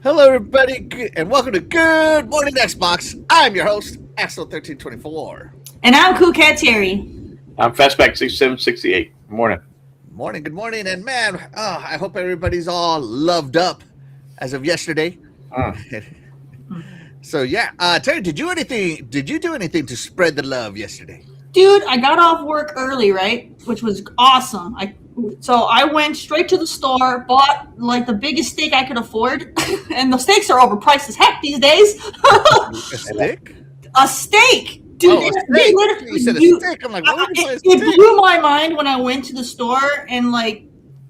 Hello, everybody, and welcome to Good Morning Xbox. I'm your host, Axel1324. And I'm Cool Cat Terry. I'm Fastback 6768. Good morning. Good morning, and man, I hope everybody's all loved up as of yesterday. So yeah, Terry, did you do anything to spread the love yesterday? Dude, I got off work early, right? Which was awesome. So I went straight to the store, bought like the biggest steak I could afford, and the steaks are overpriced as heck these days. A steak? A steak! Dude, a steak. You said a steak. I'm like, it blew my mind when I went to the store and like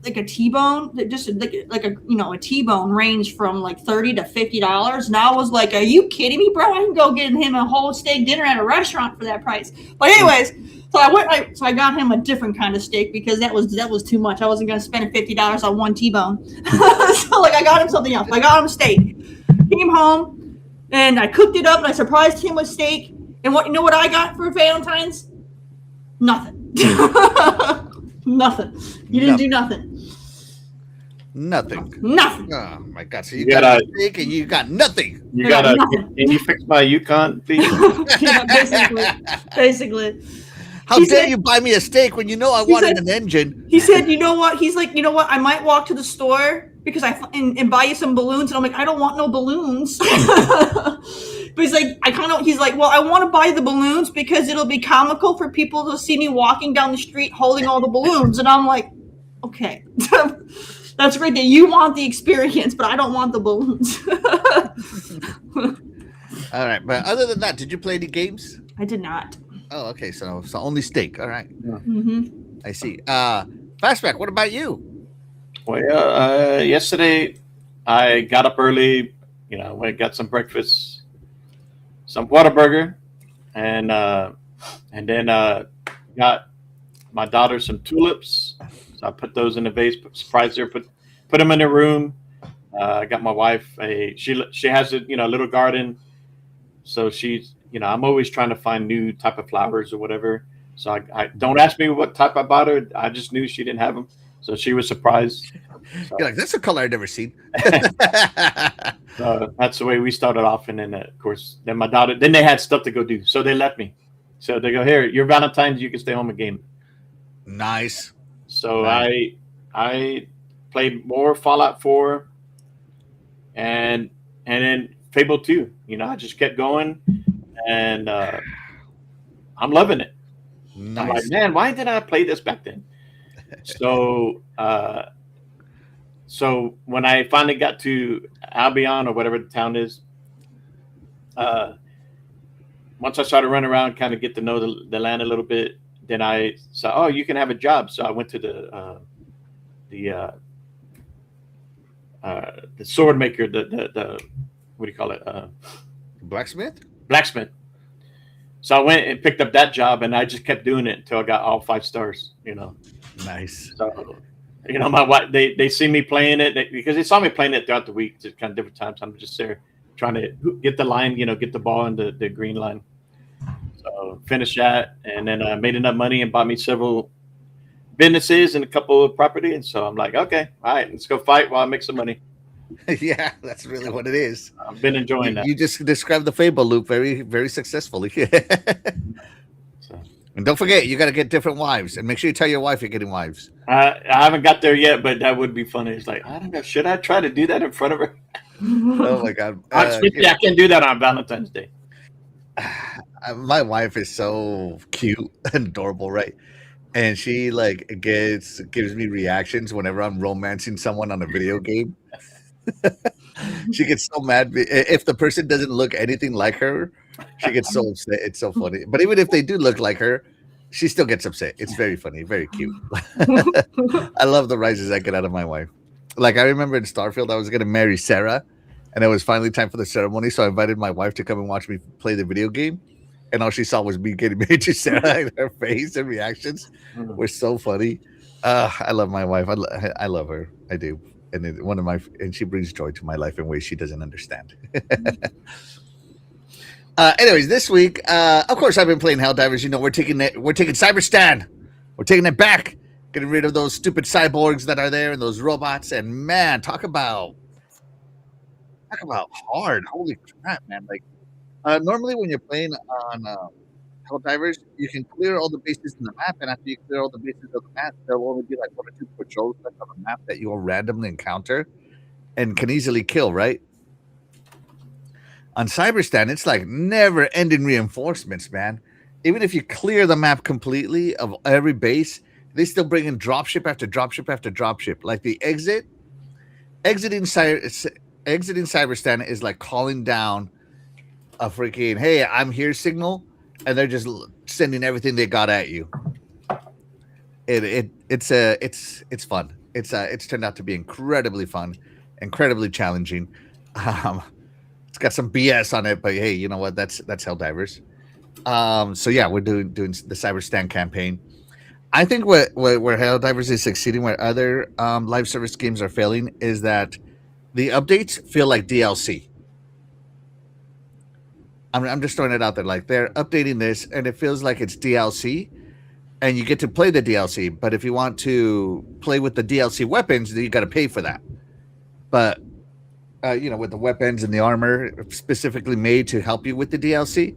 a T-bone, just like a T-bone ranged from like $30 to $50. And I was like, are you kidding me, bro? I can go get him a whole steak dinner at a restaurant for that price. But anyways, so I got him a different kind of steak because that was too much. I wasn't going to spend $50 on one T-bone. So like I got him something else. I got him a steak. Came home and I cooked it up and I surprised him with steak. And what I got for Valentine's? Nothing. Nothing. You didn't do nothing. Nothing. Oh my God! So you got a steak and you got nothing. You got Can you fix my Yukon, please? Yeah, basically. How dare you buy me a steak when you know I wanted an engine? He said, you know what? He's like, you know what? I might walk to the store because and buy you some balloons. And I'm like, I don't want no balloons. But he's like, he's like, well, I want to buy the balloons because it'll be comical for people to see me walking down the street holding all the balloons. And I'm like, okay, that's great that you want the experience, but I don't want the balloons. All right. But other than that, did you play any games? I did not. Oh, okay. So only steak. All right. Mm-hmm. I see. Fastback, what about you? Well, yesterday I got up early, went and got some breakfast, some Whataburger, and then got my daughter some tulips. So I put those in a vase, surprised her, put them in her room. I got my wife she has a little garden, so she's I'm always trying to find new type of flowers or whatever. So I don't ask me what type I bought her. I just knew she didn't have them, so she was surprised. So, you're like, that's a color I've never seen. That's the way we started off, and then of course, then my daughter. Then they had stuff to go do, so they left me. So they go, here, your Valentine's, you can stay home again. Nice. So nice. I played more Fallout 4, and then Fable 2. I just kept going, and I'm loving it. Nice. I'm like, man, why did I play this back then? So when I finally got to Albion or whatever the town is, once I started running around, kind of get to know the land a little bit, then I said, oh, you can have a job. So I went to the sword maker, the what do you call it? Blacksmith. So I went and picked up that job, and I just kept doing it until I got all 5 stars. Nice. So, my wife, they see me playing it because they saw me playing it throughout the week, just kind of different times. I'm just there trying to get the line, get the ball in the green line. So finished that, and then I made enough money and bought me several businesses and a couple of property. And so I'm like, okay, all right, let's go fight while I make some money. Yeah, that's really what it is. I've been enjoying that. You just described the Fable loop very, very successfully. And don't forget, you got to get different wives, and make sure you tell your wife you're getting wives. I haven't got there yet, but that would be funny. It's like, I don't know, should I try to do that in front of her? Oh my God! I can't do that on Valentine's Day. My wife is so cute and adorable, right? And she gives me reactions whenever I'm romancing someone on a video game. She gets so mad if the person doesn't look anything like her. She gets so upset. It's so funny. But even if they do look like her, she still gets upset. It's very funny, very cute. I love the rises I get out of my wife. Like I remember in Starfield, I was going to marry Sarah, and it was finally time for the ceremony. So I invited my wife to come and watch me play the video game. And all she saw was me getting married to Sarah, and her face and reactions were so funny. I love my wife. I love her. I do. And she brings joy to my life in ways she doesn't understand. Anyways, this week, of course, I've been playing Helldivers. We're taking Cyberstan. We're taking it back, getting rid of those stupid cyborgs that are there and those robots. And man, talk about talk about hard. Holy crap, man! Like normally when you're playing on Helldivers, you can clear all the bases in the map, and after you clear all the bases of the map, there'll only be like one or two patrols left on the map that you will randomly encounter and can easily kill. Right? On Cyberstan, it's like never-ending reinforcements, man. Even if you clear the map completely of every base, they still bring in dropship after dropship after dropship. Like the exiting Cyberstan is like calling down a freaking "Hey, I'm here" signal, and they're just sending everything they got at you. It's fun. It's turned out to be incredibly fun, incredibly challenging. Um, it's got some BS on it, but hey, you know what? That's Helldivers. So yeah, we're doing the Cyberstan campaign. I think where Helldivers is succeeding, where other live service games are failing, is that the updates feel like DLC. I'm just throwing it out there. Like they're updating this, and it feels like it's DLC, and you get to play the DLC. But if you want to play with the DLC weapons, then you got to pay for that. But with the weapons and the armor specifically made to help you with the DLC,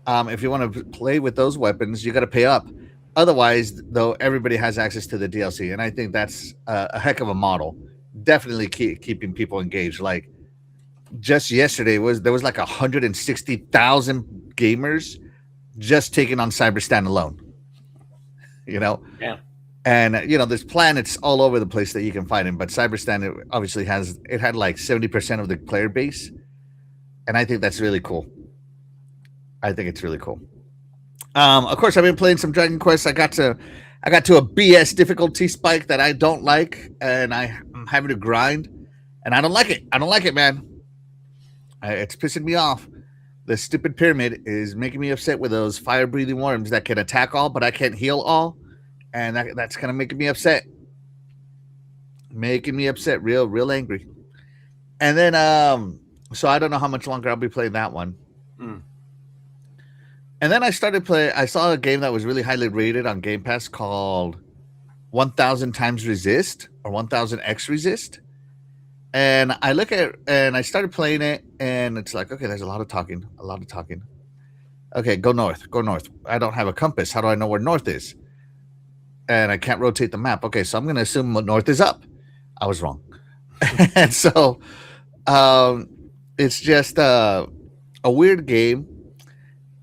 if you want to play with those weapons, you got to pay up. Otherwise, though, everybody has access to the DLC, and I think that's a heck of a model. Definitely keeping people engaged. Like just yesterday there was like 160,000 gamers just taking on Cyberstan alone. Yeah. And there's planets all over the place that you can find in, but Cyberstan obviously had like 70% of the player base, and I think that's really cool. I think it's really cool. Of course, I've been playing some Dragon Quest. I got to a BS difficulty spike that I don't like, and I'm having to grind, and I don't like it. I don't like it, man. It's pissing me off. The stupid pyramid is making me upset with those fire-breathing worms that can attack all, but I can't heal all, and that's kind of making me upset. Making me upset, real angry. And then, so I don't know how much longer I'll be playing that one. And then I saw a game that was really highly rated on Game Pass called 1000 Times Resist or 1000X Resist. And I started playing it, and it's like, okay, there's a lot of talking. Okay, go north. I don't have a compass. How do I know where north is? And I can't rotate the map. Okay, so I'm going to assume north is up. I was wrong. And so it's just a weird game.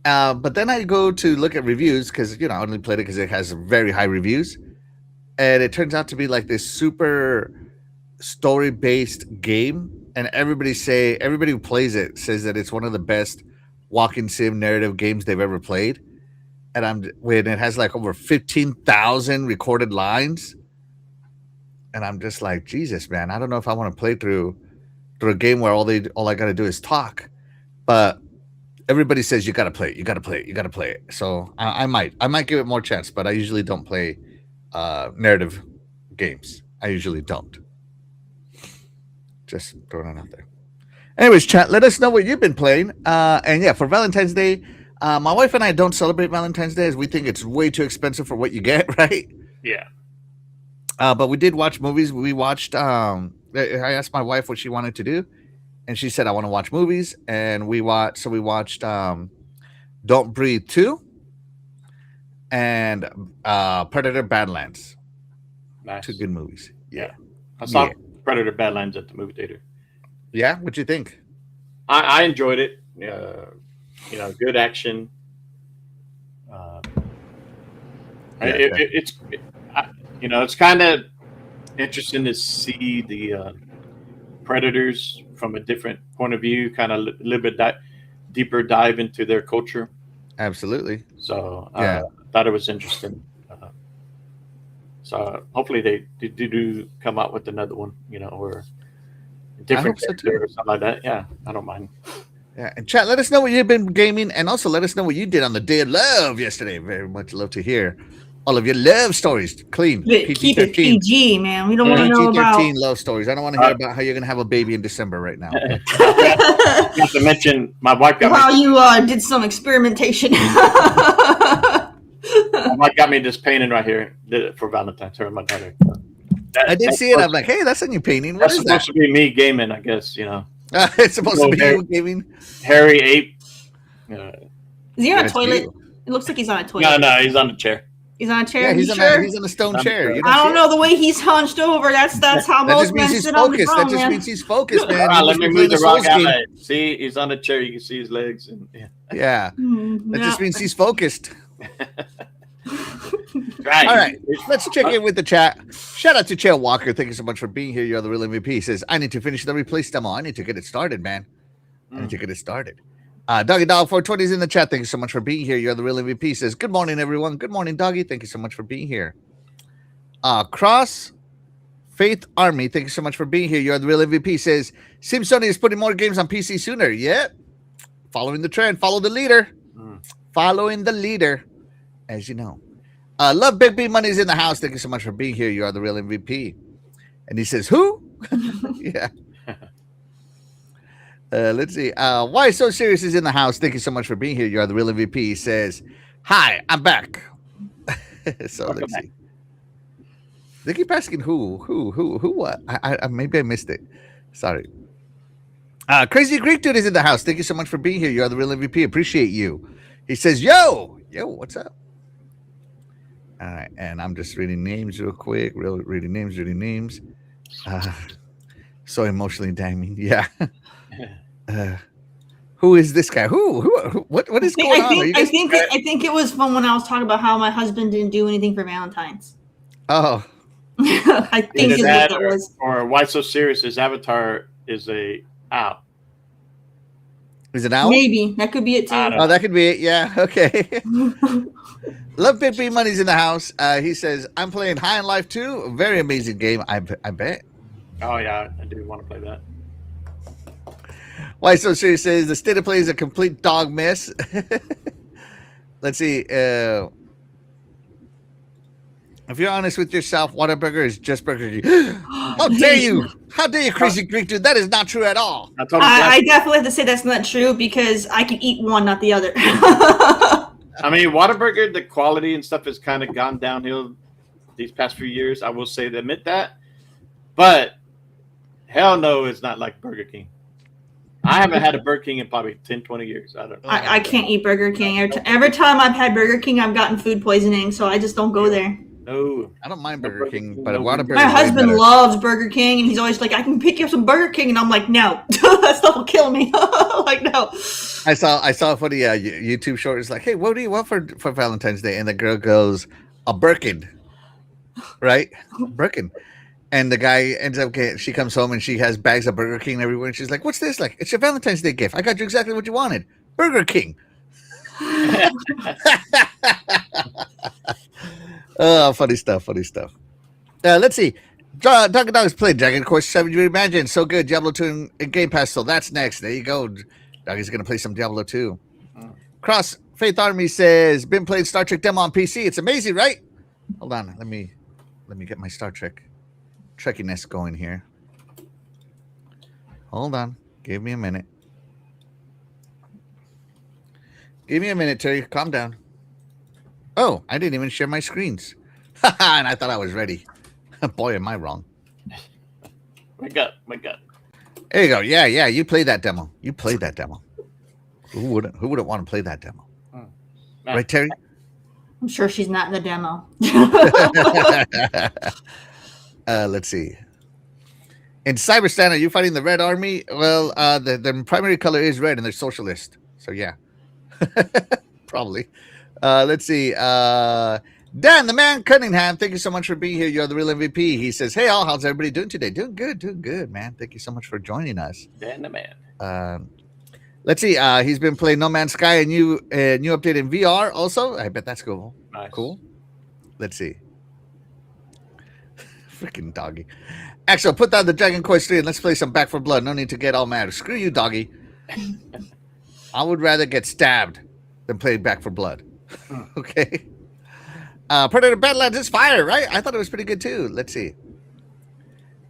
But then I go to look at reviews because, I only played it because it has very high reviews. And it turns out to be like this super story-based game. And everybody who plays it says that it's one of the best walking sim narrative games they've ever played. And when it has like over 15,000 recorded lines. And I'm just like, Jesus, man, I don't know if I want to play through a game where all I got to do is talk. But everybody says you got to play it. So I might give it more chance, but I usually don't play narrative games. I usually don't. Just throwing it out there. Anyways, chat, let us know what you've been playing. And yeah, for Valentine's Day, my wife and I don't celebrate Valentine's Day as we think it's way too expensive for what you get, right? Yeah. But we did watch movies. We watched, I asked my wife what she wanted to do, and she said, I want to watch movies. And we watched Don't Breathe 2 and Predator Badlands. Nice. 2 good movies. Yeah. I saw Predator Badlands at the movie theater. Yeah? What'd you think? I enjoyed it. Good action. It's kind of interesting to see the Predators from a different point of view, kind of a little bit deeper dive into their culture. Absolutely. So I thought it was interesting. So hopefully they do come out with another one, or a different character or something like that. Yeah, I don't mind. Yeah, and chat, let us know what you've been gaming, and also let us know what you did on the Day of Love yesterday. Very much love to hear all of your love stories. Clean. Keep it PG, man. We don't want to know about PG-13 love stories. I don't want to hear about how you're going to have a baby in December right now. Not to mention, my wife got how you did some experimentation. My wife got me this painting right here for Valentine's. Her and my daughter. I did see it. I'm like, hey, that's a new painting. What that's is supposed that? to be me gaming, I guess. It's supposed to Oh, be there- you gaming. Hairy ape. Is he on a That's toilet? you. It looks like he's on a toilet. No, he's on the chair. He's on a chair. Yeah, he's You on sure? he's on a stone I'm chair. sure. You I see don't it? know the way he's hunched over. That's how That most just means men he's sit on the focused. throne, That just man. means he's focused, man. Ah, He let must me be move playing the a wrong Souls game. eye. See, he's on the chair. You can see his legs. And, yeah. Yeah, that just Yeah. means he's focused. Right. All right, let's check in with the chat. Shout out to Chael Walker. Thank you so much for being here. You're the real MVP. He says, I need to finish the replace demo. I need to get it started, man. I need to get it started. Doggy Dog 420 is in the chat. Thank you so much for being here. You're the real MVP. He says, good morning, everyone. Good morning, Doggy. Thank you so much for being here. Cross Faith Army. Thank you so much for being here. You're the real MVP. He says, Sim Sony is putting more games on PC sooner. Yeah. Following the trend. Follow the leader. Following the leader, as you know. Love Big B Money's in the house. Thank you so much for being here. You are the real MVP. And he says, who? Yeah. Let's see. Why So Serious is in the house. Thank you so much for being here. You are the real MVP. He says, hi, I'm back. So Welcome let's back. see. They keep asking who, what? I maybe I missed it. Sorry. Crazy Greek Dude is in the house. Thank you so much for being here. You are the real MVP. Appreciate you. He says, yo, what's up? All right, and I'm just reading names real quick. Reading names. So emotionally damning. Yeah. Who is this guy? What is going on? Are you I guys- think it was from when I was talking about how my husband didn't do anything for Valentine's. Oh, I think Either is what that that was. or why so serious? His avatar is a owl. is it now? Maybe that could be it too. I don't Oh, that could be it. Yeah. Okay. Love Big B Money's in the house. He says, I'm playing High on Life 2. A very amazing game. I bet. Oh yeah, I do want to play that. Why So Serious says the state of play is a complete dog mess. Let's see. If you're honest with yourself, Whataburger is just Burger King. How dare you? How dare you, Crazy Greek Dude? That is not true at all. I told him I definitely have to say that's not true because I can eat one, not the other. I mean, Whataburger, the quality and stuff has kind of gone downhill these past few years. I will say, admit that. But hell no, it's not like Burger King. I haven't had a Burger King in probably 10, 20 years. I don't know. I can't eat Burger King. Every time I've had Burger King, I've gotten food poisoning, so I just don't go there. No. I don't mind Burger Burger King, King, but no. Whataburger My is way husband better. loves Burger King, and he's always like, I can pick you up some Burger King. And I'm like, no, that stuff will kill me. Like, no. I saw a funny YouTube short. It's like, hey, what do you want for Valentine's Day? And the girl goes, a Birkin, right? Birkin. And the guy ends up she comes home and she has bags of Burger King everywhere. And she's like, what's this? Like, it's your Valentine's Day gift. I got you exactly what you wanted. Burger King. Oh, funny stuff. Let's see. Dunkin' Dogs played Dragon Quest 7 Reimagined. So good. Diablo 2 in Game Pass. So that's next. There you go. Doggy's going to play some Diablo 2. Cross Faith Army says, been playing Star Trek demo on PC. It's amazing, right? Hold on. Let me get my Star Trek Trekkiness going here. Hold on. Give me a minute. Terry. Calm down. Oh, I didn't even share my screens. And I thought I was ready. Boy, am I wrong. My gut. There you go. Yeah. You played that demo. Who wouldn't want to play that demo? Right, Terry? I'm sure she's not in the demo. Let's see. In Cyberstan, are you fighting the Red Army? Well, the primary color is red, and they're socialist. So yeah, probably. Let's see. Dan, the man Cunningham, thank you so much for being here. You're the real MVP. He says, hey, all, how's everybody doing today? Doing good, man. Thank you so much for joining us. Dan the man. Let's see. He's been playing No Man's Sky, a new update in VR also. I bet that's cool. Nice. Cool. Let's see. Freaking doggy. Axel, put down the Dragon Quest 3 and let's play some Back for Blood. No need to get all mad. Screw you, doggy. I would rather get stabbed than play Back for Blood. Okay. Predator Badlands is fire, right? I thought it was pretty good too. Let's see.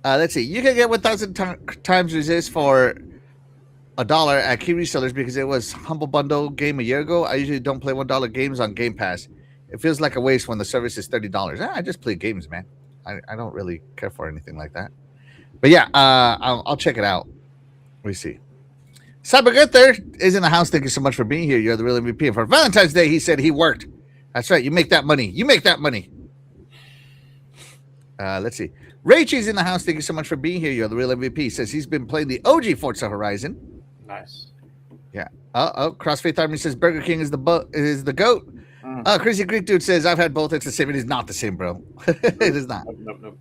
You can get 1,000 times resist for $1 at key resellers because it was Humble Bundle game a year ago. I usually don't play $1 games on Game Pass. It feels like a waste when the service is $30. I just play games, man. I don't really care for anything like that. But yeah, I'll check it out. We see. Cyber Gunther is in the house. Thank you so much for being here. You're the real MVP. And for Valentine's Day, he said he worked. That's right. You make that money. You make that money. Let's see. Rachel's in the house. Thank you so much for being here. You're the real MVP. He says he's been playing the OG Forza Horizon. Nice. Yeah. Crossfaith Army says Burger King is the goat. Crazy Greek dude says I've had both. It's the same. It is not the same, bro. It is not. Nope.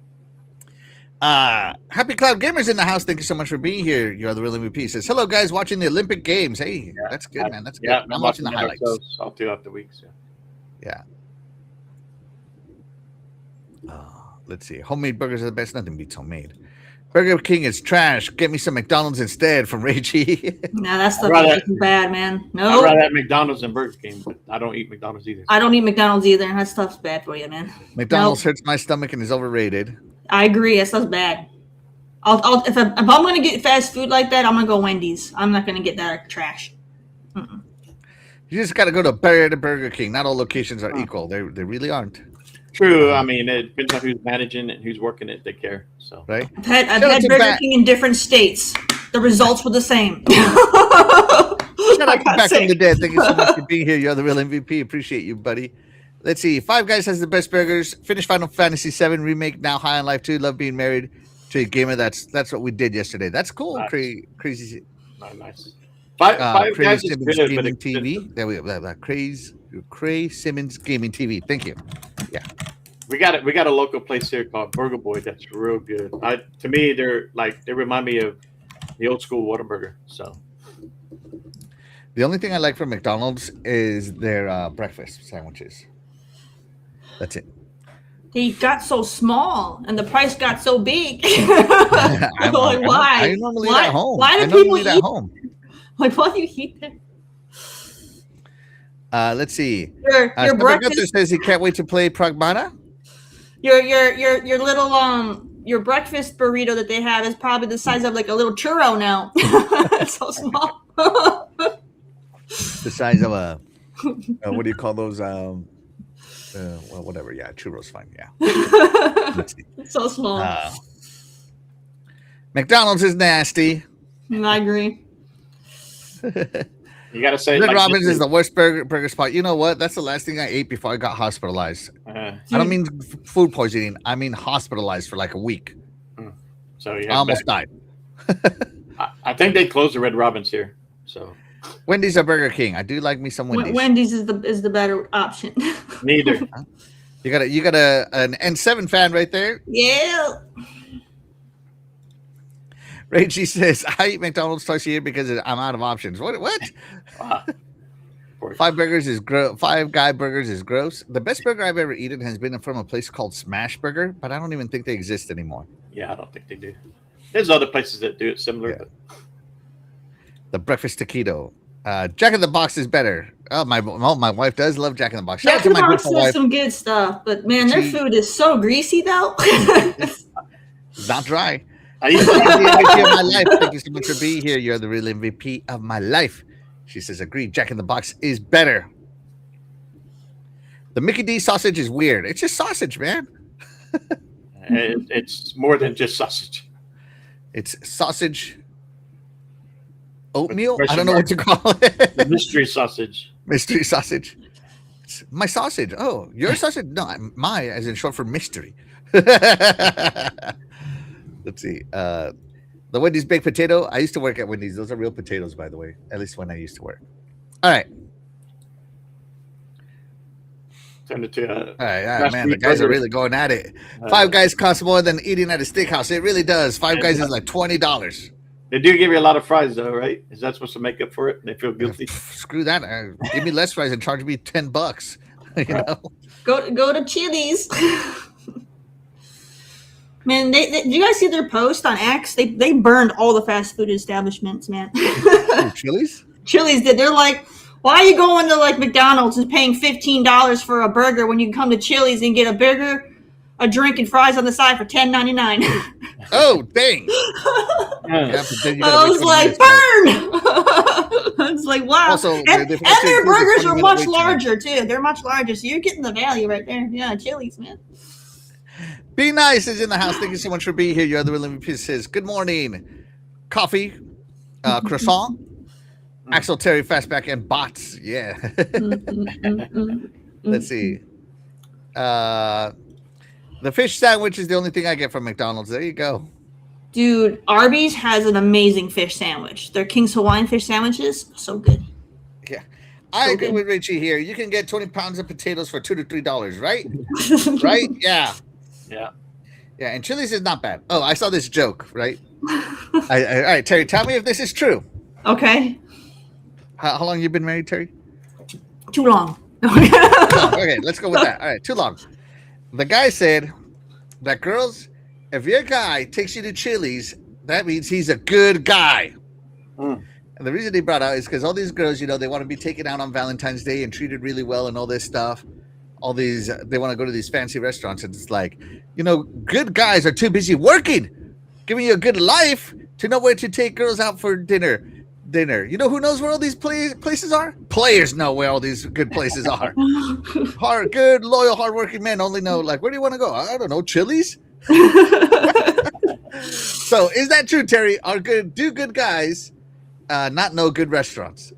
Happy Cloud Gamers in the house. Thank you so much for being here. You're the real MVP. Says hello, guys, watching the Olympic Games. Hey, that's good, man. That's good. Yeah, I'm watching the highlights. All throughout the weeks. Yeah. Let's see. Homemade burgers are the best. Nothing beats homemade. Burger King is trash. Get me some McDonald's instead from Rachie. No, that stuff is bad, man. No. I'd rather have McDonald's than Burger King, but I don't eat McDonald's either. I don't eat McDonald's either. That stuff's bad for you, man. McDonald's hurts my stomach and is overrated. I agree. That stuff's bad. If I'm gonna get fast food like that, I'm gonna go Wendy's. I'm not gonna get that trash. Mm-mm. You just gotta go to Burger King. Not all locations are equal. They really aren't. True. I mean, it depends on who's managing it and who's working it. They care. So right. I've had Burger King in different states. The results were the same. Shout out to Back from the Dead. Thank you so much for being here. You're the real MVP. Appreciate you, buddy. Let's see. Five Guys has the best burgers. Finished Final Fantasy VII Remake. Now High on Life 2. Love being married to a gamer. That's what we did yesterday. That's cool. Nice. Crazy. Nice. Five Guys is Simmons good, Gaming TV. There we go. Cray Simmons Gaming TV. Thank you. Yeah. We got a local place here called Burger Boy that's real good. To me, they remind me of the old school Whataburger. So the only thing I like from McDonald's is their breakfast sandwiches. That's it. They got so small and the price got so big. Why? I normally eat at home. Why do people eat at home? Like, why do you eat there? Let's see. Your breakfast says he can't wait to play Pragmata. Your little your breakfast burrito that they have is probably the size of like a little churro now. It's so small. The size of a what do you call those? Well, whatever. Yeah, churros fine. Yeah. It's so small. McDonald's is nasty. I agree. You gotta say Red Robin's is the worst burger spot. You know what? That's the last thing I ate before I got hospitalized. I don't mean food poisoning. I mean hospitalized for like a week. So I almost died. I think they closed the Red Robin's here. So Wendy's or Burger King. I do like me some Wendy's. Wendy's is the better option. Neither. You got an N7 fan right there. Yeah. Rachie says, I eat McDonald's twice a year because I'm out of options. What? Wow. Five Guy Burgers is gross. The best burger I've ever eaten has been from a place called Smash Burger, but I don't even think they exist anymore. Yeah, I don't think they do. There's other places that do it similar. Yeah. But... The breakfast taquito. Jack in the Box is better. Oh, my wife does love Jack in the Box. Jack in the Box has some good stuff, but man, their food is so greasy though. It's not dry. MVP of my life. Thank you so much for being here. You're the real MVP of my life. She says, agreed. Jack in the Box is better. The Mickey D sausage is weird. It's just sausage, man. It's more than just sausage. It's sausage oatmeal. I don't know what to call it. The mystery sausage. Mystery sausage. It's my sausage. Oh, your sausage? No, my, as in short for mystery. Let's see. The Wendy's baked potato. I used to work at Wendy's. Those are real potatoes, by the way. At least when I used to work. All right. Send it to all right, man. The guys are really going at it. Five Guys costs more than eating at a steakhouse. It really does. Five Guys is like $20. They do give you a lot of fries, though, right? Is that supposed to make up for it? They feel guilty. Screw that. Give me less fries and charge me $10. You know. Go to Chili's. Man, did you guys see their post on X? They burned all the fast food establishments, man. Chili's? Chili's did. They're like, why are you going to like McDonald's and paying $15 for a burger when you can come to Chili's and get a burger, a drink, and fries on the side for $10.99? Oh, dang. I was like, burn! I was like, wow. Also, and their burgers are much larger, too. They're much larger, so you're getting the value right there. Yeah, Chili's, man. Be Nice is in the house. Thank you so much for being here. You're the real MVP. Says, good morning. Coffee. croissant, Axel Terry Fastback, and bots. Yeah. Let's see. The fish sandwich is the only thing I get from McDonald's. There you go. Dude, Arby's has an amazing fish sandwich. Their King's Hawaiian fish sandwiches, so good. Yeah. I So agree good. with Richie here. You can get 20 pounds of potatoes for $2 to $3, right? Right? Yeah. Yeah. Yeah, and Chili's is not bad. Oh, I saw this joke, right? All right, Terry, tell me if this is true. Okay. How long you been married, Terry? Too long. Okay, let's go with that. All right, too long. The guy said that girls, if your guy takes you to Chili's, that means he's a good guy. And the reason he brought out is because all these girls, they want to be taken out on Valentine's Day and treated really well and all this stuff. All these, they want to go to these fancy restaurants. And it's like, good guys are too busy working, giving you a good life to know where to take girls out for dinner. You know who knows where all these places are? Players know where all these good places are. Good, loyal, hardworking men only know, like, where do you want to go? I don't know, Chili's? So is that true, Terry? Do good guys not know good restaurants?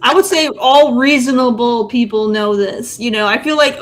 I would say all reasonable people know this. I feel like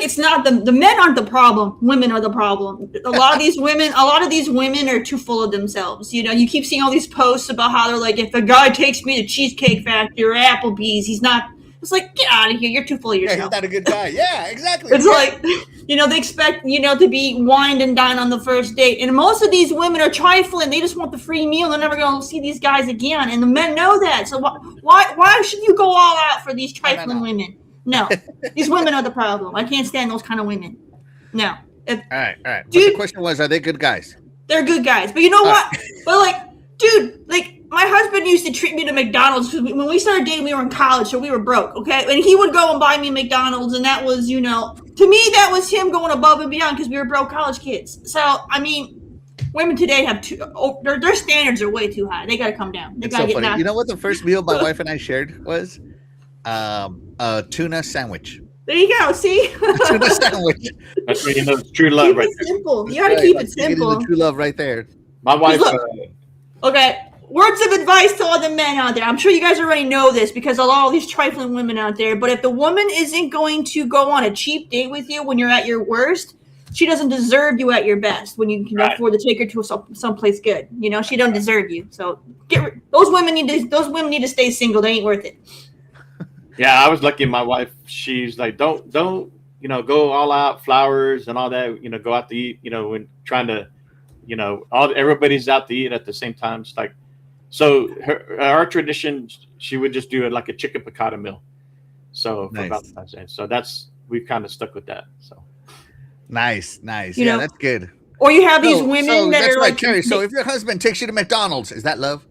it's not the men aren't the problem. Women are the problem. A lot of these women are too full of themselves. You keep seeing all these posts about how they're like, if a guy takes me to Cheesecake Factory or Applebee's, he's not. It's like, get out of here. You're too full of yourself. Yeah, he's not a good guy. Yeah, exactly. It's like, they expect, to be wined and dined on the first date. And most of these women are trifling. They just want the free meal. They're never going to see these guys again. And the men know that. So why should you go all out for these trifling women? No, these women are the problem. I can't stand those kind of women. No. All right. Dude, the question was, are they good guys? They're good guys. But you know what? But my husband used to treat me to McDonald's because when we started dating, we were in college, so we were broke, okay? And he would go and buy me McDonald's, and that was, to me, that was him going above and beyond because we were broke college kids. So, I mean, women today have their standards are way too high. They got to come down. They got to get knocked. You know what the first meal my wife and I shared was? A tuna sandwich. There you go. See? Tuna sandwich. That's when it's true love, right there. Simple. You got to keep it simple. True love right there. My wife. Okay. Words of advice to all the men out there. I'm sure you guys already know this because of all these trifling women out there. But if the woman isn't going to go on a cheap date with you when you're at your worst, she doesn't deserve you at your best when you can afford to take her to someplace good. She don't deserve you. So those women need to stay single. They ain't worth it. Yeah, I was lucky. My wife, she's like, don't go all out, flowers and all that. Go out to eat. When trying to, everybody's out to eat at the same time. It's like. So our tradition, she would just do it like a chicken piccata meal. So for Valentine's Day. So we've kind of stuck with that. So nice. Yeah, that's good. Or you have these women that are like, Terry. So if your husband takes you to McDonald's, is that love?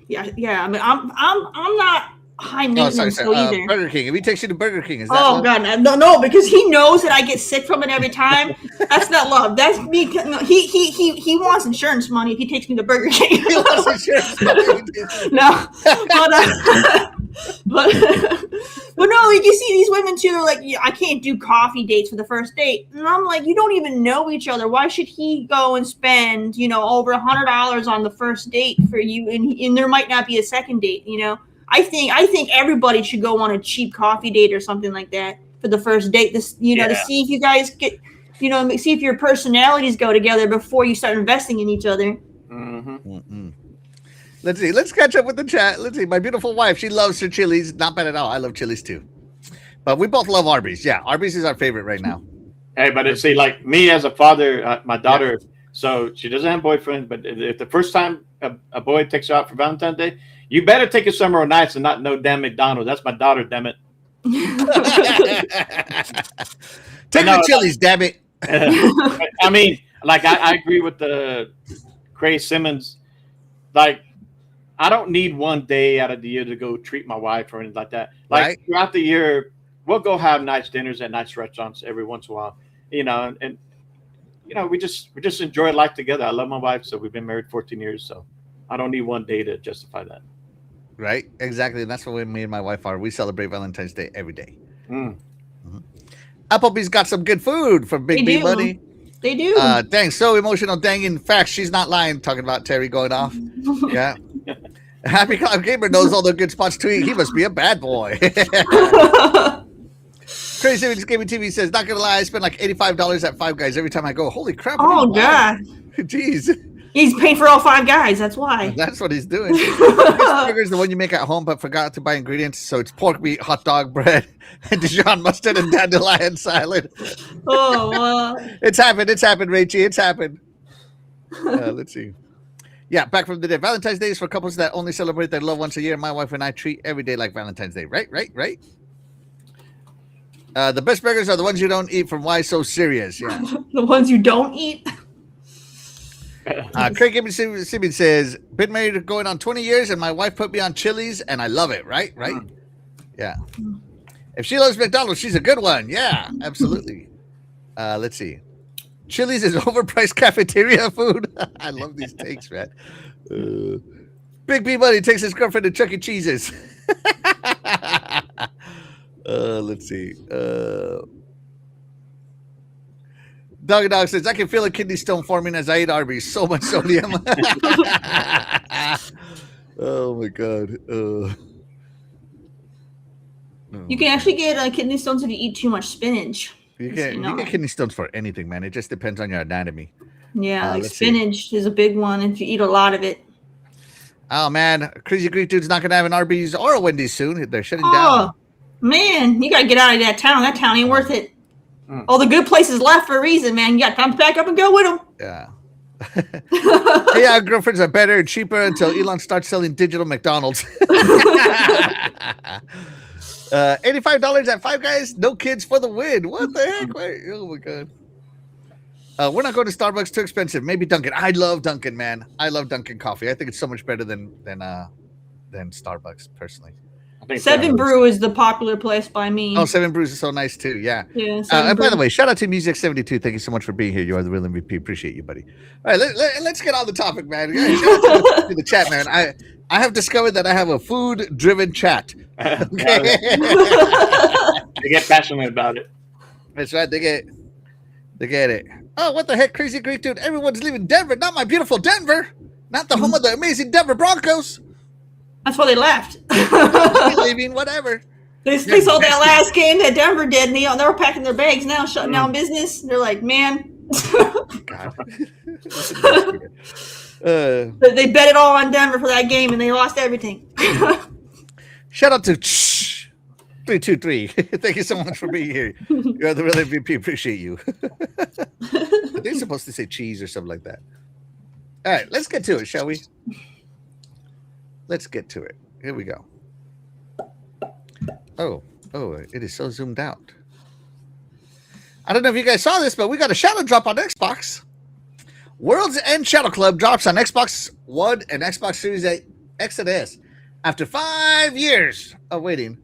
Yeah. I mean, I'm not high maintenance either. Burger King. If he takes you to Burger King, is that love? God, no, because he knows that I get sick from it every time. That's not love. That's me. No, he wants insurance money if he takes me to Burger King. He wants insurance money. No, but no, you see these women too. They're like, I can't do coffee dates for the first date, and I'm like, you don't even know each other. Why should he go and spend over $100 on the first date for you, and there might not be a second date, I think everybody should go on a cheap coffee date or something like that for the first date. To see if you guys get, see if your personalities go together before you start investing in each other. Mm-hmm. Let's see. Let's catch up with the chat. Let's see. My beautiful wife, she loves her Chili's. Not bad at all. I love Chili's too. But we both love Arby's. Yeah, Arby's is our favorite right now. Hey, but see, like me as a father, my daughter, so she doesn't have a boyfriend, but if the first time a boy takes her out for Valentine's Day, you better take her somewhere nice and not no damn McDonald's. That's my daughter, damn it. Take her Chili's, damn it. I mean, like I agree with the Craig Simmons. Like, I don't need one day out of the year to go treat my wife or anything like that. Like throughout the year, we'll go have nice dinners at nice restaurants every once in a while. And we just enjoy life together. I love my wife, so we've been married 14 years, so I don't need one day to justify that. Right, exactly. And that's what me and my wife are. We celebrate Valentine's Day every day. Mm-hmm. Applebee's got some good food from Big B Money. They do. Dang, so emotional. Dang, in fact, she's not lying. Talking about Terry going off. Yeah. Happy Cloud Gamer knows all the good spots to eat. He must be a bad boy. Crazy Gaming TV says, not gonna lie, I spend like $85 at Five Guys every time I go. Holy crap! Oh god. Jeez. He's paying for all 5 guys. That's why. That's what he's doing. This burger is the one you make at home, but forgot to buy ingredients. So it's pork meat, hot dog, bread, and Dijon mustard and dandelion salad. Oh, wow. It's happened. It's happened, Rachie. It's happened. Let's see. Yeah, back from the day. Valentine's Day is for couples that only celebrate their love once a year. My wife and I treat every day like Valentine's Day. Right. The best burgers are the ones you don't eat from Why So Serious. Yeah. The ones you don't eat. Craig Simmons says, been married going on 20 years and my wife put me on Chili's and I love it. Right. Yeah. If she loves McDonald's, she's a good one. Yeah, absolutely. Let's see. Chili's is overpriced cafeteria food. I love these takes, man. Big B Money takes his girlfriend to Chuck E. Cheese's. Let's see. Dog says, I can feel a kidney stone forming as I eat Arby's. So much sodium. Oh, my God. You can actually get kidney stones if you eat too much spinach. You get kidney stones for anything, man. It just depends on your anatomy. Yeah, like spinach is a big one if you eat a lot of it. Oh, man. Crazy Greek Dude's not going to have an Arby's or a Wendy's soon. They're shutting down. Man, you got to get out of that town. That town ain't worth it. All the good places left for a reason, man. You got to come back up and go with them. Yeah. Hey, our girlfriends are better and cheaper until Elon starts selling digital McDonald's. $85 at Five Guys. No kids for the win. What the heck? Wait, oh, my God. We're not going to Starbucks. Too expensive. Maybe Dunkin'. I love Dunkin', man. I love Dunkin' coffee. I think it's so much better than Starbucks, personally. Seven Brew is the popular place by me. Oh, Seven Brews is so nice too. Yeah. Yeah. And by the way, shout out to Music72. Thank you so much for being here. You are the real MVP. Appreciate you, buddy. All right, let's get on the topic, man. Shout out to the chat, man. I have discovered that I have a food-driven chat. Okay? They get passionate about it. That's right. They get it. Oh, what the heck, Crazy Greek Dude? Everyone's leaving Denver. Not my beautiful Denver. Not the home of the amazing Denver Broncos. That's why they left. Leaving, whatever. They sold that last game that Denver did, and they were packing their bags now, shutting down business. They're like, man. God. They bet it all on Denver for that game, and they lost everything. Shout out to 323. Thank you so much for being here. You're the real MVP. Appreciate you. They're supposed to say cheese or something like that. All right, let's get to it, shall we? Let's get to it. Here we go. Oh, it is so zoomed out. I don't know if you guys saw this, but we got a shadow drop on Xbox. World's End Shadow Club drops on Xbox One and Xbox Series X and S. After 5 years of waiting,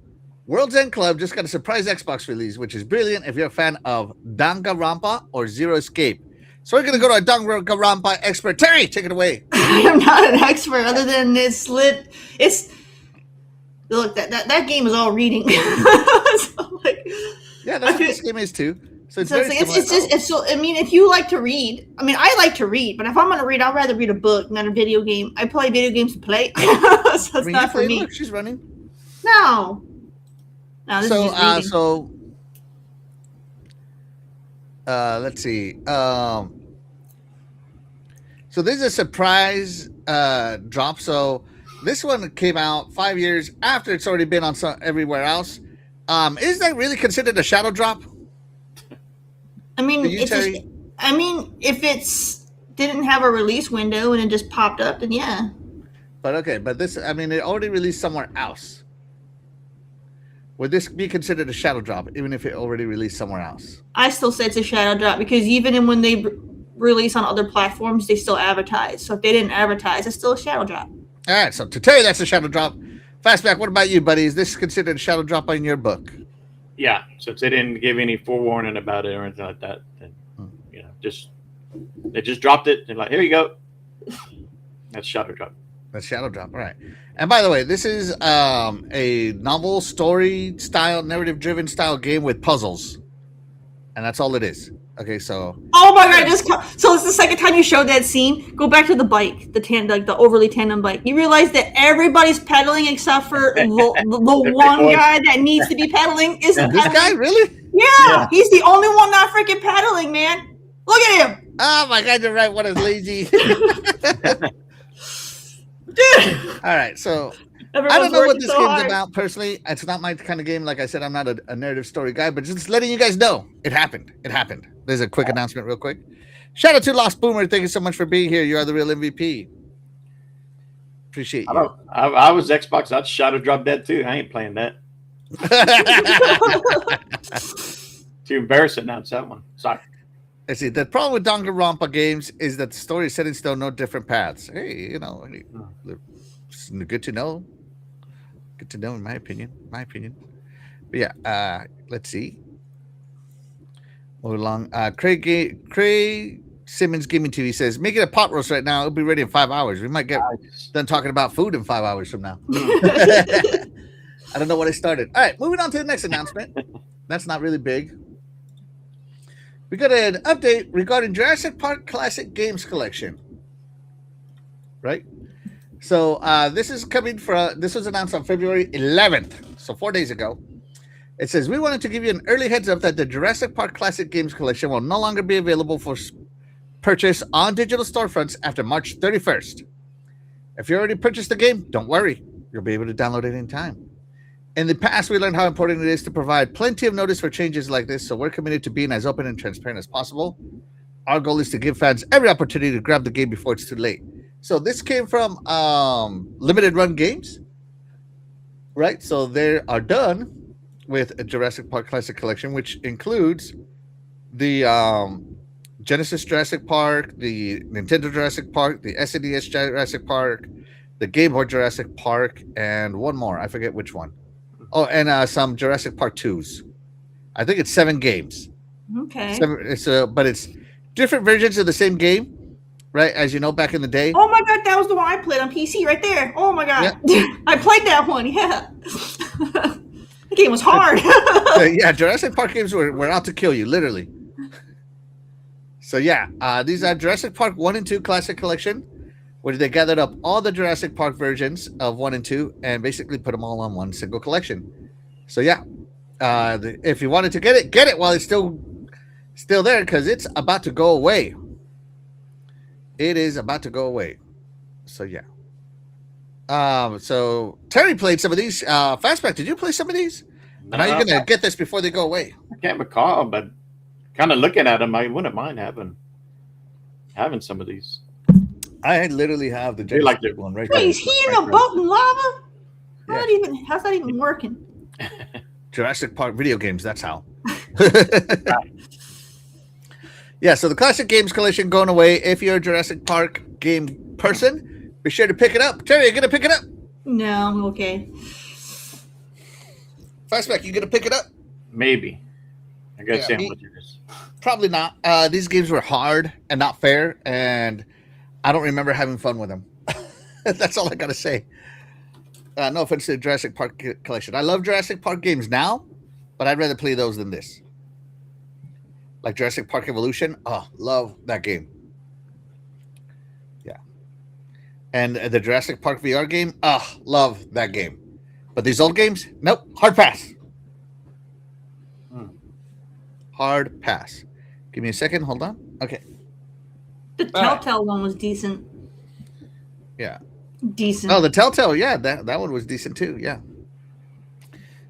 World's End Club just got a surprise Xbox release, which is brilliant if you're a fan of Danganronpa or Zero Escape. So we're going to go to our Danganronpa expert. Terry, take it away. I'm not an expert other than it's lit. Look, that game is all reading. So, yeah, that's what this game is too. So it's I mean, if you like to read, I mean, I like to read, but if I'm going to read, I'd rather read a book than a video game. I play video games to play. So it's not for me. Look, she's running. No, this is just reading. Let's see. So this is a surprise drop. So this one came out 5 years after it's already been on everywhere else. Is that really considered a shadow drop? I mean, if it's didn't have a release window and it just popped up, then yeah. But this, I mean, it already released somewhere else. Would this be considered a shadow drop, even if it already released somewhere else? I still say it's a shadow drop because even when they release on other platforms, they still advertise. So if they didn't advertise, it's still a shadow drop. All right. So to tell you that's a shadow drop. Fastback, what about you, buddy? Is this considered a shadow drop in your book? Yeah. Since they didn't give any forewarning about it or anything like that, then they just dropped it and like, here you go. That's shadow drop. That's shadow drop. All right. And by the way, this is a novel story style, narrative driven style game with puzzles. and that's all it is. Okay, so Oh my god! So it's the second time you showed that scene. Go back to the bike, the overly tandem bike. You realize that everybody's pedaling except for the one guy that needs to be pedaling isn't this pedaling. guy really? Yeah, he's the only one not freaking pedaling, man. Look at him. Oh my god, you're right. What is lazy? Dude. All right, so Everyone's I don't know what working this so game's hard. about personally. It's not my kind of game. Like I said, I'm not a narrative story guy, but just letting you guys know it happened. It happened. There's a quick announcement, real quick. Shout out to Lost Boomer. Thank you so much for being here. You are the real MVP. Appreciate you. I was Xbox. I'd Shadow Drop Dead too. I ain't playing that. Too embarrassing to announce that one. Sorry. I see. The problem with Danganronpa games is that the story is set in stone, no different paths. Hey, you know, it's good to know. Good to know, in my opinion. But yeah, let's see. Move along. Craig Simmons Gaming TV says, make it a pot roast right now. It'll be ready in 5 hours. We might get done talking about food in 5 hours from now. I don't know what I started. All right, moving on to the next announcement. That's not really big. We got an update regarding Jurassic Park Classic Games Collection. Right? So this is coming from, this was announced on February 11th, so 4 days ago. It says, we wanted to give you an early heads up that the Jurassic Park Classic Games Collection will no longer be available for purchase on digital storefronts after March 31st. If you already purchased the game, don't worry. You'll be able to download it in time. In the past, we learned how important it is to provide plenty of notice for changes like this, so we're committed to being as open and transparent as possible. Our goal is to give fans every opportunity to grab the game before it's too late. So this came from Limited Run Games, right? So they are done with a Jurassic Park Classic Collection, which includes the Genesis Jurassic Park, the Nintendo Jurassic Park, the SNES Jurassic Park, the Game Boy Jurassic Park, and one more. I forget which one. Oh, and some Jurassic Park 2s. I think it's 7 games. Okay. But it's different versions of the same game, right? As you know, back in the day. Oh my god, that was the one I played on PC right there. Oh my god. Yeah. I played that one, yeah. The game was hard. Yeah, Jurassic Park games were out to kill you, literally. So yeah, these are Jurassic Park 1 and 2 Classic Collection, where they gathered up all the Jurassic Park versions of 1 and 2 and basically put them all on one single collection. So yeah, if you wanted to get it while it's still there, because it's about to go away. It is about to go away. So yeah. So Terry played some of these. Fastback, did you play some of these? And are you gonna get this before they go away? I can't recall, but kind of looking at them, I wouldn't mind having some of these. I literally have the Genesis one right there. Is he in a boat in lava? Yeah. How's that even working? Jurassic Park video games, that's how. Yeah, so the Classic Games Collection going away. If you're a Jurassic Park game person, be sure to pick it up. Terry, you gonna pick it up? No, I'm okay. Fastback, you gonna pick it up? Maybe. I gotta see how much it is. Probably not. These games were hard and not fair, and I don't remember having fun with them. That's all I gotta say. No offense to the Jurassic Park collection. I love Jurassic Park games now, but I'd rather play those than this. Like Jurassic Park Evolution. Oh, love that game. Yeah. And the Jurassic Park VR game. Oh, love that game. But these old games, nope. Hard pass. Hard pass. Give me a second. Hold on. Okay. The Telltale one was decent. Yeah. Decent. Oh, the Telltale. Yeah, that one was decent too. Yeah.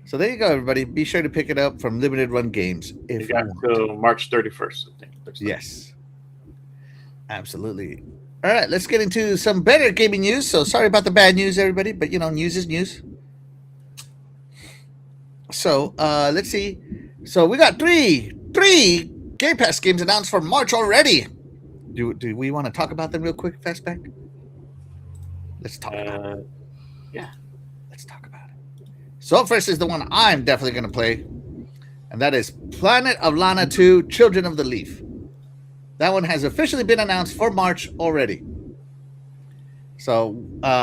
So there you go, everybody. Be sure to pick it up from Limited Run Games. If you got until March 31st, I think. Yes. Absolutely. All right, let's get into some better gaming news. So sorry about the bad news, everybody, but news is news. So let's see. So we got three Game Pass games announced for March already. Do we want to talk about them real quick, Fastback? Let's talk about it. Yeah. Let's talk about it. So first is the one I'm definitely going to play, and that is Planet of Lana 2, Children of the Leaf. That one has officially been announced for March already. So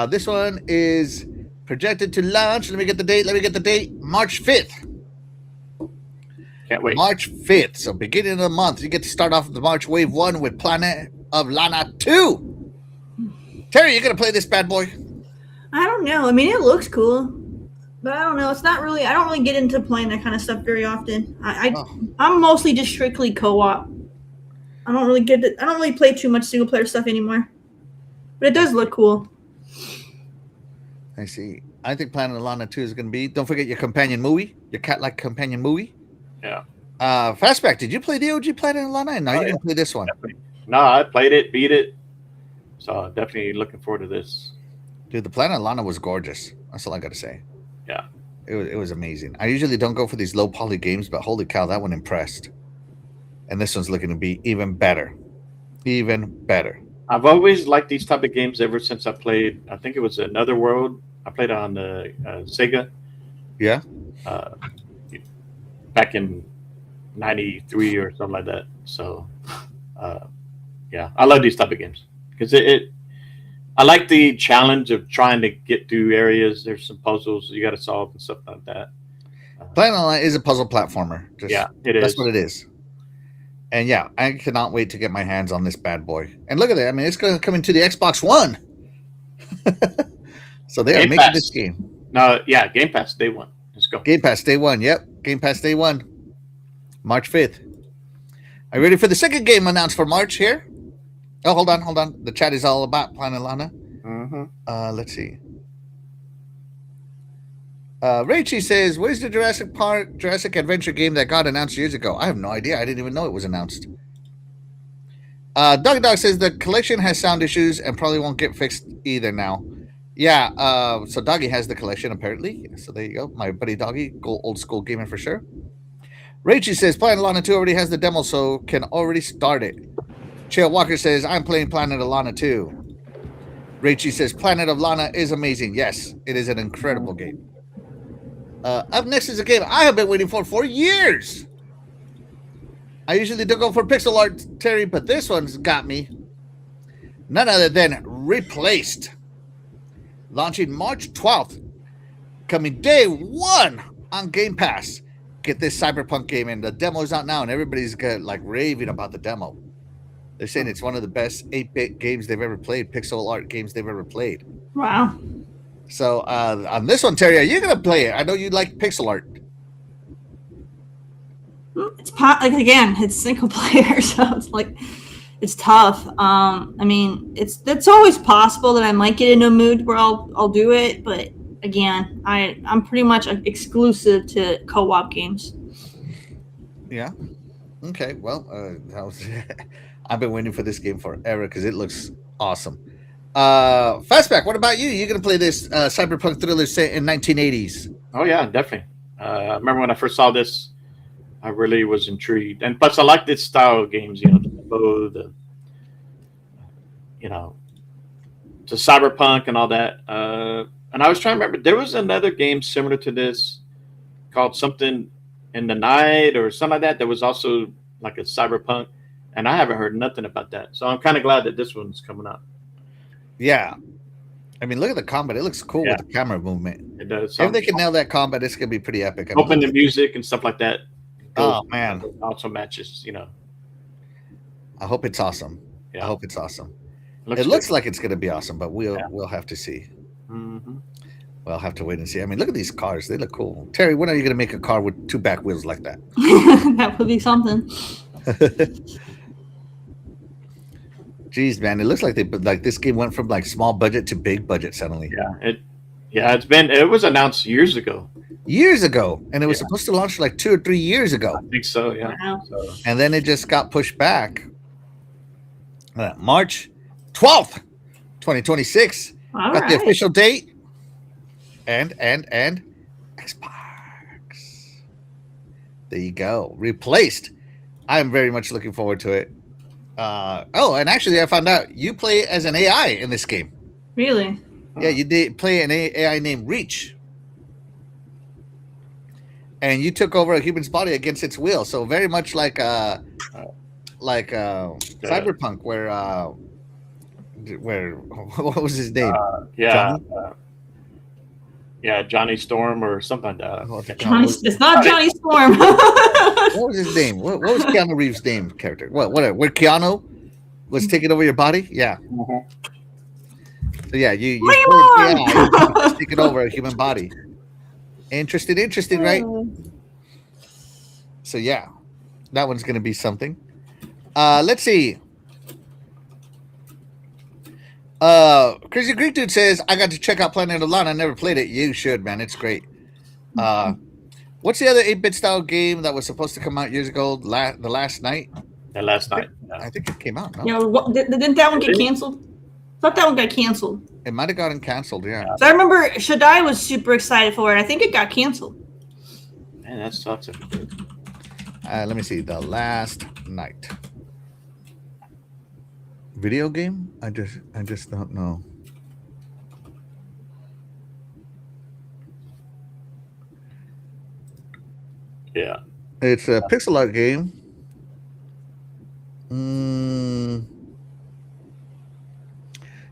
this one is projected to launch. Let me get the date. March 5th. Can't wait. March 5th. So beginning of the month, you get to start off the March Wave 1 with Planet of Lana 2. Terry, you going to play this bad boy? I don't know. I mean, it looks cool, but I don't know. It's not really. I don't really get into playing that kind of stuff very often. I'm mostly just strictly co-op. I don't really get it. I don't really play too much single player stuff anymore. But it does look cool. I see. I think Planet of Lana 2 is going to be. Don't forget your companion movie, your cat-like companion movie. Yeah. Fastback, did you play the OG Planet of Lana? No, you didn't play this one. Definitely. No, I played it, beat it. So definitely looking forward to this. Dude, the Planet of Lana was gorgeous. That's all I got to say. Yeah. It was amazing. I usually don't go for these low poly games, but holy cow, that one impressed. And this one's looking to be even better. Even better. I've always liked these type of games ever since I played. I think it was Another World. I played on the Sega. Yeah. Back in '93 or something like that. So, yeah, I love these type of games because I like the challenge of trying to get through areas. There's some puzzles you got to solve and stuff like that. Planet of Lana is a puzzle platformer. Yeah, it is. That's what it is. And yeah, I cannot wait to get my hands on this bad boy. And look at that. I mean, it's going to come into the Xbox One. So they are making this game. No, yeah, Game Pass day one. Let's go. Game Pass day one. Yep. Game Pass day one. March 5th. Are you ready for the second game announced for March here? Oh, hold on. The chat is all about Planet of Lana. Mm-hmm. Let's see. Rachie says, where's the Jurassic Adventure game that got announced years ago? I have no idea. I didn't even know it was announced. Dog says the collection has sound issues and probably won't get fixed either now. Yeah, so Doggy has the collection apparently. So there you go. My buddy Doggy, old school gamer for sure. Rachie says, Planet of Lana 2 already has the demo, so can already start it. Chael Walker says, I'm playing Planet of Lana 2. Rachie says, Planet of Lana is amazing. Yes, it is an incredible game. Up next is a game I have been waiting for years. I usually don't go for pixel art, Terry, but this one's got me. None other than Replaced. Launching March 12th. Coming day one on Game Pass. Get this Cyberpunk game, and the demo's out now, and everybody's like raving about the demo. They're saying it's one of the best 8-bit games they've ever played, pixel art games they've ever played. Wow. So on this one, Terry, are you going to play it? I know you like pixel art. It's again, it's single player, so it's like it's tough. I mean, it's always possible that I might get in a mood where I'll do it, but again, I'm pretty much exclusive to co-op games. Yeah. Okay. Well, I've been waiting for this game forever because it looks awesome. Fastback, what about you? You're gonna play this cyberpunk thriller set in 1980s? Oh yeah, definitely. I remember when I first saw this, I really was intrigued, and plus I like this style of games. The cyberpunk and all that. And I was trying to remember, there was another game similar to this called something in the night or something like that was also like a cyberpunk, and I haven't heard nothing about that. So I'm kind of glad that this one's coming up. Yeah. I mean, look at the combat. It looks cool with the camera movement. It does. If they can nail that combat, it's going to be pretty epic. Open the music and stuff like that. Oh, man. Also matches, I hope it's awesome. Yeah. I hope it's awesome. It looks like it's going to be awesome, but we'll have to see. Mm-hmm. We'll have to wait and see. I mean, look at these cars. They look cool. Terry, when are you going to make a car with 2 back wheels like that? That would be something. Jeez, man, it looks like this game went from like small budget to big budget suddenly. It was announced years ago. And it was supposed to launch like 2 or 3 years ago. I think so, yeah. Wow. And then it just got pushed back. March 12th, 2026. All Got right. the official date. And Xbox. There you go. Replaced. I'm very much looking forward to it. And actually I found out you play as an AI in this game. Really? Yeah, you did play an AI named Reach. And you took over a human's body against its will. So very much like Cyberpunk where, what was his name? John? Yeah. Yeah, Johnny Storm or something like that. Oh, Can't- Johnny, it's not Johnny Storm. What was his name? What was Keanu Reeves' name character? Where Keanu was taking over your body? Yeah. Mhm. So yeah, you Raymond! AI taking over a human body. Interesting, right? So yeah, that one's gonna be something. Let's see. Crazy Greek Dude says, I got to check out Planet of Lana. I never played it. You should, man. It's great. What's the other 8-bit style game that was supposed to come out years ago? The Last Night? And last night. Yeah. I think it came out, no? Yeah, didn't that one get canceled? I thought that one got canceled. It might have gotten canceled, yeah. So I remember Shaddai was super excited for it. I think it got canceled. Man, that sucks. Let me see. The Last Night. Video game? I just don't know. Yeah. It's a pixel art game.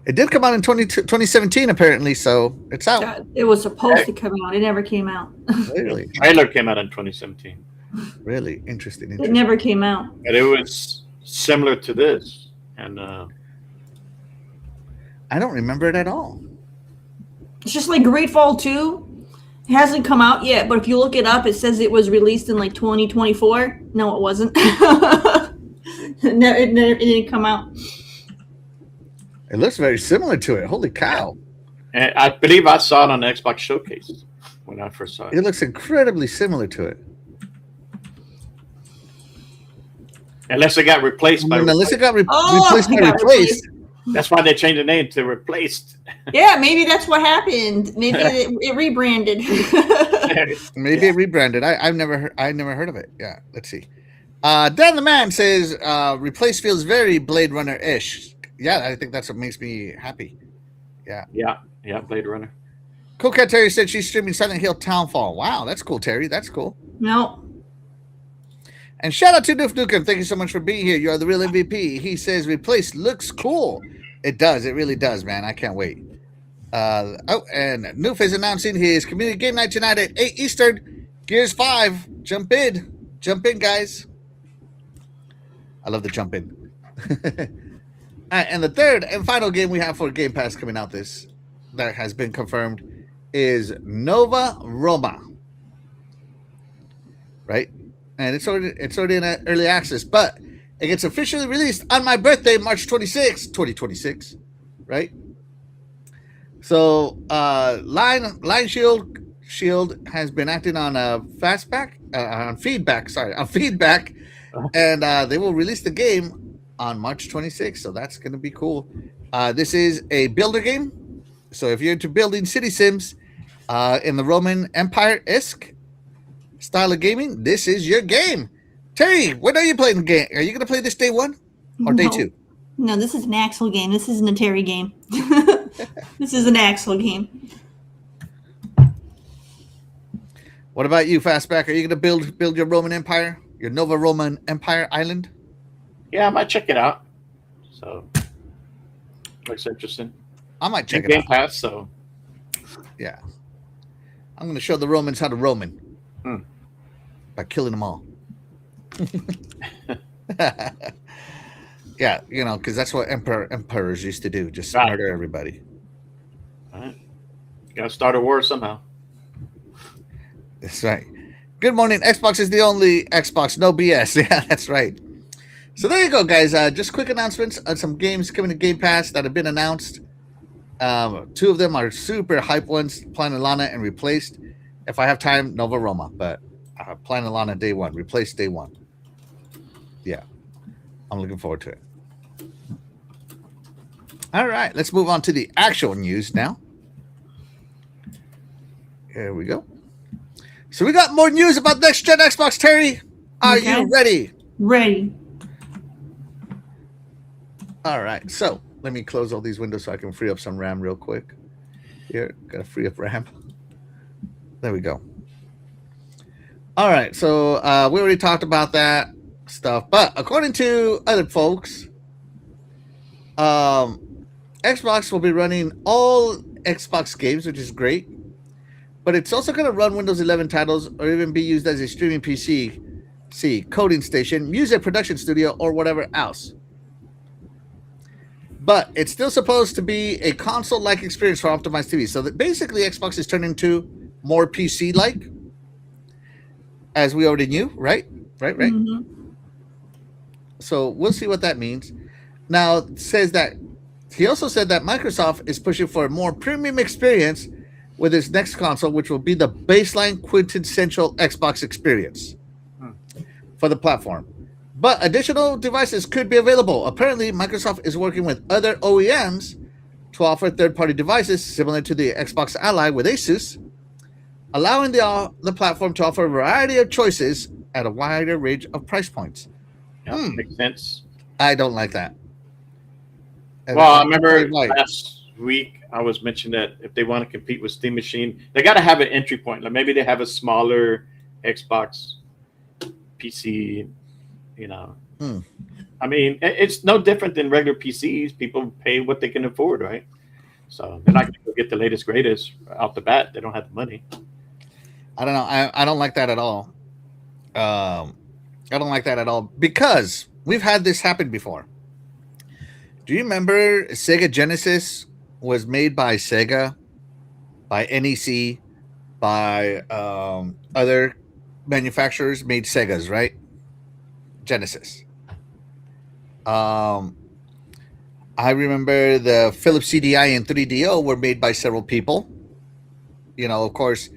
It did come out in 2017, apparently, so it's out. God, it was supposed to come out. It never came out. Really, The trailer came out in 2017. really interesting. It never came out. But it was similar to this. And I don't remember it at all. It's just like Greedfall 2. It hasn't come out yet, but if you look it up, it says it was released in like 2024. No, it wasn't. it didn't come out. It looks very similar to it. Holy cow. and I believe I saw it on the Xbox Showcase when I first saw it. It looks incredibly similar to it. Unless it got replaced by. Unless it got Oh, replaced it by got replaced. That's why they changed the name to Replaced. Yeah, maybe that's what happened. Maybe it rebranded. Maybe it rebranded. I never heard of it. Yeah, let's see. Dan the Man says replace feels very Blade Runner-ish. Yeah, I think that's what makes me happy. Yeah, Blade Runner. Cool Cat Terry said she's streaming Silent Hill Townfall. Wow, that's cool, Terry. That's cool. No. And shout out to Noof Nukem. Thank you so much for being here. You are the real MVP. He says replace looks cool. It does. It really does, man. I can't wait. And Noof is announcing his community game night tonight at 8 Eastern. Gears 5. Jump in. Jump in, guys. I love the jump in. And the third and final game we have for Game Pass coming out that has been confirmed is Nova Roma. Right? And it's already in early access, but it gets officially released on my birthday, March 26, 2026. Right? So Line Shield has been acting on feedback, and they will release the game on March 26th. So that's going to be cool. This is a builder game. So if you're into building city sims in the Roman Empire-esque style of gaming, this is your game. Terry, when are you playing the game? Are you going to play this day one or day two? No, this is an Axel game. This isn't a Terry game. This is an Axel game. What about you, Fastback? Are you going to build your Roman Empire, your Nova Roman Empire island? Yeah, I might check it out. So, looks interesting. I might check it Game out. Pass, so. Yeah. I'm going to show the Romans how to Roman by killing them all. Yeah, because that's what emperors used to do, just murder everybody. All right. Gotta start a war somehow. That's right. Good morning. Xbox is the only Xbox. No BS. Yeah, that's right. So there you go, guys. Just quick announcements on some games coming to Game Pass that have been announced. Two of them are super hype ones, Planet Lana and Replaced. If I have time, Nova Roma, but Planet Lana day one, Replaced day one. Yeah, I'm looking forward to it. All right, let's move on to the actual news now. Here we go. So we got more news about next gen Xbox. Terry, are you ready? Ready. All right, so let me close all these windows so I can free up some RAM real quick. Here, gotta free up RAM. There we go. All right, so we already talked about that stuff, but according to other folks, Xbox will be running all Xbox games, which is great. but it's also going to run Windows 11 titles or even be used as a streaming PC, coding station, music production studio, or whatever else. But it's still supposed to be a console-like experience for optimized TV. So that basically Xbox is turning into more PC-like, as we already knew, right? Right. Mm-hmm. So we'll see what that means. Now, it says that he also said that Microsoft is pushing for a more premium experience with its next console, which will be the baseline quintessential Xbox experience for the platform. But additional devices could be available. Apparently, Microsoft is working with other OEMs to offer third-party devices similar to the Xbox Ally with Asus, allowing the platform to offer a variety of choices at a wider range of price points. Yeah, makes sense. I don't like that. Well, I remember last week I was mentioning that if they want to compete with Steam Machine, they got to have an entry point. Like maybe they have a smaller Xbox PC. I mean, it's no different than regular PCs. People pay what they can afford, right? So they're not going to get the latest, greatest out the bat. They don't have the money. I don't know. I don't like that at all. I don't like that at all because we've had this happen before. Do you remember Sega Genesis was made by Sega, by NEC, by other manufacturers made Segas, right? Genesis. I remember the Philips CDI and 3DO were made by several people. Of course,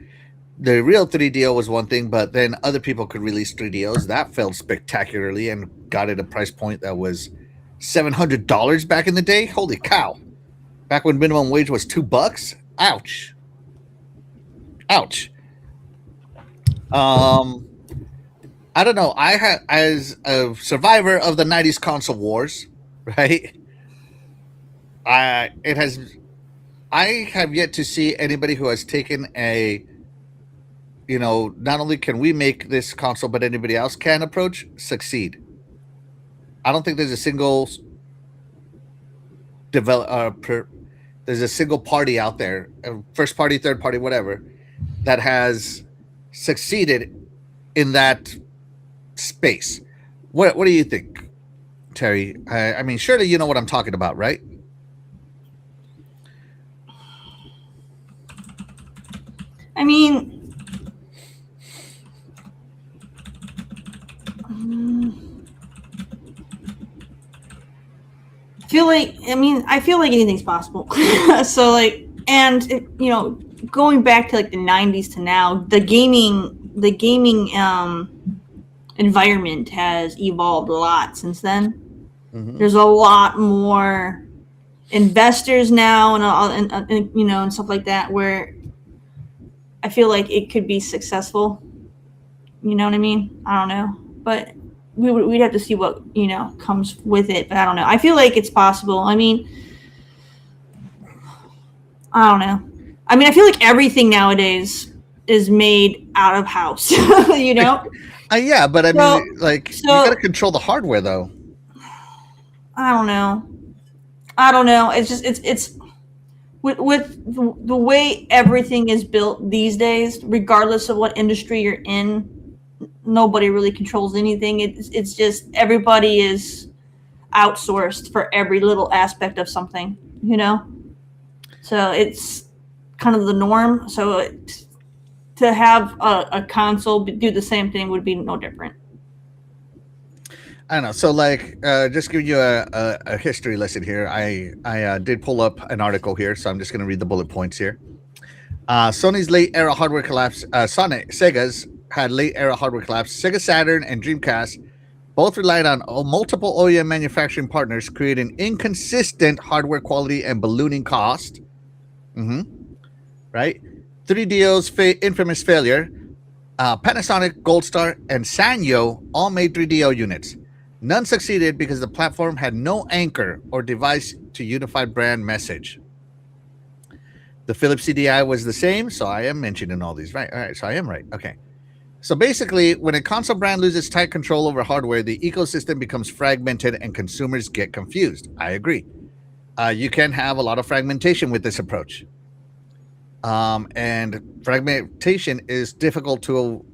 the real 3DO was one thing, but then other people could release 3DOs. That failed spectacularly and got at a price point that was $700 back in the day. Holy cow. Back when minimum wage was $2. Ouch. I don't know. I had, as a survivor of the 90s console wars, right? I have yet to see anybody who has taken not only can we make this console, but anybody else can approach, succeed. I don't think there's a single there's a single party out there, first party, third party, whatever, that has succeeded in that space. What do you think, Terry? I mean, surely you know what I'm talking about, right? I mean, I feel like anything's possible. So going back to like the 90s to now, the gaming environment has evolved a lot since then. Mm-hmm. There's a lot more investors now and stuff like that, where I feel like it could be successful. You know what I mean? I don't know, but we'd have to see what comes with it. But I don't know. I feel like it's possible. I mean, I don't know. I mean, I feel like everything nowadays is made out of house. Yeah, but I mean, you got to control the hardware, though. I don't know. It's just it's with the way everything is built these days, regardless of what industry you're in. Nobody really controls anything. It's just everybody is outsourced for every little aspect of something, So it's kind of the norm. So to have a console do the same thing would be no different. I don't know. So, just giving you a history lesson here. I did pull up an article here, so I'm just going to read the bullet points here. Sony's late era hardware collapse. Sega's had late era hardware collapse. Sega Saturn and Dreamcast both relied on multiple OEM manufacturing partners, creating inconsistent hardware quality and ballooning cost. Right? 3DO's infamous failure. Panasonic, Goldstar, and Sanyo all made 3DO units. None succeeded because the platform had no anchor or device to unify brand message. The Philips CDI was the same, so I am mentioning all these, right? All right, so I am right. Okay. So basically, when a console brand loses tight control over hardware, the ecosystem becomes fragmented and consumers get confused. I agree. You can have a lot of fragmentation with this approach. and fragmentation is difficult to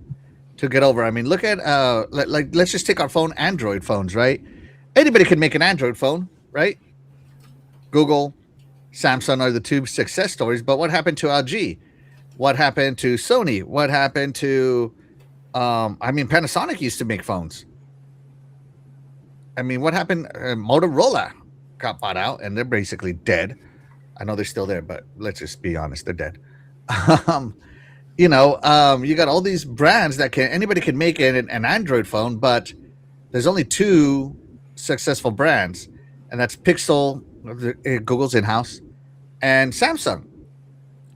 get over. I mean, look at like let's just take our phone, Android phones, right? Anybody can make an Android phone, right? Google, Samsung are the two success stories, but what happened to LG? What happened to Sony? What happened to I mean, Panasonic used to make phones. I mean, what happened? Motorola got bought out, and they're basically dead. I know they're still there, but let's just be honest, they're dead. um, you got all these brands that anybody can make an Android phone, but there's only two successful brands, and that's Pixel, Google's in-house, and Samsung,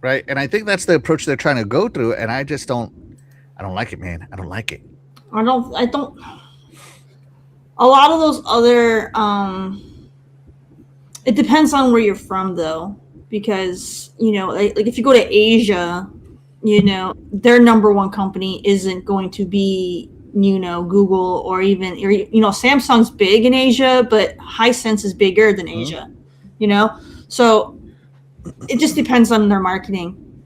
right? And I think that's the approach they're trying to go through, and I don't like it, man. I don't like it. I don't. A lot of those other, it depends on where you're from, though, because like if you go to Asia, their number one company isn't going to be Google or even Samsung's big in Asia, but Hisense is bigger than Asia. So it just depends on their marketing.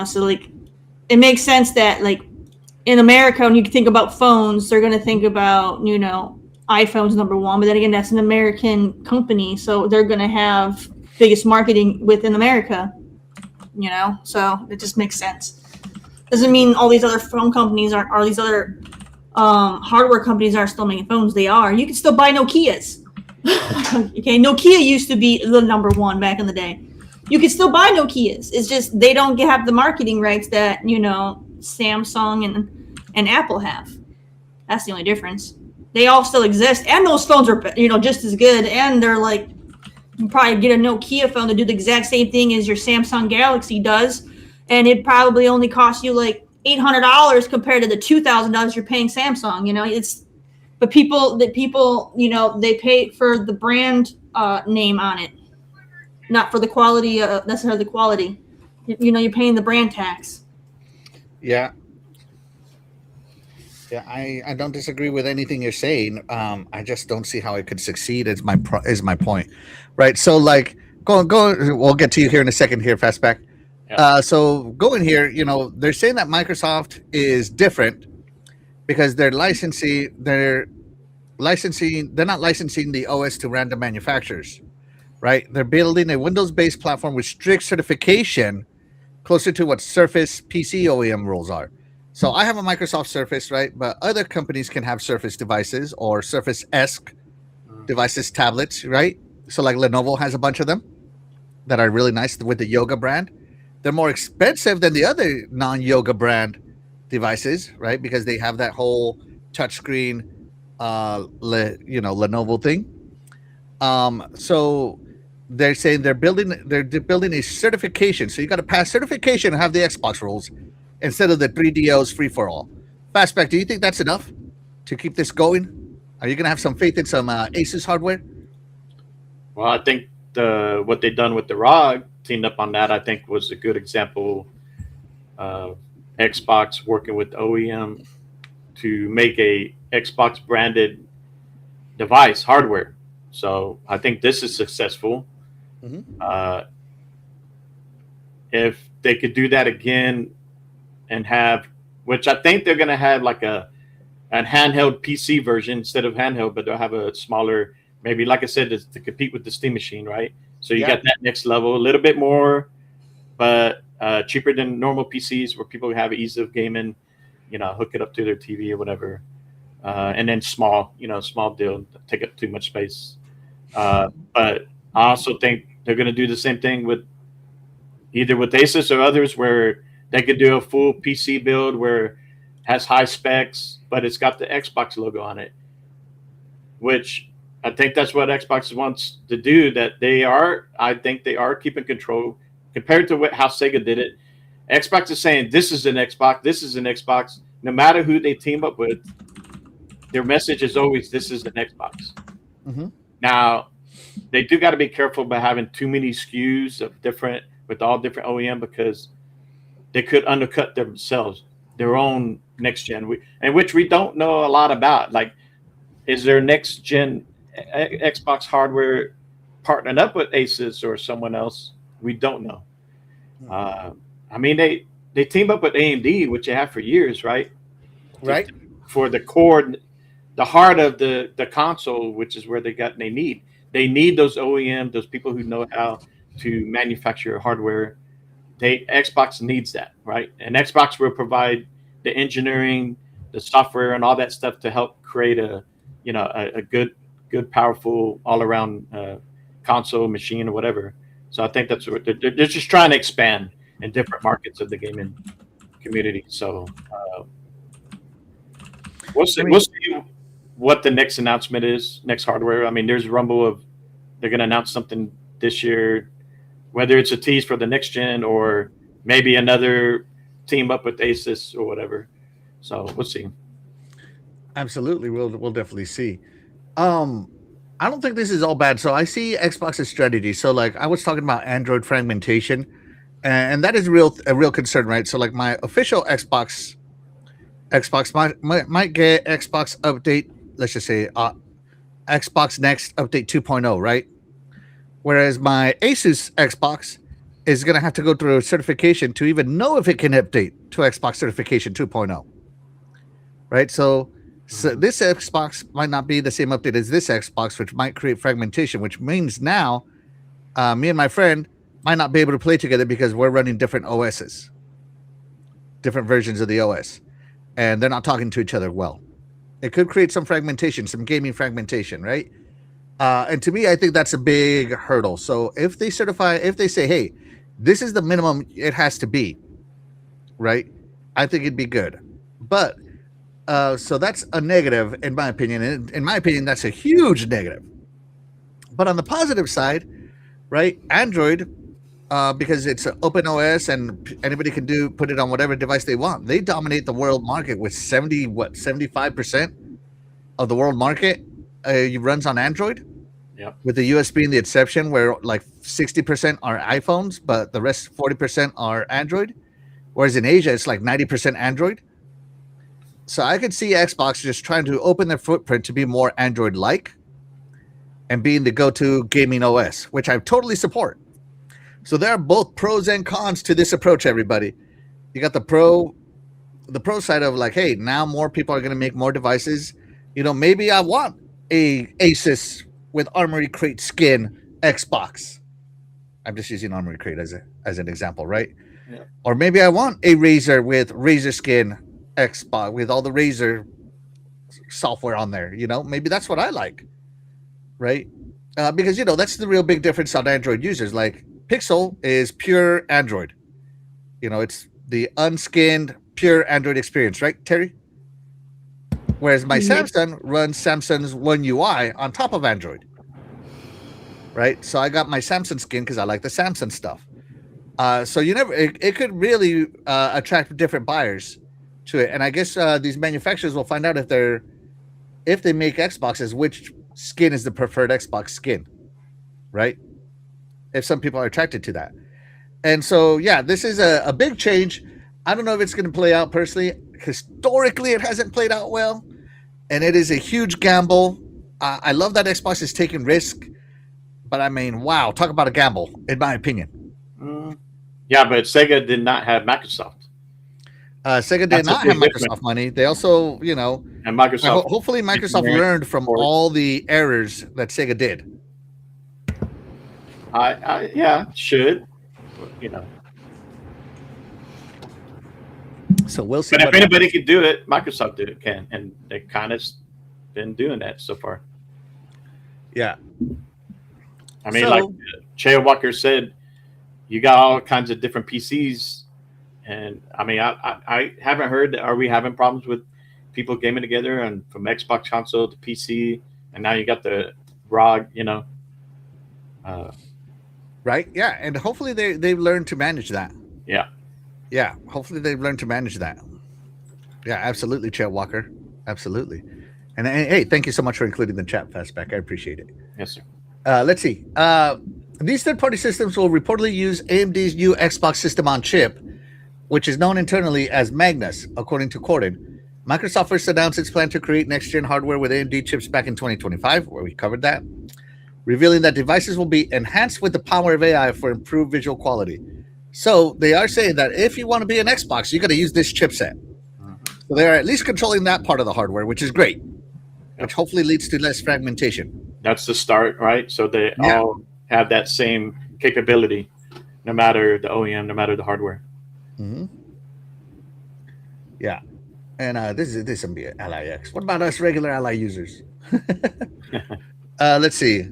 So like it makes sense that like in America, when you think about phones, they're going to think about iPhone's number one, but then again, that's an American company, so they're going to have biggest marketing within America. So it just makes sense. Doesn't mean all these other phone companies or these other hardware companies are still making phones. They are. You can still buy Nokias. Okay, Nokia used to be the number one back in the day. You can still buy Nokias. It's just they don't have the marketing rights that Samsung and Apple have. That's the only difference. They all still exist, and those phones are just as good. And they're like, you can probably get a Nokia phone to do the exact same thing as your Samsung Galaxy does, and it probably only costs you like $800 compared to the $2,000 you're paying Samsung. But people they pay for the brand name on it, not for the quality, necessarily the quality. You're paying the brand tax. Yeah. Yeah, I don't disagree with anything you're saying. I just don't see how it could succeed. Is my point, right? So like, go. We'll get to you here in a second. Here, Fastback. Yeah. So going here, they're saying that Microsoft is different because they're licensing. They're not licensing the OS to random manufacturers, right? They're building a Windows-based platform with strict certification, closer to what Surface PC OEM rules are. So I have a Microsoft Surface, right? But other companies can have Surface devices or Surface-esque devices, tablets, right? So like Lenovo has a bunch of them that are really nice with the Yoga brand. They're more expensive than the other non-Yoga brand devices, right? Because they have that whole touchscreen, Lenovo thing. So they're saying they're building a certification. So you got to pass certification and have the Xbox rules instead of the 3DOs free for all. Fastback, do you think that's enough to keep this going? Are you going to have some faith in some Asus hardware? Well, I think what they've done with the ROG, teamed up on that, I think was a good example of Xbox working with OEM to make a Xbox branded device hardware. So I think this is successful. Mm-hmm. If they could do that again and have, which I think they're going to have like a handheld PC version instead of handheld, but they'll have a smaller, maybe like I said, to compete with the Steam Machine, right? So you got that next level, a little bit more, but cheaper than normal PCs where people have ease of gaming, hook it up to their TV or whatever. And then small deal, take up too much space. But I also think they're going to do the same thing with either with Asus or others where they could do a full PC build where it has high specs, but it's got the Xbox logo on it, which I think that's what Xbox wants to do. I think they are keeping control compared to how Sega did it. Xbox is saying, this is an Xbox, this is an Xbox. No matter who they team up with, their message is always, this is an Xbox. Mm-hmm. Now, they do got to be careful about having too many SKUs with all different OEM because they could undercut themselves, their own next gen, which we don't know a lot about. Like, is their next gen Xbox hardware partnering up with Asus or someone else? We don't know. I mean, they team up with AMD, which they have for years, right? Right. For the core, the heart of the console, which is where they need those OEM, those people who know how to manufacture hardware. Xbox needs that, right? And Xbox will provide the engineering, the software, and all that stuff to help create a good, powerful, all around console, machine, or whatever. So I think that's what they're just trying to expand in different markets of the gaming community. So we'll see. We'll see what the next announcement is, next hardware. I mean, there's rumble of they're going to announce something this year, whether it's a tease for the next gen or maybe another team up with Asus or whatever. So we'll see. Absolutely, we'll definitely see. I don't think this is all bad. So I see Xbox's strategy. So like I was talking about Android fragmentation, and that is a real concern, right? So like my official Xbox might get Xbox update. Let's just say Xbox Next update 2.0, right? Whereas my Asus Xbox is going to have to go through a certification to even know if it can update to Xbox certification 2.0, right? So this Xbox might not be the same update as this Xbox, which might create fragmentation, which means now me and my friend might not be able to play together because we're running different OSs, different versions of the OS, and they're not talking to each other well. It could create some fragmentation, some gaming fragmentation, right? And to me, I think that's a big hurdle. So if they say, hey, this is the minimum it has to be, right? I think it'd be good. But so that's a negative, in my opinion. And in my opinion, that's a huge negative. But on the positive side, right, Android, because it's an open OS and anybody can put it on whatever device they want. They dominate the world market with 75% of the world market runs on Android. Yep. With the US being the exception, where like 60% are iPhones, but the rest 40% are Android. Whereas in Asia, it's like 90% Android. So I could see Xbox just trying to open their footprint to be more Android-like and being the go-to gaming OS, which I totally support. So there are both pros and cons to this approach, everybody. You got the pro side of like, hey, now more people are going to make more devices. You know, maybe I want a Asus with Armory Crate skin Xbox. I'm just using Armory Crate as an example, right? Yeah. Or maybe I want a Razer with Razer skin Xbox with all the Razer software on there. You know, maybe that's what I like, right? Because, you know, that's the real big difference on Android users. Like Pixel is pure Android. You know, it's the unskinned, pure Android experience, right, Terry? Whereas my Samsung runs Samsung's One UI on top of Android, right? So I got my Samsung skin because I like the Samsung stuff. So it could really attract different buyers to it. And I guess these manufacturers will find out if they make Xboxes, which skin is the preferred Xbox skin, right? If some people are attracted to that. And so, yeah, this is a big change. I don't know if it's going to play out personally. Historically, it hasn't played out well, and it is a huge gamble. I love that Xbox is taking risk, but I mean, wow, talk about a gamble, in my opinion. Yeah, but Sega did not have Microsoft. Sega did not have Microsoft money. They also, you know, and Microsoft. Hopefully, Microsoft learned from all the errors that Sega did. Yeah, should, you know. So we'll see. But if anybody could do it, Microsoft can, and they kind of been doing that so far. Yeah. I mean, like Che Walker said, you got all kinds of different PCs, and I mean, I haven't heard. Are we having problems with people gaming together and from Xbox console to PC, and now you got the ROG, you know? Right. Yeah, and hopefully they've learned to manage that. Yeah. Yeah, hopefully they've learned to manage that. Yeah, absolutely, Chet Walker. Absolutely. And hey, thank you so much for including the chat, Fastback. I appreciate it. Yes, sir. Let's see. These third-party systems will reportedly use AMD's new Xbox system on chip, which is known internally as Magnus, according to Corden. Microsoft first announced its plan to create next-gen hardware with AMD chips back in 2025, where we covered that, revealing that devices will be enhanced with the power of AI for improved visual quality. So they are saying that if you want to be an Xbox, you got to use this chipset. So they are at least controlling that part of the hardware, which is great, which hopefully leads to less fragmentation. That's the start, right? So they Yeah. all have that same capability, no matter the OEM, no matter the hardware. Mm-hmm. Yeah. And this is going to be an Ally X. What about us regular Ally users? Let's see.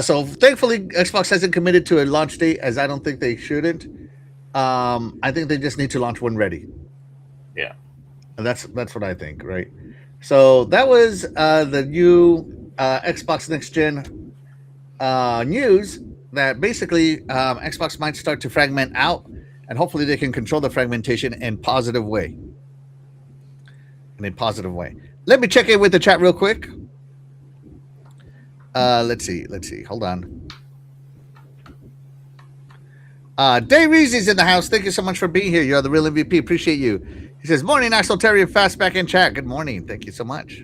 So thankfully, Xbox hasn't committed to a launch date, as I don't think they shouldn't. I think they just need to launch when ready. Yeah. And that's what I think, right? So that was the new Xbox Next Gen news that basically Xbox might start to fragment out, and hopefully they can control the fragmentation in positive way. In a positive way. Let me check in with the chat real quick. Let's see. Hold on. Dave Reezy's in the house. Thank you so much for being here. You are the real MVP. Appreciate you. He says, morning, Axel Terry and Fastback in chat. Good morning. Thank you so much.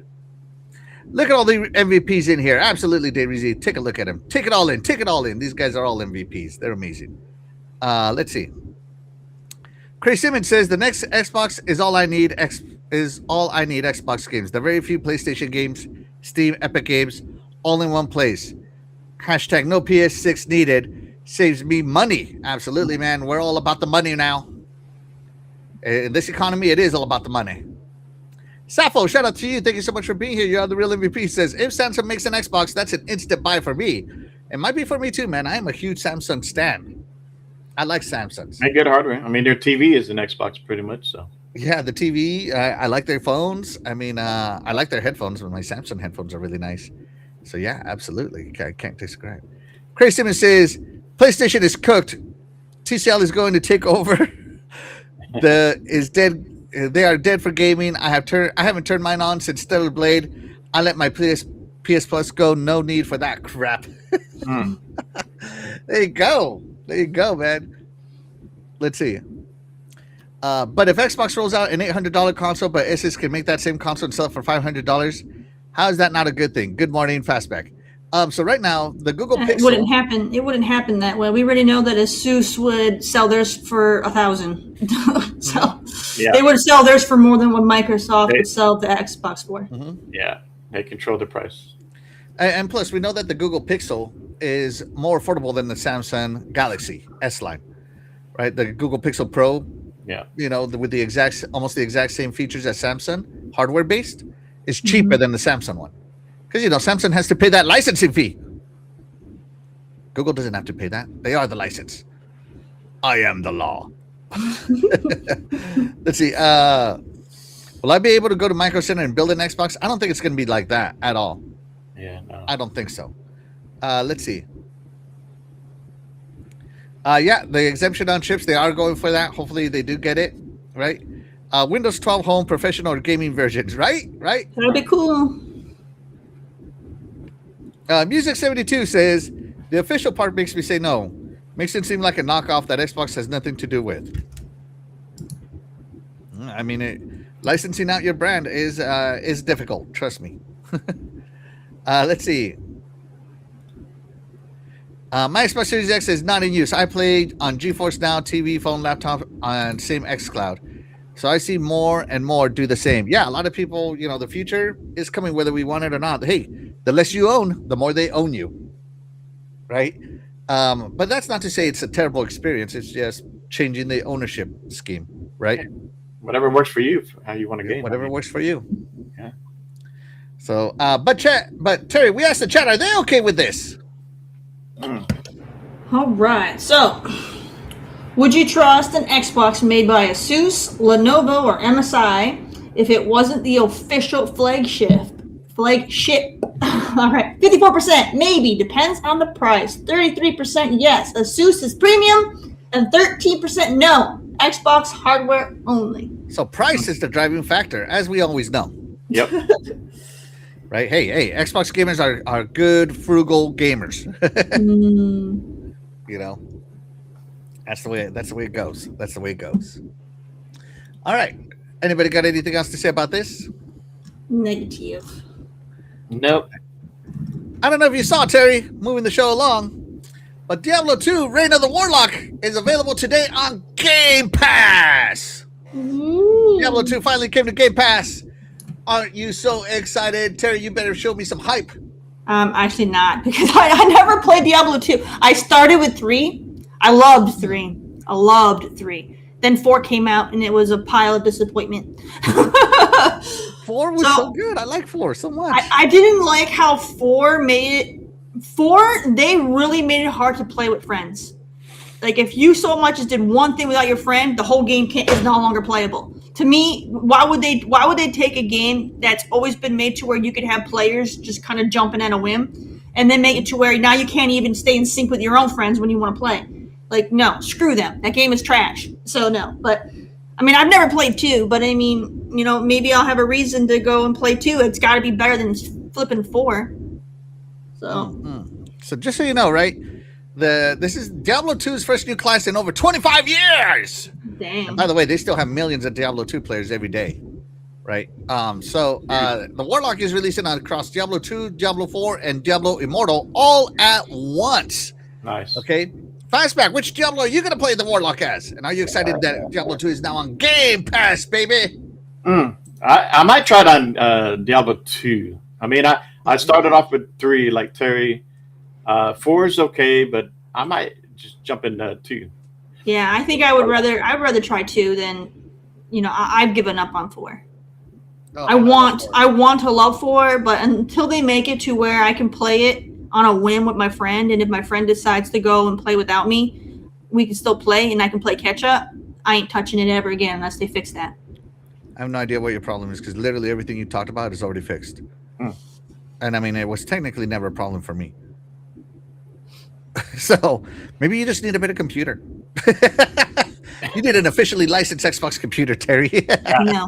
Look at all the MVPs in here. Absolutely, Dave Reezy. Take a look at them. Take it all in. Take it all in. These guys are all MVPs. They're amazing. Let's see. Chris Simmons says, the next Xbox is all I need. Xbox games. The very few PlayStation games, Steam, Epic Games, all in one place. Hashtag no PS6 needed. Saves me money. Absolutely, man. We're all about the money now. In this economy, it is all about the money. Sappho, shout out to you. Thank you so much for being here. You're the real MVP. Says, if Samsung makes an Xbox, that's an instant buy for me. It might be for me too, man. I am a huge Samsung stan. I like Samsungs. They get hardware. I mean, their TV is an Xbox pretty much, so. Yeah, the TV. I like their phones. I mean, I like their headphones, but my Samsung headphones are really nice. So yeah, absolutely. I can't describe. Craig Simmons says, PlayStation is cooked. TCL is going to take over. Is dead. They are dead for gaming. I haven't turned mine on since Stellar Blade. I let my PS Plus go. No need for that crap. There you go. There you go, man. Let's see. But if Xbox rolls out an $800 console, but Asus can make that same console and sell it for $500, how is that not a good thing? Good morning, Fastback. So right now, the Google Pixel... It wouldn't happen that way. We already know that Asus would sell theirs for $1,000. So they would sell theirs for more than what Microsoft would sell the Xbox for. Mm-hmm. Yeah, they control the price. And plus, we know that the Google Pixel is more affordable than the Samsung Galaxy S line, right? The Google Pixel Pro, with the almost the exact same features as Samsung, hardware based, is cheaper than the Samsung one. Because, Samsung has to pay that licensing fee. Google doesn't have to pay that. They are the license. I am the law. Let's see. Will I be able to go to Micro Center and build an Xbox? I don't think it's going to be like that at all. Yeah, no. I don't think so. Let's see. The exemption on chips, they are going for that. Hopefully they do get it, right? Windows 12 Home Professional or gaming versions, right? That'd be cool. Music 72 says, the official part makes me say no. Makes it seem like a knockoff that Xbox has nothing to do with. I mean, licensing out your brand is difficult. Trust me. Let's see. My Xbox Series X is not in use. I played on GeForce Now, TV, phone, laptop, on same xCloud. So I see more and more do the same. Yeah, a lot of people, the future is coming whether we want it or not. Hey, the less you own, the more they own you. Right? But that's not to say it's a terrible experience. It's just changing the ownership scheme, right? Whatever works for you, how you want to game. Whatever works for you. Yeah. So, but Terry, we asked the chat, are they okay with this? All right. So, would you trust an Xbox made by Asus, Lenovo, or MSI if it wasn't the official flagship? All right. 54% maybe, depends on the price. 33% yes, Asus is premium, and 13% no, Xbox hardware only. So price is the driving factor, as we always know. Yep. Right? Hey, Xbox gamers are good, frugal gamers. That's the way it goes. That's the way it goes. All right. Anybody got anything else to say about this? Negative. Nope. I don't know if you saw Terry moving the show along, But Diablo 2 Reign of the Warlock is available today on Game Pass. Diablo 2 finally came to Game Pass. Aren't you so excited? Terry, you better show me some hype. Actually not, because I never played Diablo 2. I started with 3. I loved 3. I loved 3. Then 4 came out, and it was a pile of disappointment. 4 was so good. I like 4 so much. I didn't like how 4 made it. 4, they really made it hard to play with friends. Like, if you so much as did one thing without your friend, the whole game is no longer playable. To me, why would they take a game that's always been made to where you could have players just kind of jumping at a whim, and then make it to where now you can't even stay in sync with your own friends when you want to play? Like, no, screw them. That game is trash. So no. But I mean, I've never played 2, but I mean, you know, maybe I'll have a reason to go and play 2. It's got to be better than flipping 4. So just so you know, right? This is Diablo 2's first new class in over 25 years. Damn. And by the way, they still have millions of Diablo 2 players every day, right? The Warlock is releasing across Diablo 2, Diablo 4, and Diablo Immortal all at once. Nice. Okay. Fastback, which Diablo are you going to play the Warlock as? And are you excited that Diablo 2 is now on Game Pass, baby? I might try it on Diablo 2. I mean, I started off with 3 like Terry. 4 is okay, but I might just jump into 2. Yeah, I think I'd rather try 2 than, you know, I've given up on 4. Oh, I want to love 4, but until they make it to where I can play it on a whim with my friend, and if my friend decides to go and play without me, we can still play and I can play catch up. I ain't touching it ever again unless they fix that. I have no idea what your problem is, because literally everything you talked about is already fixed. And I mean, it was technically never a problem for me. So maybe you just need a better computer. You need an officially licensed Xbox computer, Terry. No.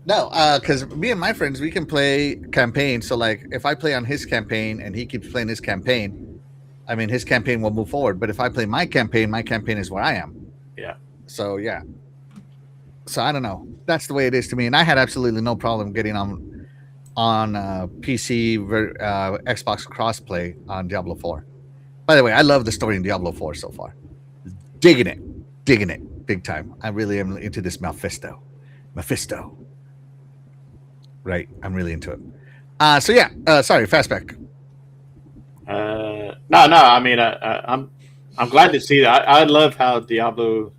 No, because me and my friends, we can play campaign. So like if I play on his campaign and he keeps playing his campaign, I mean, his campaign will move forward. But if I play my campaign is where I am. Yeah. So yeah. So I don't know. That's the way it is to me. And I had absolutely no problem getting on PC, Xbox crossplay on Diablo 4. By the way, I love the story in Diablo 4 so far. Digging it, big time. I really am into this Mephisto. Right, I'm really into it. So yeah, sorry, Fastback. No. I mean, I'm glad to see that. I love how Diablo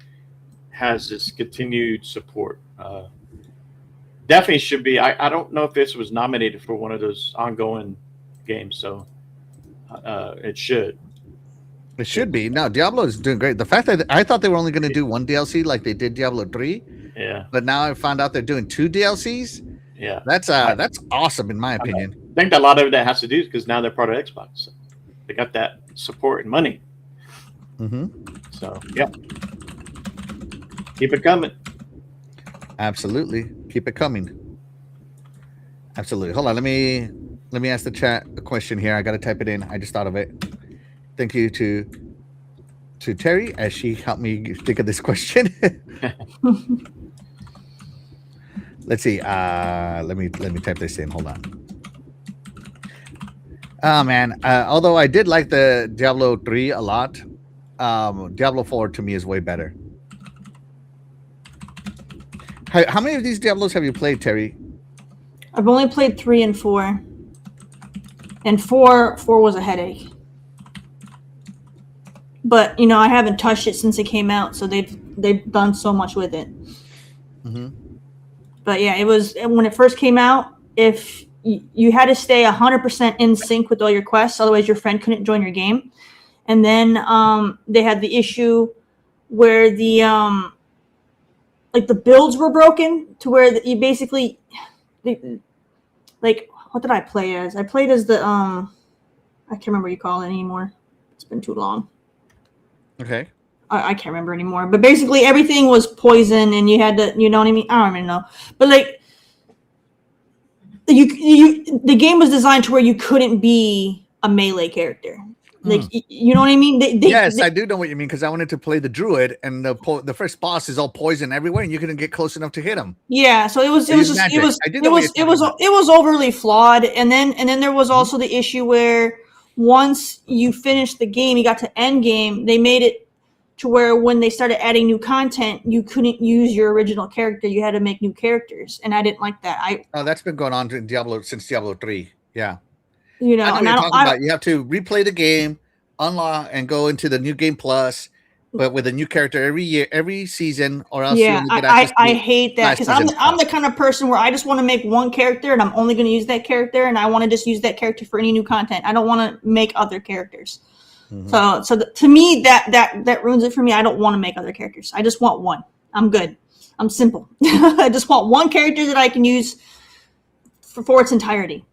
has this continued support. Definitely should be. I don't know if this was nominated for one of those ongoing games, so it should. It should be. No, Diablo is doing great. The fact that I thought they were only going to do one DLC like they did Diablo 3. Yeah. But now I found out they're doing 2 DLCs. Yeah. That's awesome in my opinion. I think that a lot of that has to do because now they're part of Xbox. So they got that support and money. So yeah. Keep it coming. Absolutely. Keep it coming. Absolutely. Hold on. Let me ask the chat a question here. I got to type it in. I just thought of it. Thank you to Terry as she helped me think of this question. Let's see. Let me type this in. Hold on. Oh man. Although I did like the Diablo 3 a lot, Diablo 4 to me is way better. How many of these Diablos have you played, Terry? I've only played 3 and 4. And 4 was a headache. But you know, I haven't touched it since it came out, so they've done so much with it. But yeah, it was when it first came out. If you had to stay 100% in sync with all your quests, otherwise your friend couldn't join your game. And then they had the issue where the like the builds were broken to where you basically like what did I play as? I played as the I can't remember what you call it anymore. It's been too long. Okay. I can't remember anymore. But basically everything was poison and you had to, you know what I mean? I don't even know. But like the game was designed to where you couldn't be a melee character. Like, you know what I mean? Yes, I do know what you mean because I wanted to play the druid and the first boss is all poison everywhere and you couldn't get close enough to hit him. Yeah, so it was overly flawed. And then there was also the issue where once you finished the game, you got to end game, they made it to where when they started adding new content, you couldn't use your original character. You had to make new characters, and I didn't like that. That's been going on in Diablo since Diablo 3. Yeah. You know, I know and what I you're don't. talking about. You have to replay the game, unlock, and go into the new game plus, but with a new character every year, every season, or else you Yeah, only get access I to hate that last because season's I'm the stuff. kind of person where I just want to make one character and I'm only going to use that character and I want to just use that character for any new content. I don't want to make other characters. Mhm. So to me that ruins it for me. I don't want to make other characters. I just want one. I'm good. I'm simple. I just want one character that I can use for its entirety.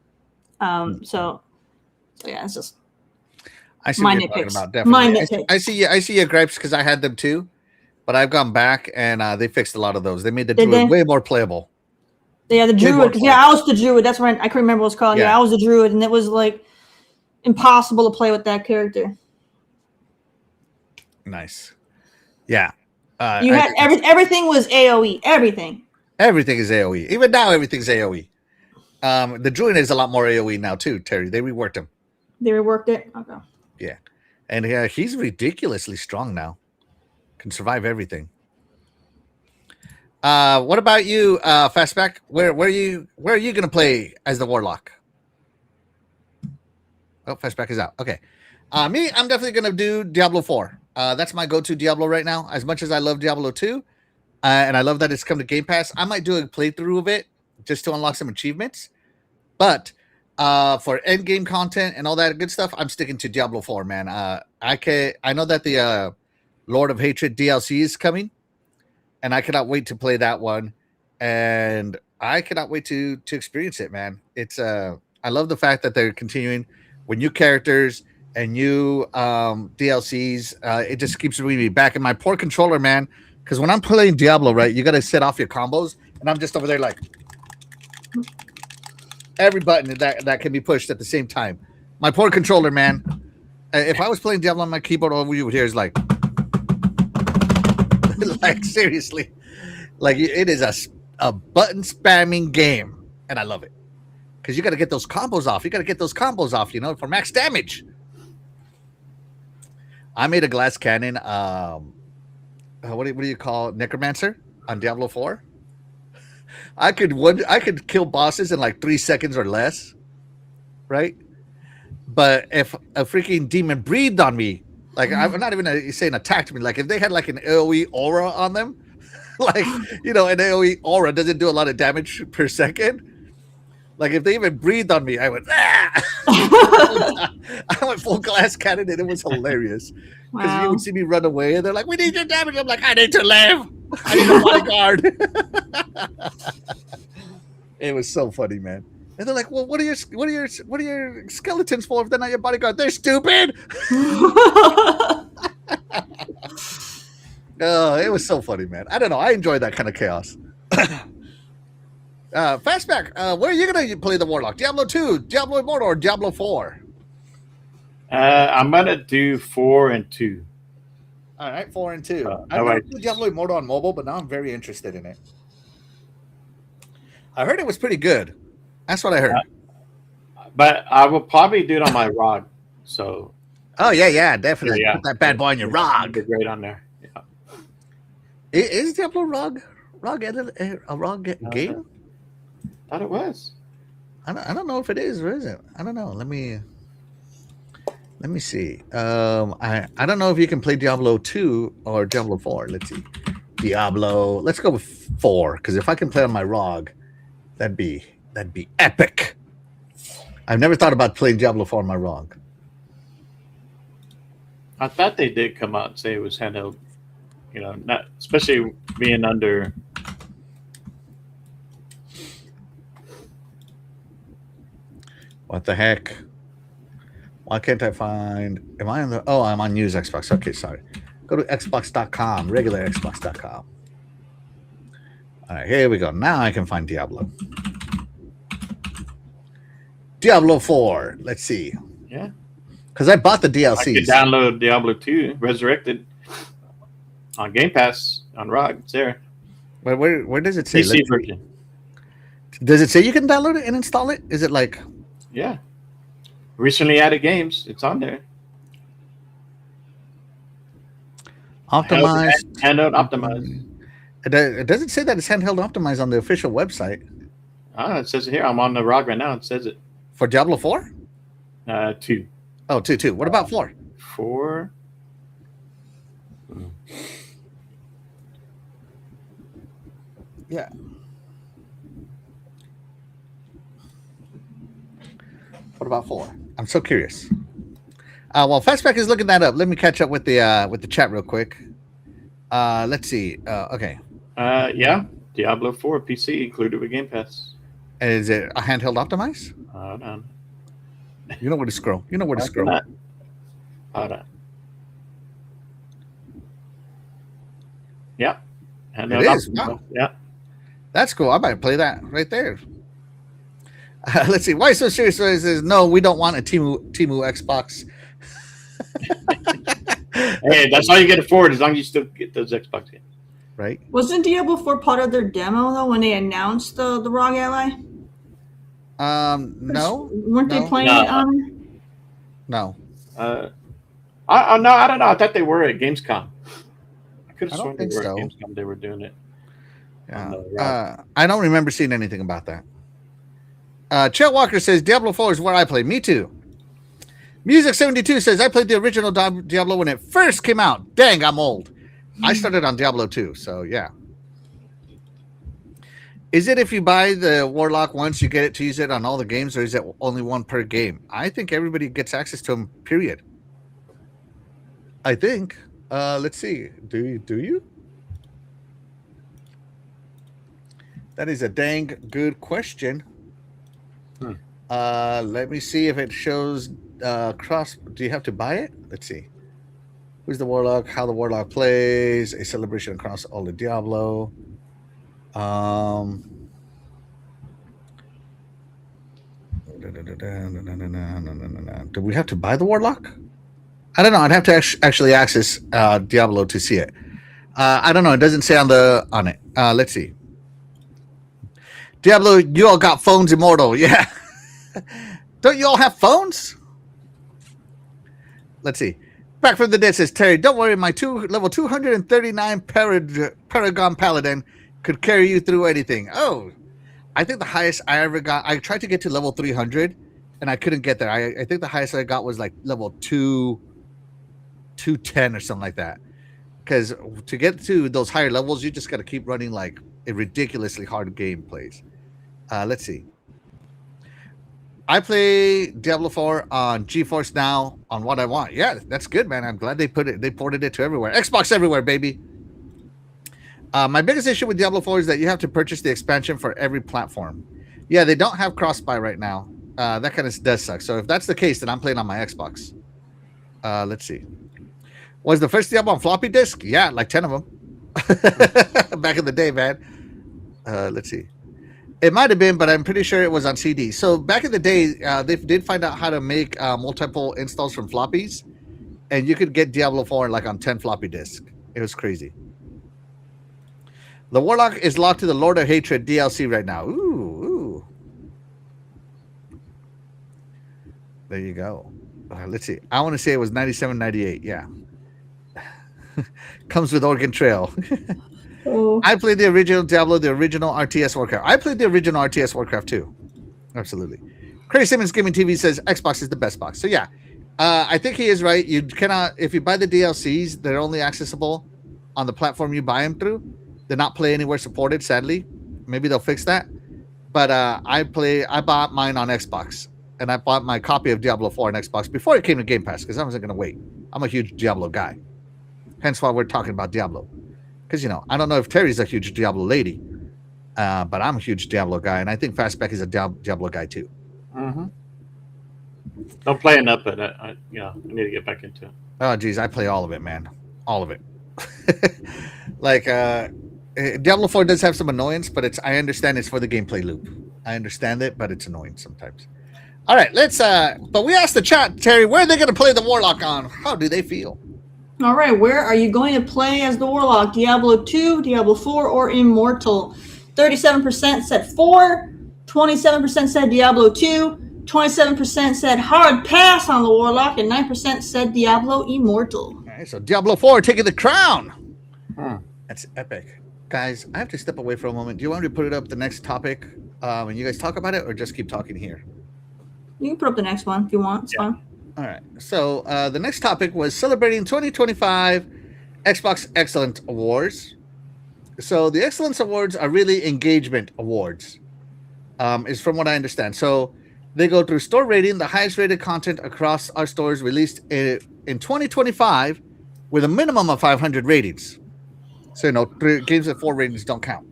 So yeah, it's just I see my what you're talking nitpicks. about. My Definitely. nitpicks. I see your gripes because I had them too, but I've gone back and they fixed a lot of those. They made the Did druid they? way more playable. Yeah, the Way more druid. Yeah, I was the druid. That's right. I couldn't remember what it's called. Yeah, Yeah. I was the druid, and it was like impossible to play with that character. Nice. Yeah. You had everything was AOE. Everything. Everything is AOE. Even now, everything's AOE. The druid is a lot more AOE now too, Terry. They reworked him. They reworked it. Okay. Yeah, and he's ridiculously strong now. Can survive everything. What about you, Fastback? Where are you gonna play as the warlock? Oh, Fastback is out. Okay. Me, I'm definitely gonna do Diablo 4. That's my go-to Diablo right now. As much as I love Diablo 2, and I love that it's come to Game Pass, I might do a playthrough of it just to unlock some achievements. But for end game content and all that good stuff, I'm sticking to Diablo 4, man. I know that the Lord of Hatred DLC is coming, and I cannot wait to play that one. And I cannot wait to experience it, man. It's I love the fact that they're continuing with new characters and new DLCs. It just keeps me back in my poor controller, man. Because when I'm playing Diablo, right, you got to set off your combos, and I'm just over there like every button that can be pushed at the same time. My poor controller, man. If I was playing Diablo on my keyboard, all you would hear is like seriously, like it is a button spamming game, and I love it because you got to get those combos off. You got to get those combos off, for max damage. I made a glass cannon. What do you call it? Necromancer on Diablo 4? I could kill bosses in like 3 seconds or less, right? But if a freaking demon breathed on me, like I'm not even saying attacked me, like if they had like an AOE aura on them, like an AOE aura doesn't do a lot of damage per second. Like if they even breathed on me, I went I went full glass cannon, and it was hilarious because you would see me run away, and they're like, "We need your damage." I'm like, "I need to live. I need a bodyguard." It was so funny, man. And they're like, "Well, what are your skeletons for if they're not your bodyguard? They're stupid." Oh, it was so funny, man. I don't know. I enjoy that kind of chaos. Fastback, where are you gonna play the warlock? Diablo 2, Diablo Immortal, or Diablo 4? I'm gonna do 4 and 2. All right, 4 and 2. I never played Diablo Immortal on mobile, but now I'm very interested in it. I heard it was pretty good. That's what I heard. But I will probably do it on my ROG. So. Oh yeah, definitely. Yeah. Put that bad boy on your ROG. Great on there. Yeah. Is Diablo ROG a ROG game? I thought it was. I don't know if it is or isn't. I don't know. Let me see. I don't know if you can play Diablo 2 or Diablo 4. Let's see. Diablo. Let's go with 4 because if I can play on my ROG, that'd be epic. I've never thought about playing Diablo 4 on my ROG. I thought they did come out and say it was handheld. Not especially being under. What the heck? Why can't I find? Am I on the? Oh, I'm on News Xbox. Okay, sorry. Go to Xbox.com, regular Xbox.com. All right, here we go. Now I can find Diablo. Diablo 4. Let's see. Yeah. Because I bought the DLC. I could download Diablo 2 Resurrected on Game Pass on ROG. It's there. But where does it say? PC version. Does it say you can download it and install it? Is it like? Yeah. recently added games. It's on there. Optimized. Handheld optimized. It doesn't say that it's handheld optimized on the official website. It says it here. I'm on the ROG right now. It says it. For Diablo 4? 2. Oh, 2. What about 4? 4. Yeah. What about 4? I'm so curious. While Fastback is looking that up, let me catch up with the chat real quick. Let's see. Okay. Yeah. Diablo 4 PC included with Game Pass. Is it a handheld optimized? Hold on. You know where to scroll. Hold on. Yeah. It is. Wow. Yeah. That's cool. I might play that right there. Let's see. Why so serious? So he says, no, we don't want a Temu Xbox. Hey, that's all you get it for, as long as you still get those Xbox games. Right. Wasn't Diablo 4 part of their demo though when they announced the ROG Ally? No. Weren't they playing it on? No. No, I don't know. I thought they were at Gamescom. I could have sworn they were so. at Gamescom. They were doing it. Yeah. I don't remember seeing anything about that. Chet Walker says Diablo 4 is where I play. Me too. Music 72 says I played the original Diablo when it first came out. Dang, I'm old. I started on Diablo 2, so yeah. Is it if you buy the Warlock once you get it to use it on all the games, or is it only one per game? I think everybody gets access to them, period. I think. Let's see. Do you? That is a dang good question. Let me see if it shows cross. Do you have to buy it? Let's see. Who's the Warlock? How the Warlock plays. A celebration across all the Diablo. Do we have to buy the Warlock? I don't know. I'd have to actually access Diablo to see it. I don't know. It doesn't say on it. Let's see. Diablo, you all got phones immortal. Yeah. Don't you all have phones? Let's see. Back from the dead says Terry, don't worry, my level 239 Paragon Paladin could carry you through anything. Oh, I think the highest I ever got, I tried to get to level 300 and I couldn't get there. I think the highest I got was like level 210 or something like that. Because to get to those higher levels, you just got to keep running like a ridiculously hard gameplays. Let's see. I play Diablo 4 on GeForce Now on what I want. Yeah, that's good, man. I'm glad they ported it to everywhere. Xbox everywhere, baby. My biggest issue with Diablo 4 is that you have to purchase the expansion for every platform. Yeah, they don't have cross-buy right now. That kind of does suck. So if that's the case, then I'm playing on my Xbox. Let's see. Was the first Diablo on floppy disk? Yeah, like 10 of them. Back in the day, man. Let's see. It might have been, but I'm pretty sure it was on CD. So back in the day, they did find out how to make multiple installs from floppies, and you could get Diablo 4 like on 10 floppy disks. It was crazy. The Warlock is locked to the Lord of Hatred DLC right now. Ooh. There you go. Let's see. I want to say it was 97, 98. Yeah. Comes with Oregon Trail. Oh. I played the original Diablo, the original RTS Warcraft. I played the original RTS Warcraft too. Absolutely. Craig Simmons Gaming TV says Xbox is the best box. So yeah, I think he is right. You cannot, if you buy the DLCs, they're only accessible on the platform you buy them through. They're not Play Anywhere supported, sadly. Maybe they'll fix that. But I bought mine on Xbox, and I bought my copy of Diablo 4 on Xbox before it came to Game Pass because I wasn't going to wait. I'm a huge Diablo guy. Hence why we're talking about Diablo. Because, I don't know if Terry's a huge Diablo lady, but I'm a huge Diablo guy, and I think Fastback is a Diablo guy too. Mm-hmm. I'm playing up, but I need to get back into it. Oh, geez, I play all of it, man. All of it. Like, Diablo 4 does have some annoyance, but I understand it's for the gameplay loop. I understand it, but it's annoying sometimes. All right, but we asked the chat, Terry, where are they going to play the Warlock on? How do they feel? All right, where are you going to play as the Warlock? Diablo 2, Diablo 4, or Immortal? 37% said 4, 27% said Diablo 2, 27% said hard pass on the Warlock, and 9% said Diablo Immortal. All right, so Diablo 4 taking the crown. Hmm. That's epic. Guys, I have to step away for a moment. Do you want me to put it up the next topic and you guys talk about it, or just keep talking here? You can put up the next one if you want. It's fine. All right. So the next topic was celebrating 2025 Xbox Excellence Awards. So the Excellence Awards are really engagement awards, is from what I understand. So they go through store rating, the highest rated content across our stores released in 2025 with a minimum of 500 ratings. So, games with 4 ratings don't count.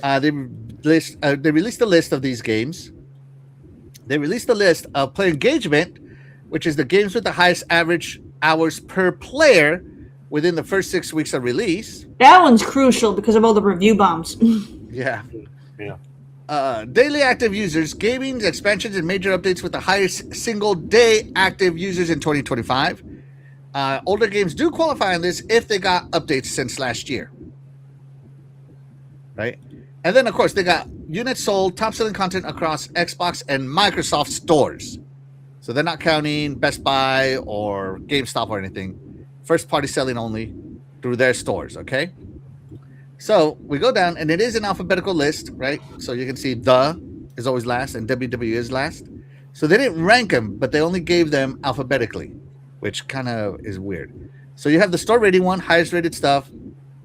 They released a list of these games. They released a list of player engagement, which is the games with the highest average hours per player within the first 6 weeks of release. That one's crucial because of all the review bombs. Yeah. Yeah. Daily active users, gaming, expansions, and major updates with the highest single day active users in 2025. Older games do qualify on this if they got updates since last year. Right? And then, of course, they got units sold, top-selling content across Xbox and Microsoft stores. So they're not counting Best Buy or GameStop or anything. First-party selling only through their stores, okay? So we go down, and it is an alphabetical list, right? So you can see the is always last, and WW is last. So they didn't rank them, but they only gave them alphabetically, which kind of is weird. So you have the store rating one, highest rated stuff,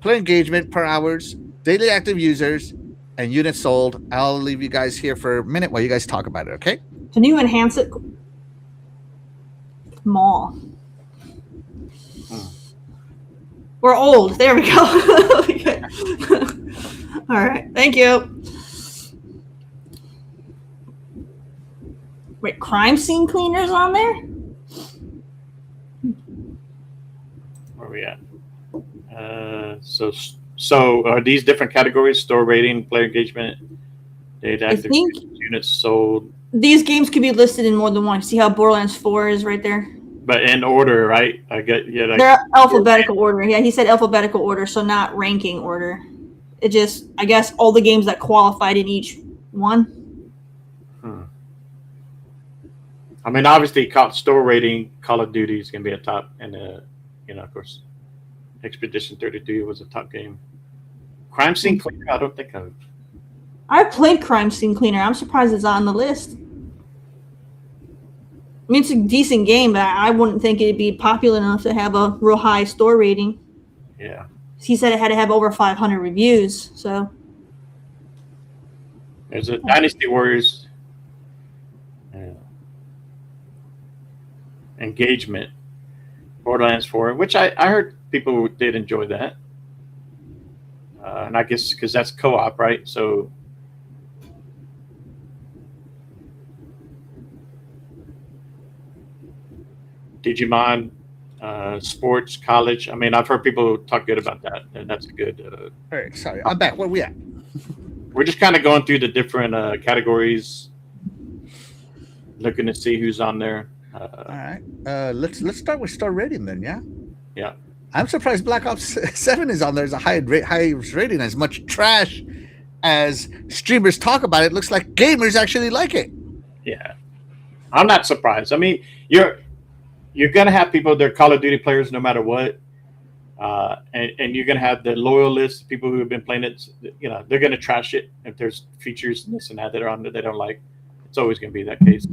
player engagement per hours, daily active users, and units sold. I'll leave you guys here for a minute while you guys talk about it, okay? Can you enhance it more? We're old. There we go. Okay. All right. Thank you. Wait, crime scene cleaners on there? Where are we at? So are these different categories? Store rating, player engagement, data active units sold. These games could be listed in more than one. See how Borderlands 4 is right there? But in order, right? I get They're alphabetical order. Yeah, he said alphabetical order, so not ranking order. It just, I guess, all the games that qualified in each one. I mean, obviously, store rating, Call of Duty is going to be a top, and of course, Expedition 32 was a top game. Crime Scene Cleaner, I don't think I've played Crime Scene Cleaner. I'm surprised it's on the list. I mean, it's a decent game, but I wouldn't think it'd be popular enough to have a real high store rating. Yeah. He said it had to have over 500 reviews, so. There's a Dynasty Warriors engagement, Borderlands 4, which I heard people did enjoy that. And I guess because that's co-op, right? So Digimon, sports, college. I mean, I've heard people talk good about that, and that's a good. All right, sorry, I'm back. Where we at? We're just kind of going through the different categories, looking to see who's on there. All right, let's start with star rating then. Yeah. Yeah. I'm surprised Black Ops 7 is on there as a high rating. As much trash as streamers talk about it, looks like gamers actually like it. Yeah, I'm not surprised. I mean, you're gonna have people, they're Call of Duty players no matter what, and you're gonna have the loyalists, people who have been playing it. They're gonna trash it if there's features and this and that are on there they don't like. It's always gonna be that case.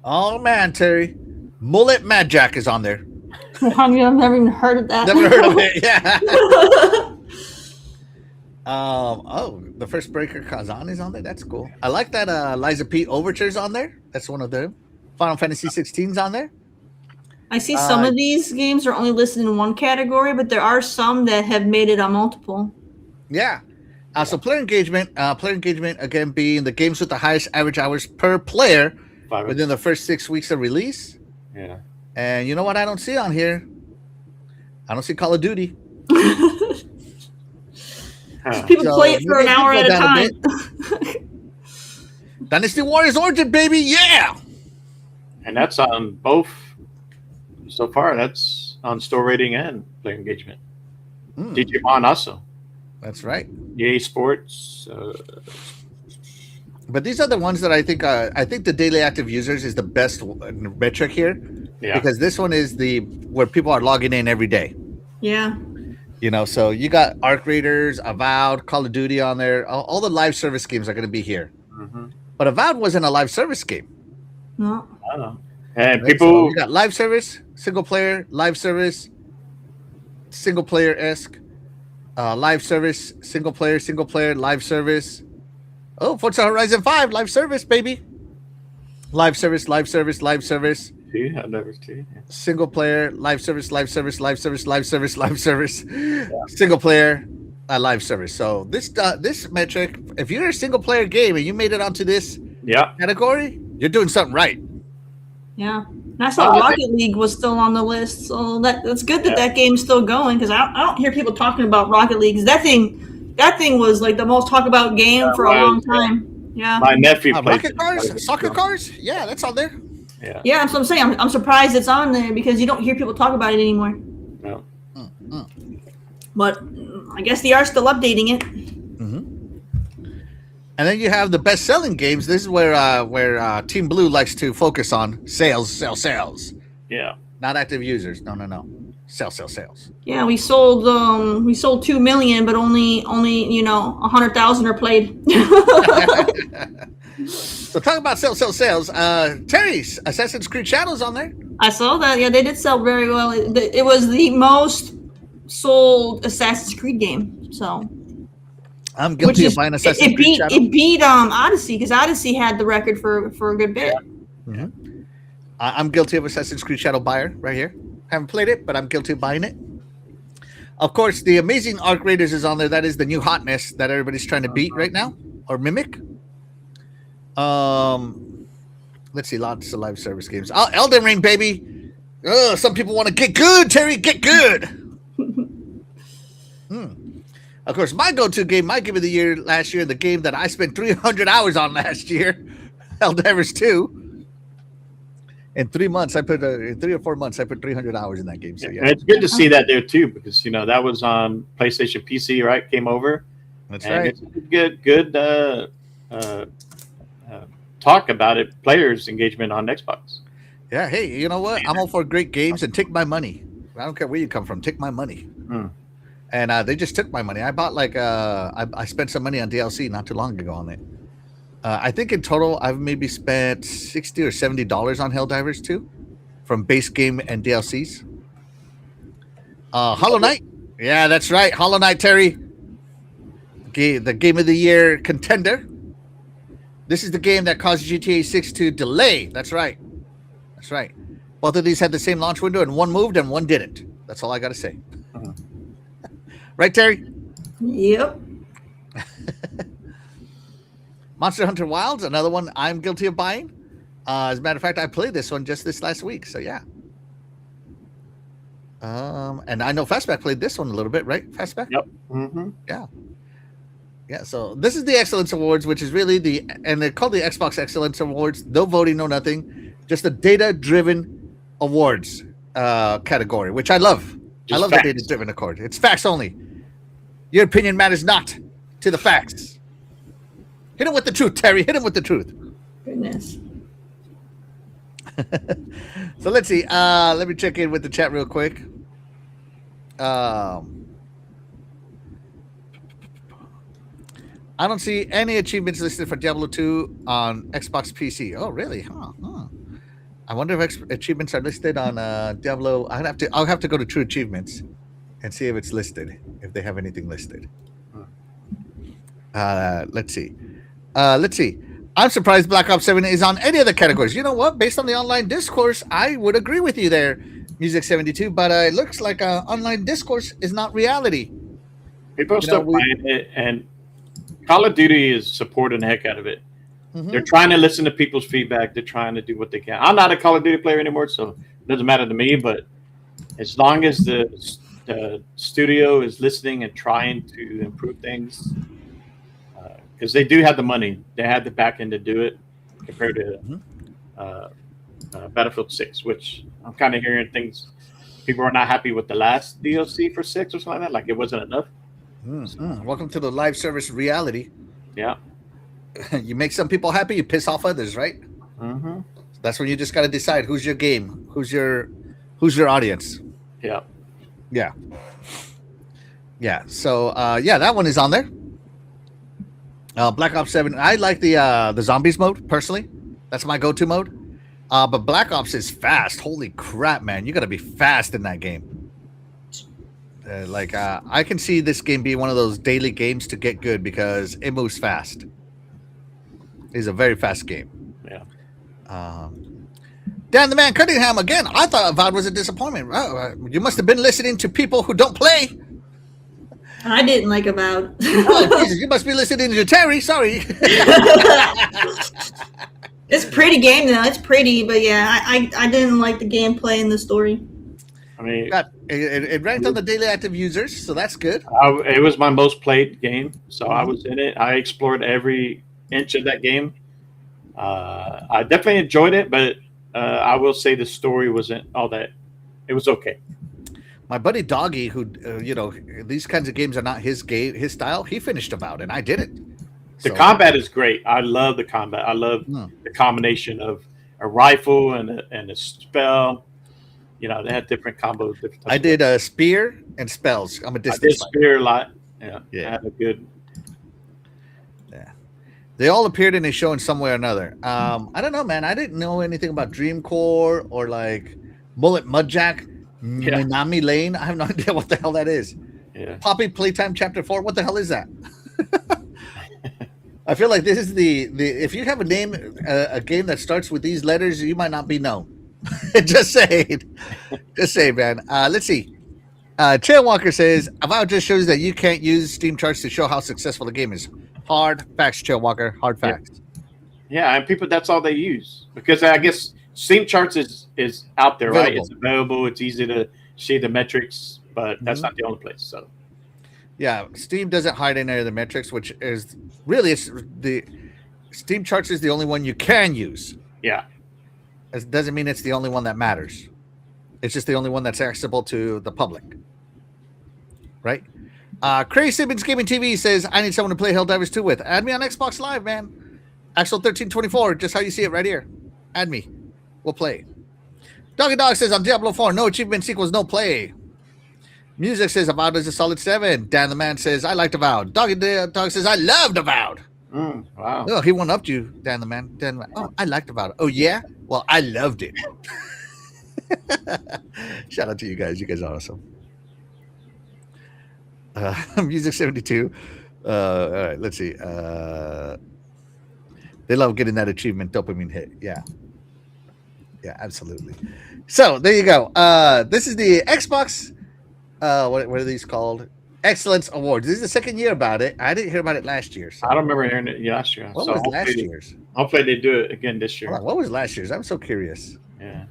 Oh man, Terry, Mullet Mad Jack is on there. I've never even heard of that. Never heard of it. Yeah. The First Breaker Kazan is on there. That's cool. I like that. Liza P. Overture's on there. That's one of them. Final Fantasy 16's on there. I see some of these games are only listed in one category, but there are some that have made it on multiple. Yeah. So player engagement again being the games with the highest average hours per player within the first 6 weeks of release. Yeah. And you know what I don't see on here? I don't see Call of Duty. People play it for an hour at a time. Dynasty Warriors Origin, baby, yeah! And that's on both. So far, that's on store rating and player engagement. Digimon also. That's right. EA Sports. But these are the ones that I think. I think the daily active users is the best metric here, Yeah. because this one is the where people are logging in every day. Yeah. So you got Arc Raiders, Avowed, Call of Duty on there. All the live service games are going to be here. Mm-hmm. But Avowed wasn't a live service game. No. I know. And Right? people, So you got live service, single player, live service, single player esque, live service, single player, live service. Oh, Forza Horizon 5, live service, baby. Live service, live service, live service. I never see. Single player, live service, live service, live service, live service, live service. Single player, live service. So this metric, if you're a single player game and you made it onto this category, you're doing something right. Yeah. And I saw Rocket League was still on the list, so that's good that game's still going, because I don't hear people talking about Rocket League. 'Cause that thing was like the most talked about game for a long time. Yeah. My nephew plays rocket cars, soccer cars. Yeah, that's on there. Yeah, that's what I'm saying. I'm surprised it's on there, because you don't hear people talk about it anymore. No. But I guess they are still updating it. Mm-hmm. And then you have the best-selling games. This is where Team Blue likes to focus on sales. Yeah. Not active users. No. Sales. Yeah, we sold 2 million, but only 100,000 are played. So talk about sales. Terry's Assassin's Creed Shadows on there. I saw that. Yeah, they did sell very well. It was the most sold Assassin's Creed game. So I'm guilty of buying Assassin's Creed Shadows. It beat Odyssey, because Odyssey had the record for a good bit. Mm-hmm. I'm guilty of Assassin's Creed Shadow buyer right here. Haven't played it, but I'm guilty of buying it. Of course, the amazing Arc Raiders is on there. That is the new hotness that everybody's trying to beat right now, or mimic. Let's see, lots of live service games. Elden Ring, baby. Some people want to get good, Terry. Get good. Of course, my go-to game, my game of the year last year, the game that I spent 300 hours on last year, Helldivers 2. In 3 months, in 3 or 4 months, I put 300 hours in that game. So yeah, and it's good to see that there too, because that was on PlayStation PC, right? Came over. That's right. It's good talk about it. Players' engagement on Xbox. Yeah. Hey, you know what? I'm all for great games, and take my money. I don't care where you come from. Take my money. And they just took my money. I bought I spent some money on DLC not too long ago on it. I think in total I've maybe spent $60 or $70 on Helldivers 2 from base game and DLCs. Hollow Knight. Yeah, that's right. Hollow Knight, Terry. The game of the year contender. This is the game that caused GTA 6 to delay. That's right. Both of these had the same launch window, and one moved and one didn't. That's all I got to say. Right, Terry? Yep. Monster Hunter Wilds, another one I'm guilty of buying. As a matter of fact, I played this one just this last week. So, yeah. And I know Fastback played this one a little bit, right, Fastback? Yep. Mm-hmm. Yeah, so this is the Excellence Awards, which is really and they're called the Xbox Excellence Awards. No voting, no nothing. Just a data-driven awards category, which I love. I love the data-driven award. It's facts only. Your opinion matters not to the facts. Hit him with the truth, Terry. Hit him with the truth. Goodness. So let's see. Let me check in with the chat real quick. I don't see any achievements listed for Diablo 2 on Xbox PC. Oh, really? Huh. I wonder if achievements are listed on Diablo. I'll have to go to True Achievements and see if it's listed, if they have anything listed. Let's see. I'm surprised Black Ops 7 is on any of the categories. You know what? Based on the online discourse, I would agree with you there, Music 72. But it looks like online discourse is not reality. People are still playing it, and Call of Duty is supporting the heck out of it. Mm-hmm. They're trying to listen to people's feedback. They're trying to do what they can. I'm not a Call of Duty player anymore, so it doesn't matter to me. But as long as the studio is listening and trying to improve things, because they do have the money, they have the back end to do it, compared to Battlefield 6, which I'm kind of hearing things. People are not happy with the last DLC for 6 or something like that. Like it wasn't enough. Welcome to the live service reality. Yeah. You make some people happy, you piss off others, right? Mm-hmm. That's when you just got to decide who's your game, who's your audience. Yeah. Yeah. Yeah. So yeah, that one is on there. Black Ops 7. I like the zombies mode personally. That's my go-to mode. But Black Ops is fast. Holy crap, man! You got to be fast in that game. I can see this game being one of those daily games to get good because it moves fast. It's a very fast game. Yeah. Dan the Man Cunningham again. I thought Avowed was a disappointment. You must have been listening to people who don't play. I didn't like Avowed. Oh, Jesus, you must be listening to Terry. Sorry. It's a pretty game though. It's pretty, but yeah, I didn't like the gameplay and the story. I mean, it ranked on the daily active users, so that's good. it was my most played game, so I was in it. I explored every inch of that game. I definitely enjoyed it, but I will say the story wasn't all that. It was okay. My buddy Doggy, who these kinds of games are not his his style. He finished Avowed, and I didn't. The combat is great. I love the combat. I love the combination of a rifle and a spell. They had different combos. I did a spear and spells. I'm a distance. I did spear a lot. Yeah. I had a good. Yeah. They all appeared in a show in some way or another. I don't know, man. I didn't know anything about Dream Core or like Bullet Mudjack, Minami Lane. I have no idea what the hell that is. Yeah. Poppy Playtime Chapter 4. What the hell is that? I feel like this is the if you have a name, a game that starts with these letters, you might not be known. Just saying, man. Let's see. Trail Walker says Avowed just shows that you can't use Steam charts to show how successful the game is. Hard facts, Trail Walker. Hard facts. Yeah, and people, that's all they use because I guess Steam charts is out there, right? It's available. It's easy to see the metrics, but that's not the only place. So. Yeah, Steam doesn't hide any of the metrics, which is really it's the Steam charts is the only one you can use. Yeah, it doesn't mean it's the only one that matters. It's just the only one that's accessible to the public, right? Crazy Simmons Gaming TV says I need someone to play Helldivers 2 with. Add me on Xbox Live, man. Axel 1324, just how you see it right here. Add me, we'll play. Doggy Dog says on Diablo 4, no achievements equals no play. Music says Avowed is a solid 7. Dan the Man says I liked Avowed. Doggy Dog says I loved Avowed. Wow. Oh, he went up to you, Dan the Man. Dan the Man. Oh, I liked Avowed. Oh yeah. Well, I loved it. Shout out to you guys. You guys are awesome. Music 72. All right. Let's see. They love getting that achievement dopamine hit. Yeah. Yeah. Absolutely. So there you go. This is the Xbox. What are these called? Excellence Awards. This is the second year about it. I didn't hear about it last year. So. I don't remember hearing it last year. What was last year's? Hopefully they do it again this year. What was last year's? I'm so curious. Yeah.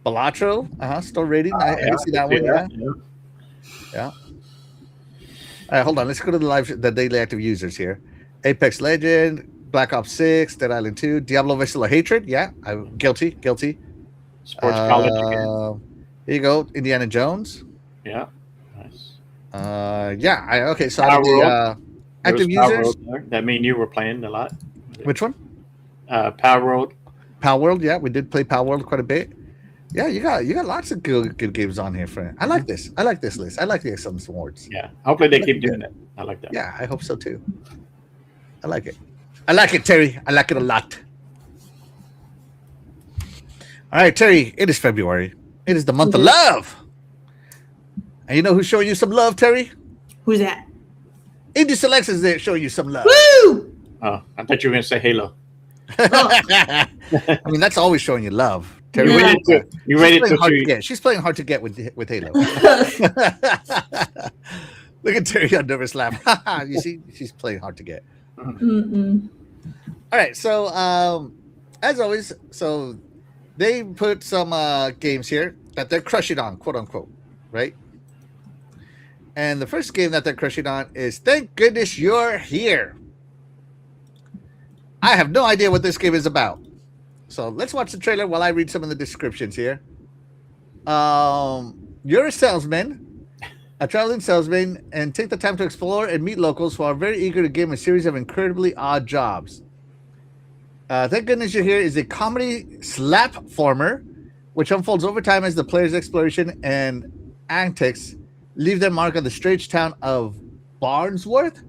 Balatro. Store rating. I see that one. Yeah. All right, hold on. Let's go to the daily active users here. Apex Legend, Black Ops 6, Dead Island 2, Diablo Vessel of Hatred. Yeah, I'm guilty. Sports College again. Here you go, Indiana Jones. Yeah. Nice. Okay. So out of the active users, that mean you were playing a lot. Which one? Power World. Power World. Yeah, we did play Power World quite a bit. Yeah, you got lots of good games on here, friend. I like this. I like this list. I like the Excellence Awards. Yeah. Hopefully they keep doing it. I like that. Yeah, I hope so too. I like it. I like it, Terry. I like it a lot. All right, Terry. It is February. It is the month of love. And you know who's showing you some love, Terry? Who's that? Indie Selects is there showing you some love. Woo! Oh, I thought you were going to say Halo. I mean, that's always showing you love. Terry, you rated to She's playing hard to get with Halo. Look at Terry on nervous laugh. You see, she's playing hard to get. Mm-mm. All right, so as always, so they put some games here that they're crushing on, quote unquote, right? And the first game that they're crushing on is Thank Goodness You're Here. I have no idea what this game is about. So let's watch the trailer while I read some of the descriptions here. You're a salesman a traveling salesman, and take the time to explore and meet locals who are very eager to give him a series of incredibly odd jobs. Thank goodness you're here is a comedy slap-former, which unfolds over time as the player's exploration and antics leave their mark on the strange town of Barnsworth.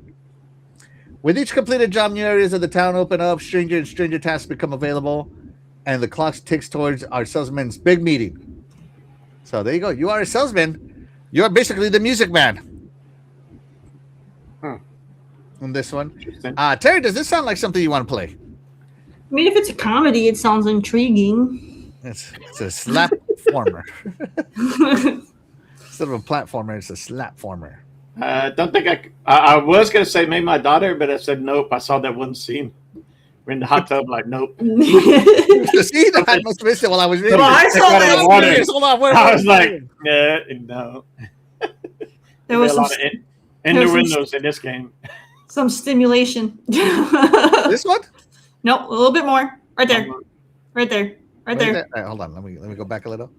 With each completed job, new areas of the town open up, stranger and stranger tasks become available, and the clock ticks towards our salesman's big meeting. So there you go. You are a salesman. You are basically the music man. In this one. Terry, does this sound like something you want to play? I mean, if it's a comedy, it sounds intriguing. It's a slap former. Instead of a platformer, it's a slap former. I don't think I was going to say maybe my daughter, but I said nope. I saw that one scene. We're in the hot tub, like nope. See, I must have missed it while I was reading. Well, I saw that. Hold on, I was like, no. There was a lot of innuendos in this game. Some stimulation. This one? Nope, a little bit more. Right there. Right there. Right there. All right, hold on. Let me go back a little.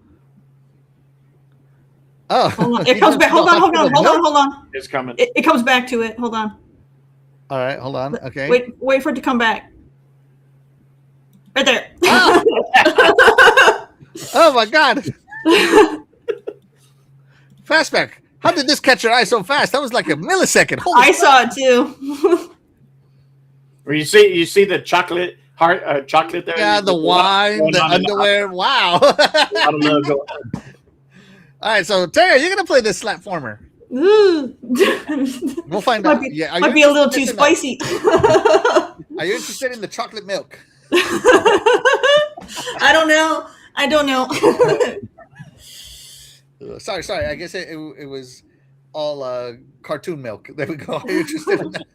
Oh, hold on. It comes back. Hold on. It's coming. It comes back to it. Hold on. All right, hold on. Okay. Wait for it to come back. Right there. Oh, oh my God. Fastback. How did this catch your eye so fast? That was like a millisecond. I saw it too. Where you see the chocolate heart, chocolate there. Yeah, the wine, the underwear. Wow. All right, so Terry, you're gonna play this slapformer. We'll find out. Might be a little too spicy. Are you interested in the chocolate milk? I don't know. Sorry. I guess it was all cartoon milk. There we go. Are you interested in that?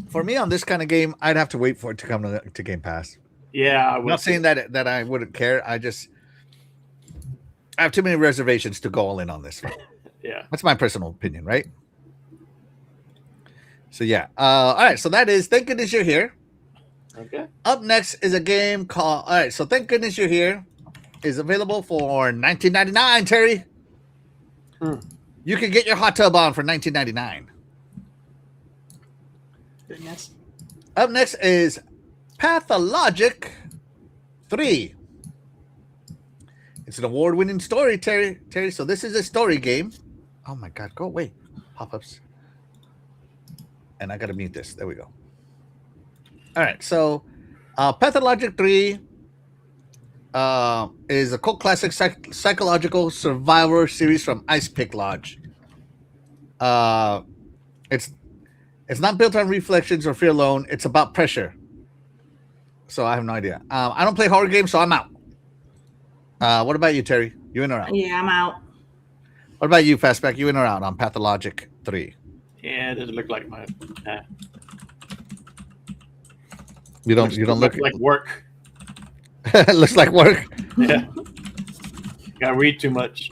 For me, on this kind of game, I'd have to wait for it to come to Game Pass. Yeah, I'm not saying that I wouldn't care. I have too many reservations to go all in on this one. Yeah, that's my personal opinion, right? So yeah, all right. So that is Thank Goodness You're Here. Okay. Up next is a game called. All right. So Thank Goodness You're Here is available for $19.99. Terry, you can get your hot tub on for $19.99. Goodness. Up next is Pathologic 3. It's an award-winning story, Terry. So this is a story game. Oh my God, go away. Pop-ups. And I gotta mute this. There we go. All right, so Pathologic 3 is a cult classic psychological survivor series from Ice Pick Lodge. It's not built on reflections or fear alone. It's about pressure. So I have no idea. I don't play horror games, so I'm out. What about you, Terry? You in or out? Yeah, I'm out. What about you, Fastback? You in or out on Pathologic 3? Yeah, it doesn't look like my. You don't look like work. Looks like work. Yeah. Gotta read too much.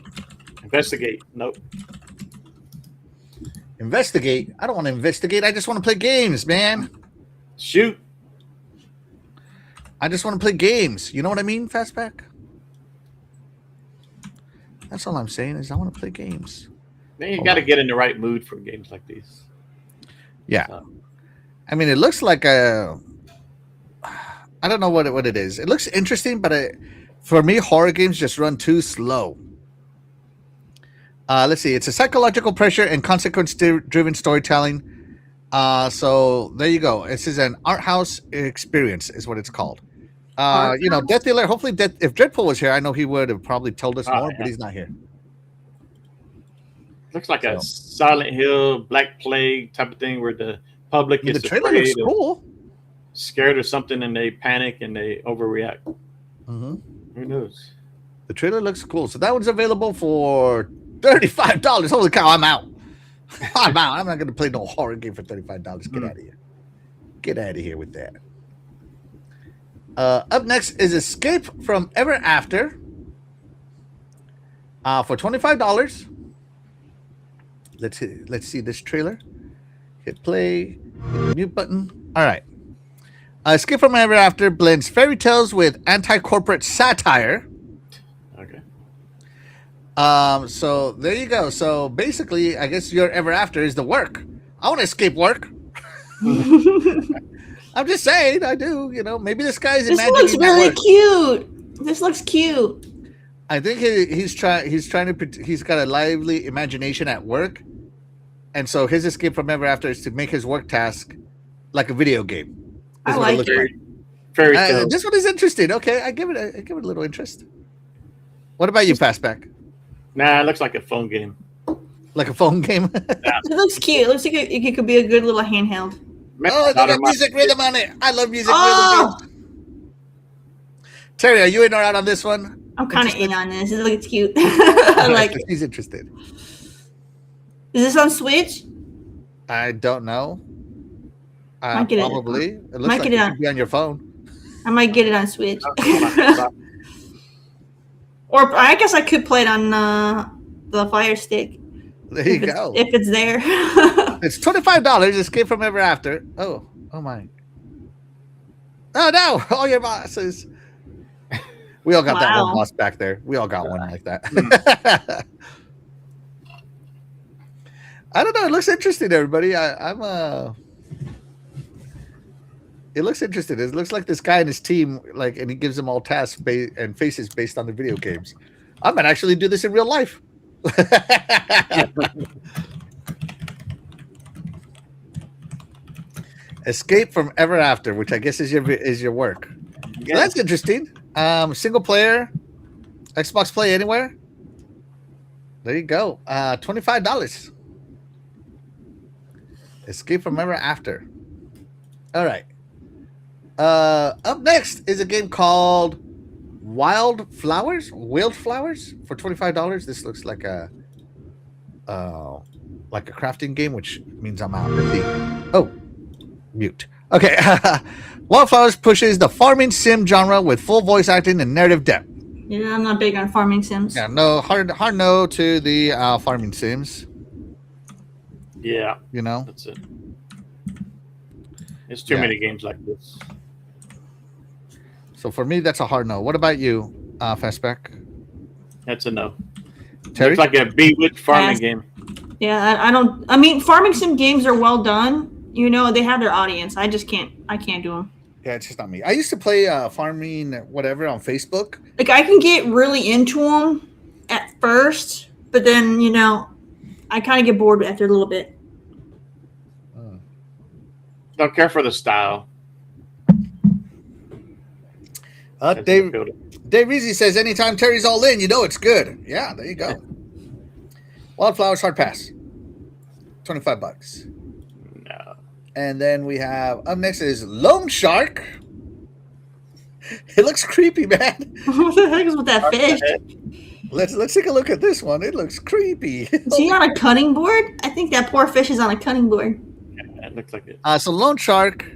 Investigate. Nope. Investigate? I don't want to investigate. I just want to play games, man. Shoot. I just want to play games. You know what I mean, Fastback? That's all I'm saying is I want to play games. Man, you got to get in the right mood for games like these. Yeah. So. I mean, it looks like a... I don't know what it is. It looks interesting, but for me, horror games just run too slow. Let's see. It's a psychological pressure and consequence-driven storytelling. So there you go. This is an art house experience is what it's called. Death Alert. Hopefully, if Dreadpool was here, I know he would have probably told us more, but he's not here. Looks like a Silent Hill, Black Plague type of thing where the public is the trailer looks cool. Scared of something and they panic and they overreact. Mm-hmm. Who knows? The trailer looks cool. So that one's available for $35. Holy cow, I'm out. I'm out. I'm not going to play no horror game for $35. Get out of here. Get out of here with that. Up next is Escape from Ever After for $25. Let's see this trailer. Hit play. Hit the mute button. All right. Escape from Ever After blends fairy tales with anti-corporate satire. So there you go. So basically, I guess your ever after is the work. I want to escape work. I'm just saying, I do. Maybe this guy's This looks imagining that really work. cute. This looks cute. I think he's trying. He's trying to. He's got a lively imagination at work, and so his escape from ever after is to make his work task like a video game. I Is what it like looks it. like. Fairy tale. This one is interesting. Okay, I give it a little interest. What about you, Fastback? Nah, it looks like a phone game. Like a phone game? It looks cute. It looks like it could be a good little handheld. Oh, they got music rhythm on it. I love music Oh, rhythm. Terry, are you in or out on this one? I'm kind of in on this. It looks cute. I like it. He's interested. Is this on Switch? I don't know. Might get it. Probably. It looks Might like get it it on- could be on your phone. I might get it on Switch. Oh, Or I guess I could play it on the Fire Stick. There you go. If it's there. It's $25. Escape from ever after. Oh my. Oh no! All your bosses. We all got that one Wow. boss back there. We all got one like that. I don't know. It looks interesting, everybody. It looks interesting. It looks like this guy and his team, and he gives them all tasks and faces based on the video games. I might actually do this in real life. Escape from ever after, which I guess is your work. So that's interesting. Single player, Xbox Play Anywhere. There you go. $25. Escape from ever after. All right. Up next is a game called Wild Flowers for $25. This looks like a crafting game, which means I'm out. Oh, mute. Okay. Wildflowers pushes the farming sim genre with full voice acting and narrative depth. Yeah, I'm not big on farming sims. Yeah, no hard no to the farming sims. Yeah, You know. that's it. There's too many games like this. So for me, that's a hard no. What about you, Fastback? That's a no. Terry? It's like a Bewitched farming Yes. game. Yeah, I don't. I mean, farming sim games are well done. They have their audience. I just can't. I can't do them. Yeah, it's just not me. I used to play farming whatever on Facebook. Like I can get really into them at first, but then I kind of get bored after a little bit. Don't care for the style. Dave Reezy says, anytime Terry's all in, it's good. Yeah, there you go. Wildflowers hard pass. $25. No. And then we have up next is Loan Shark. It looks creepy, man. What the heck is with that fish? Let's take a look at this one. It looks creepy. Is he on a cutting board? I think that poor fish is on a cutting board. Yeah, it looks like it. So Loan Shark is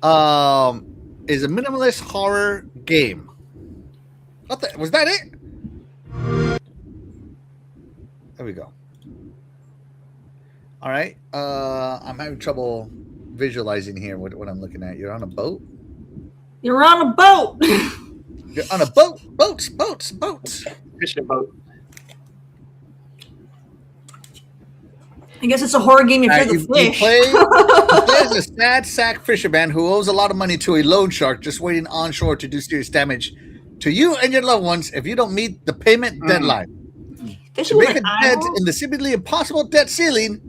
a minimalist horror game. Was that it? There we go. All right. I'm having trouble visualizing here what I'm looking at. You're on a boat? You're on a boat. You're on a boat. Boats. Fishing boat. I guess it's a horror game if you're the You fish. play as a sad sack fisherman who owes a lot of money to a loan shark just waiting onshore to do serious damage to you and your loved ones if you don't meet the payment deadline. Fish To with make a an dent eyeball? in the seemingly impossible debt ceiling,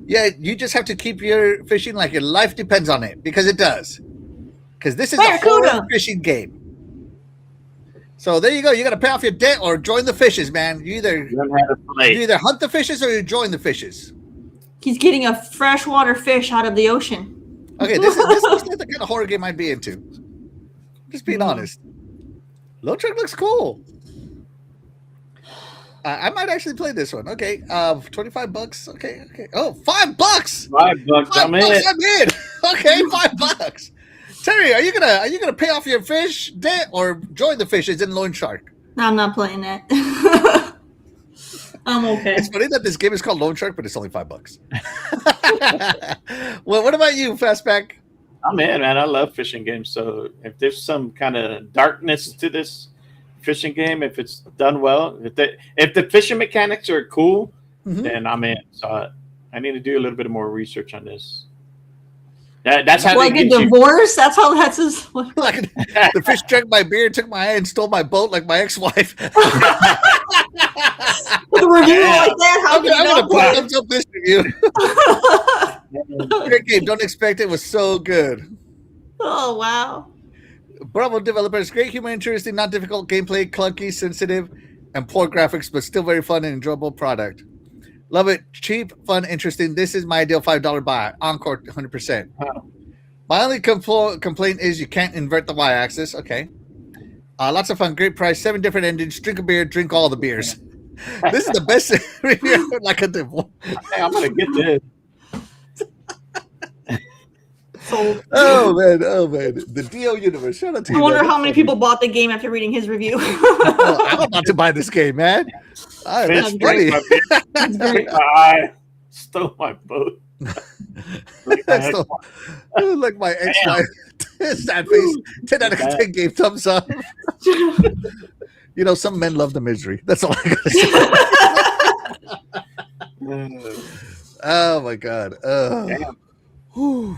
you just have to keep your fishing like your life depends on it, because it does. Because this is a Barracuda. horror fishing game. So there you go. You got to pay off your debt or join the fishes, man. You You don't have to play. either hunt the fishes or you join the fishes. He's getting a freshwater fish out of the ocean. Okay, this is the kind of horror game I'd be into. Just being honest. Low Truck looks cool. I might actually play this one. Okay, $25. Okay. Oh, $5. $5. I'm in. $5, I'm in. Okay, $5. Terry, are you gonna pay off your fish debt or join the fishes in Loan Shark? No, I'm not playing that. I'm okay. It's funny that this game is called Loan Shark, but it's only $5. Well, what about you, Fastback? I'm in, man. I love fishing games. So if there's some kind of darkness to this fishing game if it's done well. If the fishing mechanics are cool, Mhm. then I'm in. So I need to do a little bit more research on this. That's how Like they a get you. divorce? That's how that's his. Like the fish drank my beer, took my hand, stole my boat, like my ex-wife. With a review like that, how I'm can you gonna not put play? thumbs up this review. Great game. Don't expect it. Was so good. Oh wow! Bravo developers, great humor, interesting, not difficult gameplay, clunky, sensitive, and poor graphics, but still very fun and enjoyable product. Love it. Cheap, fun, interesting. This is my ideal $5 buy. Encore 100%. My only complaint is you can't invert the y-axis. Okay. Lots of fun, great price, 7 different endings. Drink a beer, drink all the beers. This is the best review like a divorce. Hey, I'm gonna get this. Sold. Oh man, the DO universe. Shout out to I you. wonder man. how many people bought the game after reading his review. Oh, I'm about to buy this game, man. Oh, that's Fish funny. drank my beer. That's great. I stole my boat. That's so, like my ex-wife. Sad face. 10 out of 10 gave thumbs up. You know, some men love the misery. That's all I gotta say. Oh my god. Whew.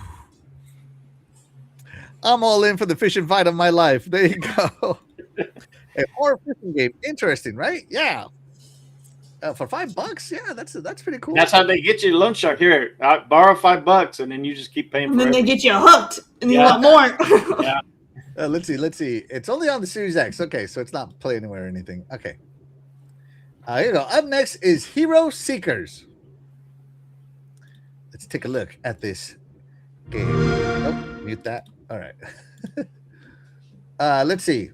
I'm all in for the fishing fight of my life. There you go. A horror fishing game. Interesting, right? Yeah. For $5, yeah, that's pretty cool. That's how they get you loan shark. Here, borrow $5, and then you just keep paying And for then it. they get you hooked, and you Yeah. want more. Yeah. Let's see. It's only on the Series X. Okay, so it's not play anywhere or anything. Okay. Here you go. Up next is Hero Seekers. Let's take a look at this game. Oh, mute that. All right. Let's see.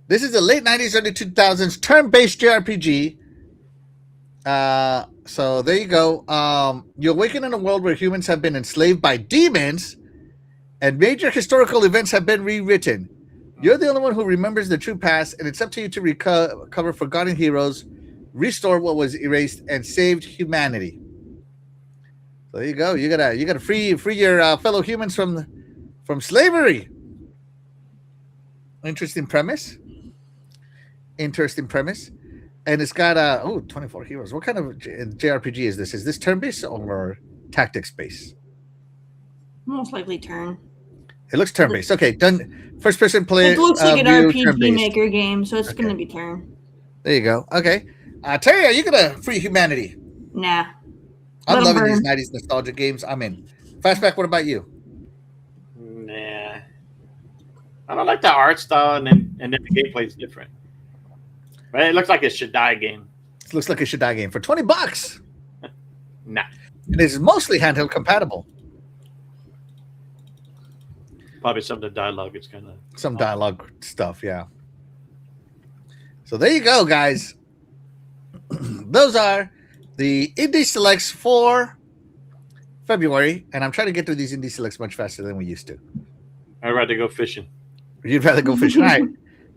This is a late 90s, early 2000s turn-based JRPG. So there you go. You awaken in a world where humans have been enslaved by demons and major historical events have been rewritten. You're the only one who remembers the true past, and it's up to you to recover forgotten heroes, restore what was erased, and saved humanity. So there you go. You gotta free your fellow humans from slavery. Interesting premise. And it's got 24 heroes. What kind of JRPG is this? Is this turn-based or tactics-based? Most likely turn. It looks turn-based. Okay, done. First-person play. It looks like an view, RPG turn-based. maker game, so it's Okay. going to be turn. There you go. Okay, Terry, are you gonna free humanity? Nah. I'm Let 'em loving these burn. 90s nostalgia games. I'm in. Fastback. What about you? Nah. I don't like the art style, and then the gameplay is different. But it looks like a should die game. It looks like a should die game for $20. Nah. It is mostly handheld compatible. Probably some of the dialogue is kind of Some dialogue stuff, yeah. So there you go, guys. Those are the indie selects for February, and I'm trying to get through these indie selects much faster than we used to. I'd rather go fishing. You'd rather go fishing. All right.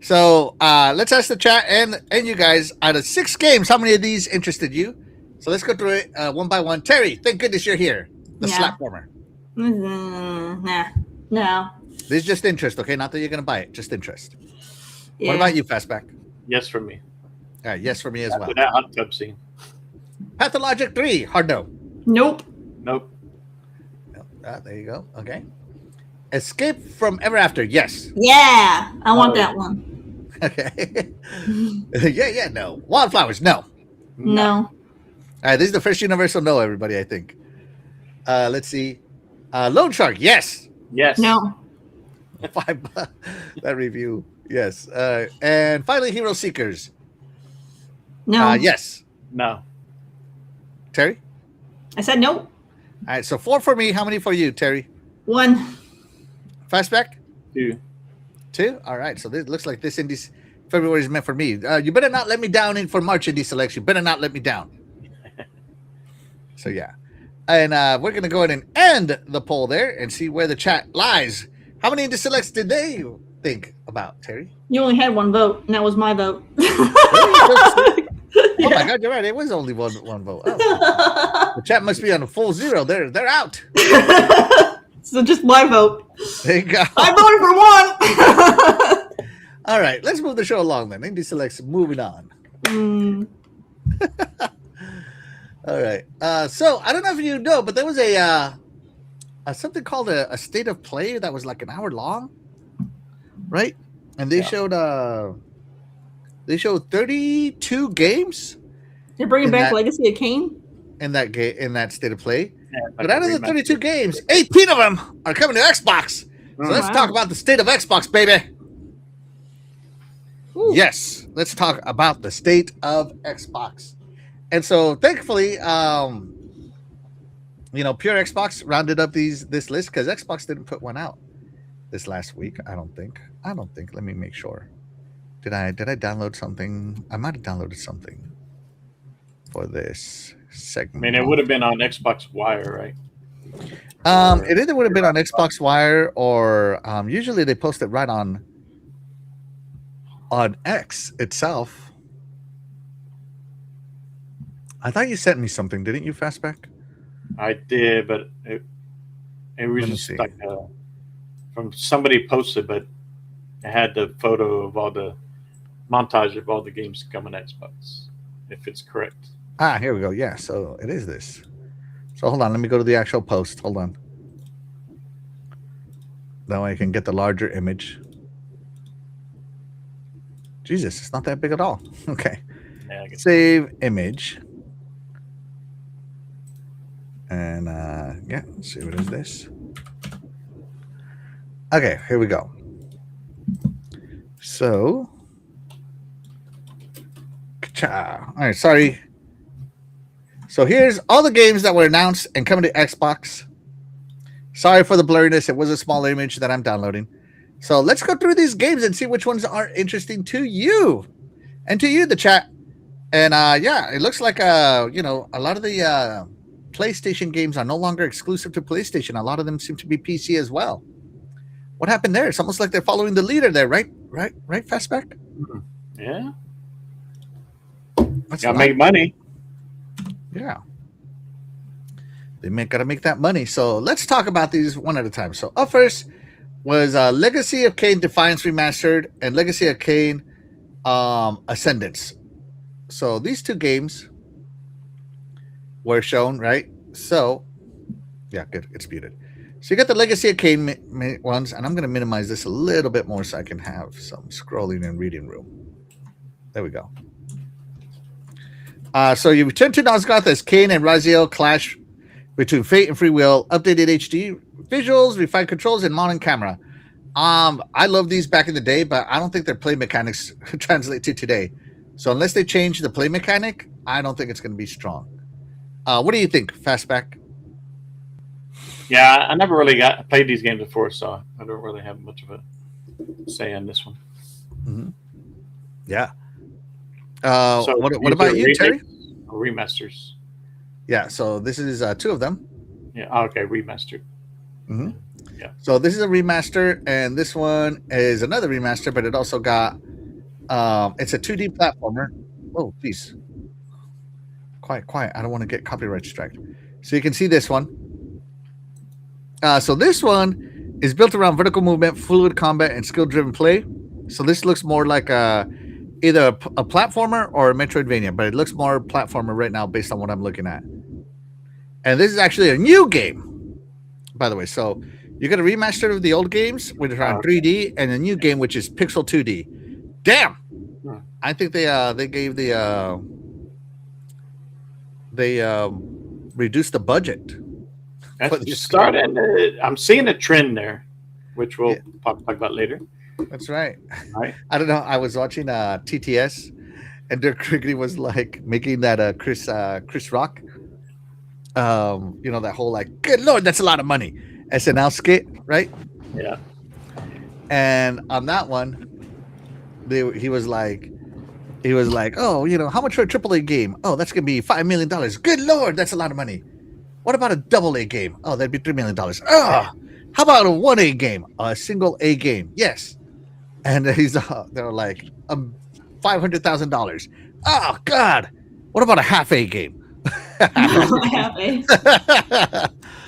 So let's ask the chat and you guys, out of 6 games, how many of these interested you? So let's go through it one by one. Terry, thank goodness you're here. The Yeah. Slapformer. Nah. No. This is just interest, okay? Not that you're going to buy it, just interest. Yeah. What about you, Fastback? Yes, for me. All right, yes for me as well. After that hot tub scene. Pathologic 3, hard no. Nope. Nope. There you go. Okay. Escape from Ever After, yes. Yeah. I want Oh. that one. Okay. yeah, no. Wildflowers, no. No. All right, this is the first universal no, everybody, I think. Let's see. Lone Shark, yes. Yes. No. $5. That review, yes. And finally, Hero Seekers. No. Yes. No. Terry? I said no. All right, so 4 for me. How many for you, Terry? 1. Two. 2? All right, so this looks like this indie February is meant for me. You better not let me down for March indie selects. You better not let me down. So, yeah. And we're going to go ahead and end the poll there and see where the chat lies. How many indie selects did they think about, Terry? You only had 1 vote, and that was my vote. Oh my God, you're right. It was only one vote. Oh. The chat must be on a full 0. They're out. So just my vote. There you go. I voted for 1. All right, let's move the show along then. Indie Selects moving on. All right. So I don't know if you know, but there was a something called a state of play that was like an hour long, right? And they showed 32 games. They're bringing back Legacy of Kain in that state of play. Yeah, but out of the 32 games, 18 of them are coming to Xbox. So let's talk about the state of Xbox, baby. Ooh. Yes, let's talk about the state of Xbox. And so, thankfully, Pure Xbox rounded up this list because Xbox didn't put one out this last week. I don't think. Let me make sure. Did I download something? I might have downloaded something for this segment. I mean, it would have been on Xbox Wire, right? It either would have been on Xbox Wire or usually they post it right on X itself. I thought you sent me something, didn't you, Fastback? I did, but it was just like from somebody posted, but it had the photo of all the montage of all the games coming to Xbox, if it's correct. Here we go. Yeah, so it is this. So hold on, let me go to the actual post. Hold on. That way I can get the larger image. Jesus, it's not that big at all. Okay. Yeah, save image. And yeah, let's see what is this. Okay, here we go. So, all right, sorry. So here's all the games that were announced and coming to Xbox. Sorry for the blurriness. It was a small image that I'm downloading. So let's go through these games and see which ones are interesting to you and to you, the chat. And yeah, it looks like a lot of the PlayStation games are no longer exclusive to PlayStation. A lot of them seem to be PC as well. What happened there? It's almost like they're following the leader there, right? Right, Fastback? Yeah. Gotta make money. Yeah. Gotta make that money. So let's talk about these one at a time. So up first was Legacy of Kain Defiance Remastered and Legacy of Kain Ascendance. So these two games were shown, right? So, yeah, good. It's muted. So you got the Legacy of Kain ones, and I'm going to minimize this a little bit more so I can have some scrolling and reading room. There we go. So you return to Nosgoth as Kain and Raziel clash between fate and free will, updated HD visuals, refined controls, and modern camera. I love these back in the day, but I don't think their play mechanics translate to today. So unless they change the play mechanic, I don't think it's going to be strong. What do you think, Fastback? Yeah, I never really played these games before, so I don't really have much of a say on this one. Mm-hmm. Yeah. So what about you, Terry? Remasters. Yeah, so this is two of them. Yeah, okay, remastered. Mm-hmm. Yeah. So this is a remaster, and this one is another remaster, but it also got it's a 2D platformer. Oh, please. Quiet. I don't want to get copyright strike. So you can see this one. So this one is built around vertical movement, fluid combat, and skill-driven play. So this looks more like either a platformer or a Metroidvania, but it looks more platformer right now based on what I'm looking at. And this is actually a new game, by the way. So you got a remaster of the old games, which are on 3D, and a new game, which is pixel 2D. Damn! I think they gave they reduced the budget. That's started. I'm seeing a trend there, which we'll talk about later. That's right. I don't know. I was watching TTS, and Dirk Quigley was like making that Chris Rock, that whole like, good Lord, that's a lot of money SNL skit, right? Yeah. And on that one, he was like, oh, how much for a AAA game? Oh, that's gonna be $5 million. Good Lord, that's a lot of money. What about a AA game? Oh, that'd be $3 million. Oh, how about a 1A game? A single A game? Yes. And they're like $500,000. Oh God, what about a half A game?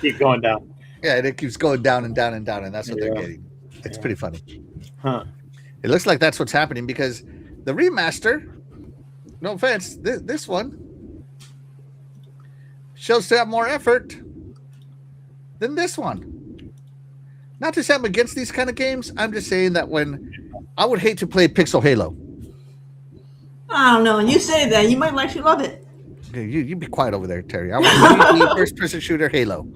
Keep going down. Yeah, and it keeps going down and down and down, and that's what they're getting. It's pretty funny. Huh. It looks like that's what's happening because the remaster, no offense, this one shows to have more effort than this one. Not to say I'm against these kind of games. I'm just saying that when I would hate to play Pixel Halo. I don't know. When you say that, you might actually love it. Okay, you be quiet over there, Terry. I want first-person shooter Halo.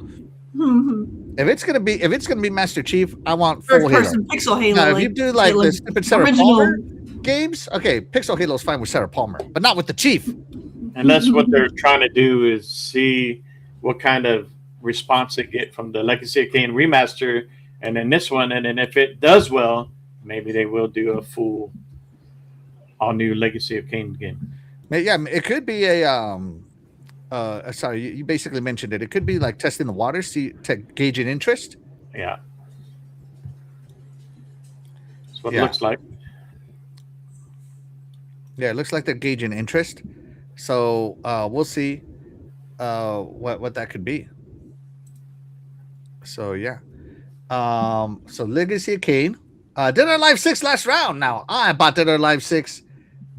If it's gonna be Master Chief, I want full Halo. First-person Pixel Halo. Now, if you do like the stupid Sarah Palmer games, okay, Pixel Halo's fine with Sarah Palmer, but not with the Chief. And that's what they're trying to do is see what kind of response they get from the Legacy of Kain remaster, and then this one, and then if it does well, maybe they will do a full, all new Legacy of Kain game. Yeah, it could be a sorry, you basically mentioned it. It could be like testing the waters, to gauge an interest. Yeah, that's what it looks like. Yeah, it looks like they're gauging interest. So we'll see what that could be. So yeah, so Legacy of Kain, Dead or Alive 6 last round. Now I bought Dead or Alive 6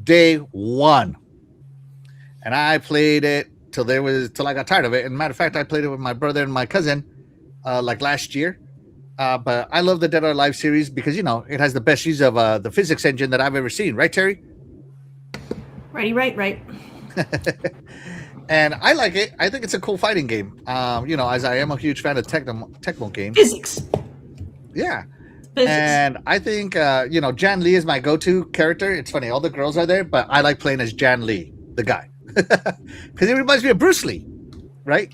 day one, and I played it till I got tired of it. And matter of fact, I played it with my brother and my cousin like last year. But I love the Dead or Alive series because it has the best use of the physics engine that I've ever seen. Right, Terry? Right. And I like it. I think it's a cool fighting game. As I am a huge fan of Tecmo games. Physics. Yeah. And I think, Jan Lee is my go-to character. It's funny. All the girls are there, but I like playing as Jan Lee, the guy. Because he reminds me of Bruce Lee, right?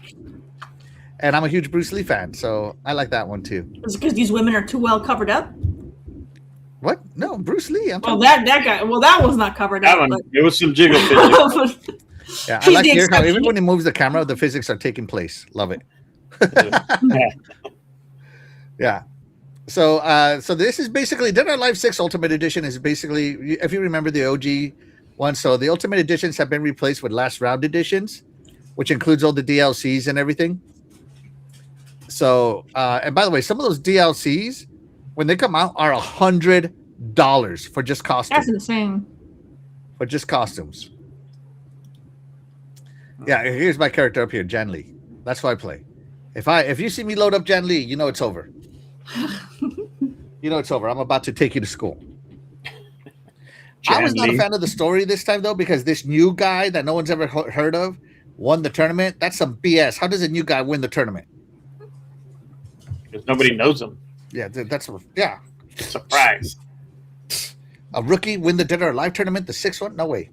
And I'm a huge Bruce Lee fan, so I like that one too. Is it because these women are too well covered up? What? No, Bruce Lee. That guy. Well, that was not covered up. It was some jiggle physics. Yeah, I like to hear how even when he moves the camera, the physics are taking place. Love it. Yeah. So this is basically Dead or Alive 6 Ultimate Edition is basically, if you remember the OG one, so the Ultimate Editions have been replaced with last round editions, which includes all the DLCs and everything. So, and by the way, some of those DLCs, when they come out, are $100 for just costumes. That's insane. For just costumes. Yeah, here's my character up here, Jan Lee. That's who I play. If you see me load up Jan Lee, you know it's over. It's over. I'm about to take you to school. I was not a fan of the story this time, though, because this new guy that no one's ever heard of won the tournament. That's some BS. How does a new guy win the tournament? Because nobody knows him. Yeah, Surprise. A rookie win the Dead or Alive tournament, the 6th one? No way.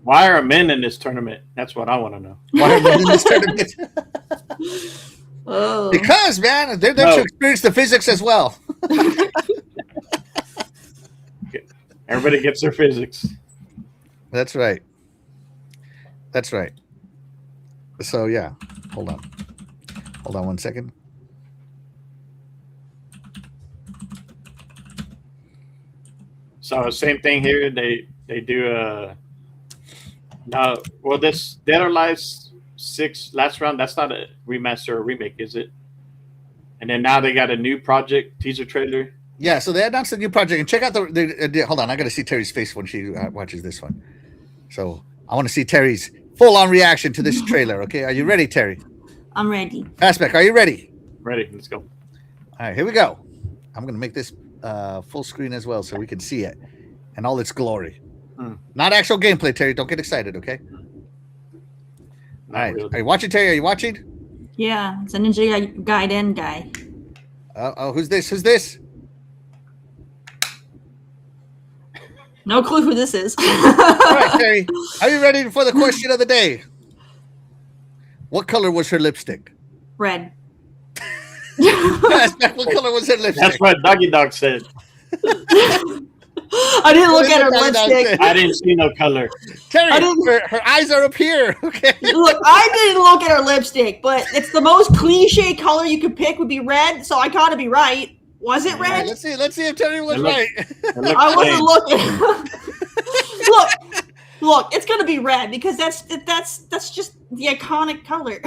Why are men in this tournament? That's what I want to know. Why are men in this tournament? Oh. Because, man, they're there to experience the physics as well. Everybody gets their physics. That's right. So, yeah. Hold on 1 second. So, same thing here. They do this Dead or Alive 6 last round, that's not a remaster or remake, is it? And then now they got a new project teaser trailer. Yeah, so they announced a new project, and check out the hold on, I got to see Terry's face when she watches this one. So I want to see Terry's full-on reaction to this trailer. Okay, are you ready, Terry? I'm ready. Aspect, are you ready? Ready, let's go. All right, here we go. I'm going to make this full screen as well so we can see it and all its glory. Not actual gameplay, Terry. Don't get excited, okay? All right. Really. Are you watching, Terry? Are you watching? Yeah, it's a Ninja Gaiden guy. Who's this? No clue who this is. All right, Terry. Are you ready for the question of the day? What color was her lipstick? Red. What color was her lipstick? That's what Doggy Dog said. I didn't look at her lipstick. I didn't see no color. Terry, her eyes are up here. Okay. Look, I didn't look at her lipstick, but it's the most cliche color you could pick would be red, so I gotta be right. Was it red? Right, let's see if Terry was right. I wasn't looking. Look, it's gonna be red because that's just the iconic color.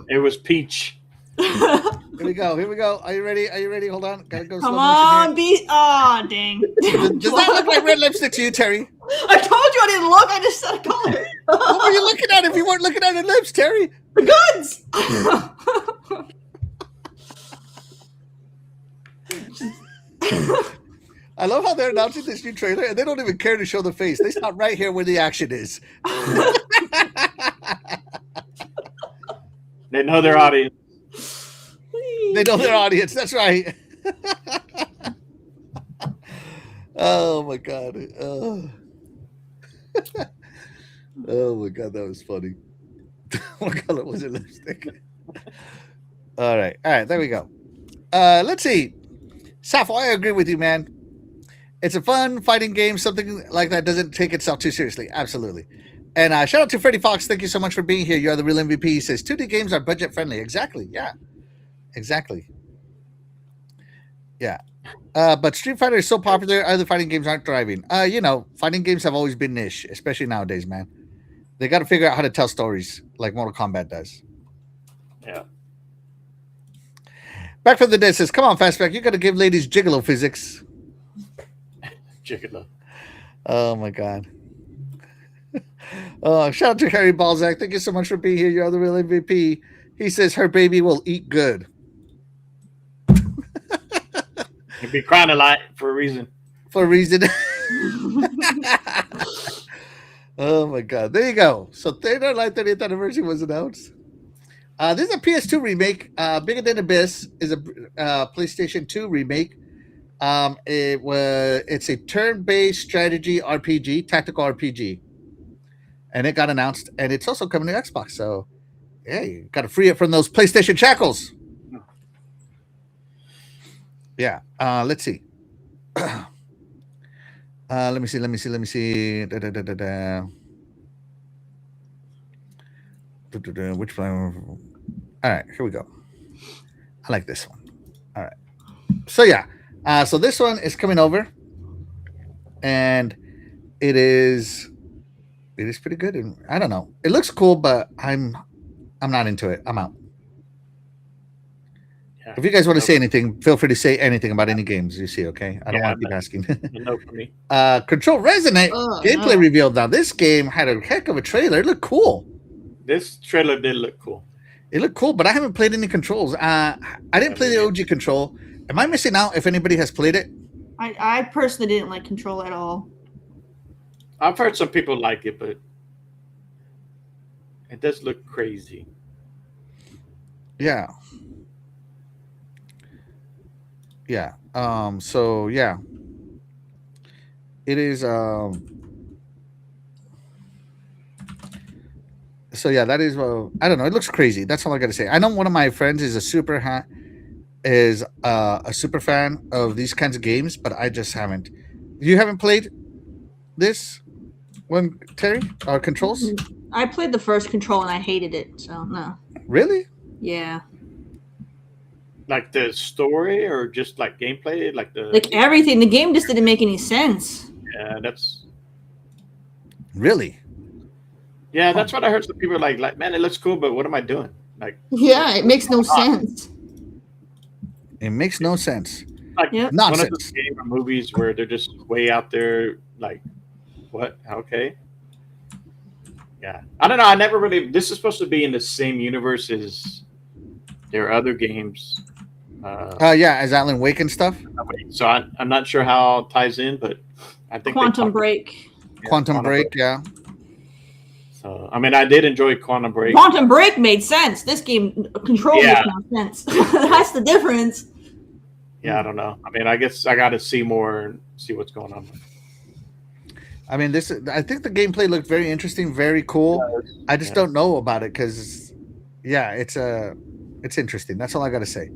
It was peach. Here we go. Here we go. Are you ready? Are you ready? Hold on. Gotta go Come slow on, motion be. Oh, dang. here. Does that look like red lipstick to you, Terry? I told you I didn't look. I just said color. What were you looking at if you weren't looking at her lips, Terry? The goods. I love how they're announcing this new trailer and they don't even care to show the face. They stop right here where the action is. They know their audience. They know their audience. That's right. Oh my god. Oh my god, that was funny. What color was it lipstick? All right. There we go. Let's see. Safo, I agree with you, man. It's a fun fighting game. Something like that doesn't take itself too seriously. Absolutely. And shout out to Freddie Fox. Thank you so much for being here. You are the real MVP. He says 2D games are budget friendly. Exactly. Yeah. Exactly. Yeah. But Street Fighter is so popular, other fighting games aren't thriving. Fighting games have always been niche, especially nowadays, man. They got to figure out how to tell stories like Mortal Kombat does. Yeah. Back from the dead says, come on, Fastback. You got to give ladies gigolo physics. Gigolo. Oh, my God. Shout out to Harry Balzac. Thank you so much for being here. You're the real MVP. He says her baby will eat good. You'll be crying a lot for a reason. For a reason. Oh, my God. There you go. So Third Light 30th Anniversary was announced. This is a PS2 remake. Bigger Than Abyss is a PlayStation 2 remake. It's a turn-based strategy RPG, tactical RPG. And it got announced, and it's also coming to Xbox. So, yeah, you got to free it from those PlayStation shackles. Yeah. Let's see. Let me see. Which one? All right, here we go. I like this one. All right. So yeah. So this one is coming over, and it is pretty good. And I don't know. It looks cool, but I'm not into it. I'm out. Yeah. If you guys want to say anything, feel free to say anything about any games you see, okay? I don't want to keep asking. No for me. Control Resonate gameplay revealed. Now, this game had a heck of a trailer. It looked cool. This trailer did look cool. It looked cool, but I haven't played any controls. I didn't play the OG Control. Am I missing out if anybody has played it? I personally didn't like Control at all. I've heard some people like it, but it does look crazy. Yeah. Yeah. So yeah. It is so yeah, that is I don't know, it looks crazy. That's all I gotta say. I know one of my friends is a super fan of these kinds of games, but I just haven't. You haven't played this one, Terry? Or Controls? I played the first Control and I hated it, so no. Really? Yeah. Like the story or just like gameplay? Like everything. The game just didn't make any sense. Yeah, that's really. Yeah, that's what I heard. Some people like, man, it looks cool, but what am I doing? Like, yeah, it makes no sense. It makes no sense. Like yep. One of those game or movies where they're just way out there. Like, what? Okay. Yeah, I don't know. I never really. This is supposed to be in the same universe as their other games. Yeah, as Alan Wake and stuff. So I'm not sure how it ties in, but I think Quantum Break. Yeah, Quantum Break, yeah. So I mean, I did enjoy Quantum Break. Quantum Break made sense. This game Control makes no sense. That's the difference. Yeah, I don't know. I mean, I guess I got to see more and see what's going on. I mean, I think the gameplay looked very interesting, very cool. I just don't know about it because, yeah, it's interesting. That's all I got to say.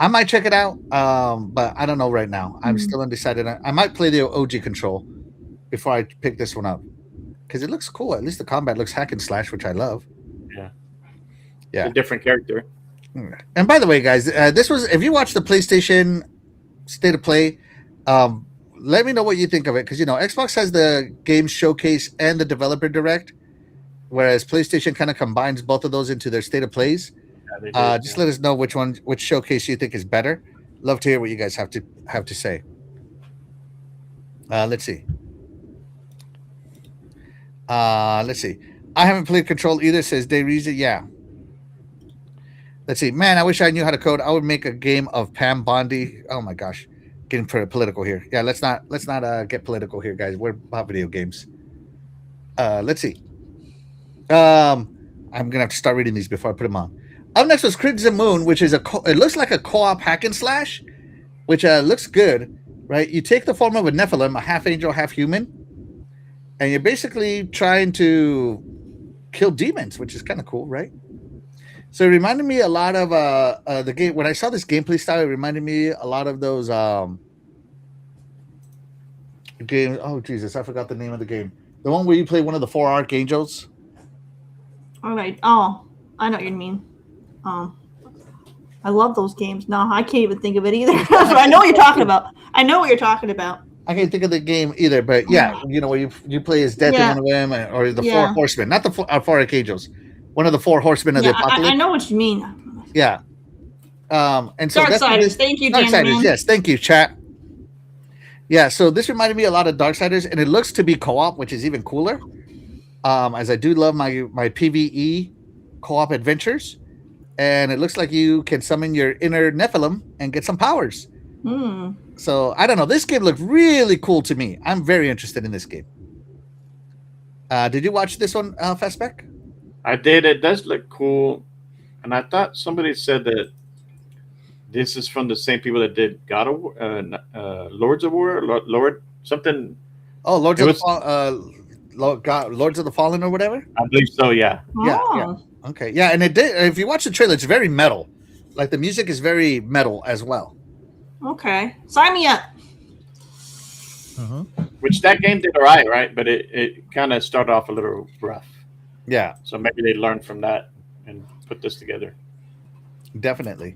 I might check it out, but I don't know right now. I'm still undecided. I might play the OG Control before I pick this one up because it looks cool. At least the combat looks hack and slash, which I love. Yeah. Yeah. It's a different character. And by the way, guys, this was, if you watch the PlayStation State of Play, let me know what you think of it. Because, Xbox has the Games Showcase and the Developer Direct, whereas PlayStation kind of combines both of those into their State of Plays. they did. Just Yeah. let us know which showcase you think is better. Love to hear what you guys have to say. Let's see. Let's see. I haven't played Control either. Says Dayreeza. Yeah. Let's see. Man, I wish I knew how to code. I would make a game of Pam Bondi. Oh my gosh, getting political here. Yeah, let's not get political here, guys. We're about video games. Let's see. I'm gonna have to start reading these before I put them on. Up next was Crimson Moon, which is it looks like a co-op hack and slash, which looks good, right? You take the form of a Nephilim, a half angel, half human, and you're basically trying to kill demons, which is kind of cool, right? So it reminded me a lot of the game. When I saw this gameplay style, it reminded me a lot of those games. Oh Jesus, I forgot the name of the game. The one where you play one of the 4 archangels. All right. Oh, I know what you mean. I love those games. No, I can't even think of it either. I know what you're talking about. I know what you're talking about. I can't think of the game either, but yeah, you know, where you play as death in one of them, or the 4 horsemen, not the 4 archangels, one of the 4 horsemen of the apocalypse. I know what you mean. Yeah. And so Darksiders, thank you, Darksiders, yes, thank you, chat. Yeah, so this reminded me a lot of Darksiders, and it looks to be co-op, which is even cooler. As I do love my PvE co-op adventures, and it looks like you can summon your inner Nephilim and get some powers. So I don't know. This game looked really cool to me. I'm very interested in this game. Did you watch this one, Fastback? I did. It does look cool, and I thought somebody said that this is from the same people that did God of War, Lords of War, Lord something. Oh, Lords of the Fallen or whatever. I believe so. Yeah. Yeah. Okay. Yeah, and it did. If you watch the trailer, it's very metal. Like the music is very metal as well. Okay, sign me up. Which that game did all right? But it kind of started off a little rough. Yeah. So maybe they learned from that and put this together. Definitely.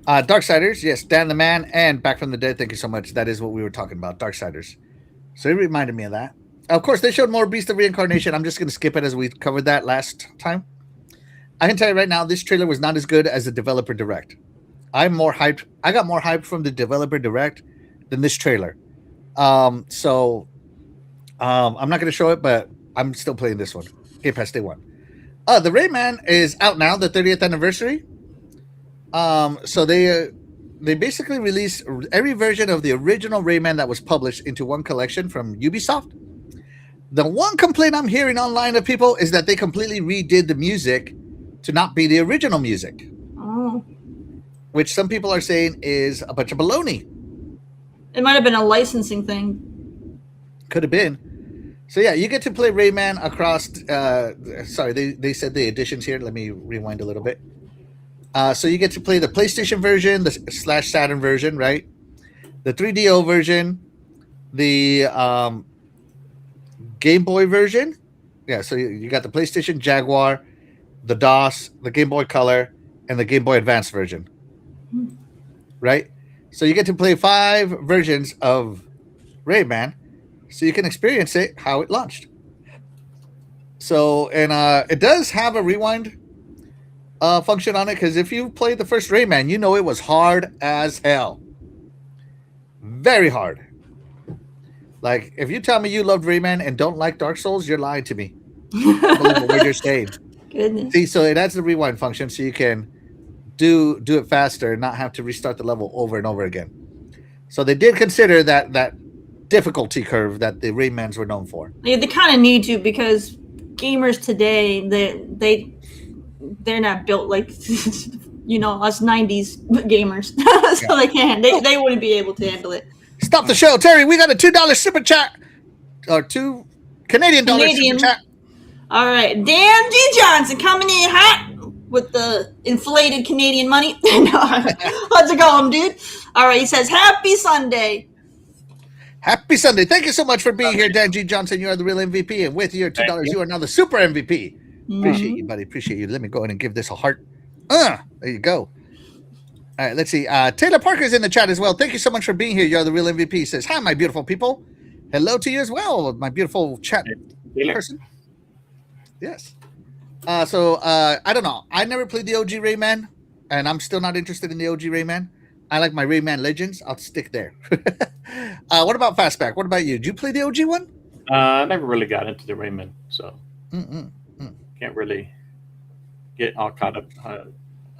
Darksiders, yes, Dan the Man and Back from the Dead. Thank you so much. That is what we were talking about, Darksiders. So it reminded me of that. Of course, they showed more Beast of Reincarnation. I'm just going to skip it as we covered that last time. I can tell you right now, this trailer was not as good as the developer direct. I'm more hyped. I got more hyped from the developer direct than this trailer. So I'm not going to show it, but I'm still playing this one. Game Pass Day 1. The Rayman is out now, the 30th anniversary. So they basically released every version of the original Rayman that was published into one collection from Ubisoft. The one complaint I'm hearing online of people is that they completely redid the music to not be the original music. Which some people are saying is a bunch of baloney. It might have been a licensing thing. Could have been. So yeah, you get to play Rayman across. Sorry, they said the editions here. Let me rewind a little bit. So you get to play the PlayStation version, the / Saturn version, right? The 3DO version, the Game Boy version. Yeah, so you got the PlayStation Jaguar, the DOS, the Game Boy Color, and the Game Boy Advance version. Right? So you get to play 5 versions of Rayman, so you can experience it how it launched. So, and it does have a rewind function on it, because if you played the first Rayman, you know it was hard as hell. Very hard. Like, if you tell me you loved Rayman and don't like Dark Souls, you're lying to me. I believe what you're saying. Goodness. See, so it adds the rewind function, so you can do it faster and not have to restart the level over and over again. So they did consider that difficulty curve that the Raymans were known for. Yeah, they kind of need to, because gamers today, they're not built like you know, us 90s gamers. So they can't. They wouldn't be able to handle it. Stop the show, Terry. We got a $2 super chat, or $2 Canadian super chat. All right, Dan G. Johnson coming in hot with the inflated Canadian money. How's it going, dude? All right, he says, "Happy Sunday." Happy Sunday. Thank you so much for being here, Dan G. Johnson. You are the real MVP, and with your $2, you are now the super MVP. Appreciate you, buddy. Appreciate you. Let me go ahead and give this a heart. There you go. All right, let's see. Taylor Parker's in the chat as well. Thank you so much for being here. You're the real MVP. He says, "Hi, my beautiful people. Hello to you as well, my beautiful chat person." Yes. So I don't know. I never played the OG Rayman. and I'm still not interested in the OG Rayman. I like my Rayman Legends. I'll stick there. What about Fastback? What about you? Did you play the OG one? I never really got into the Rayman, so Mm-mm. can't really get all caught up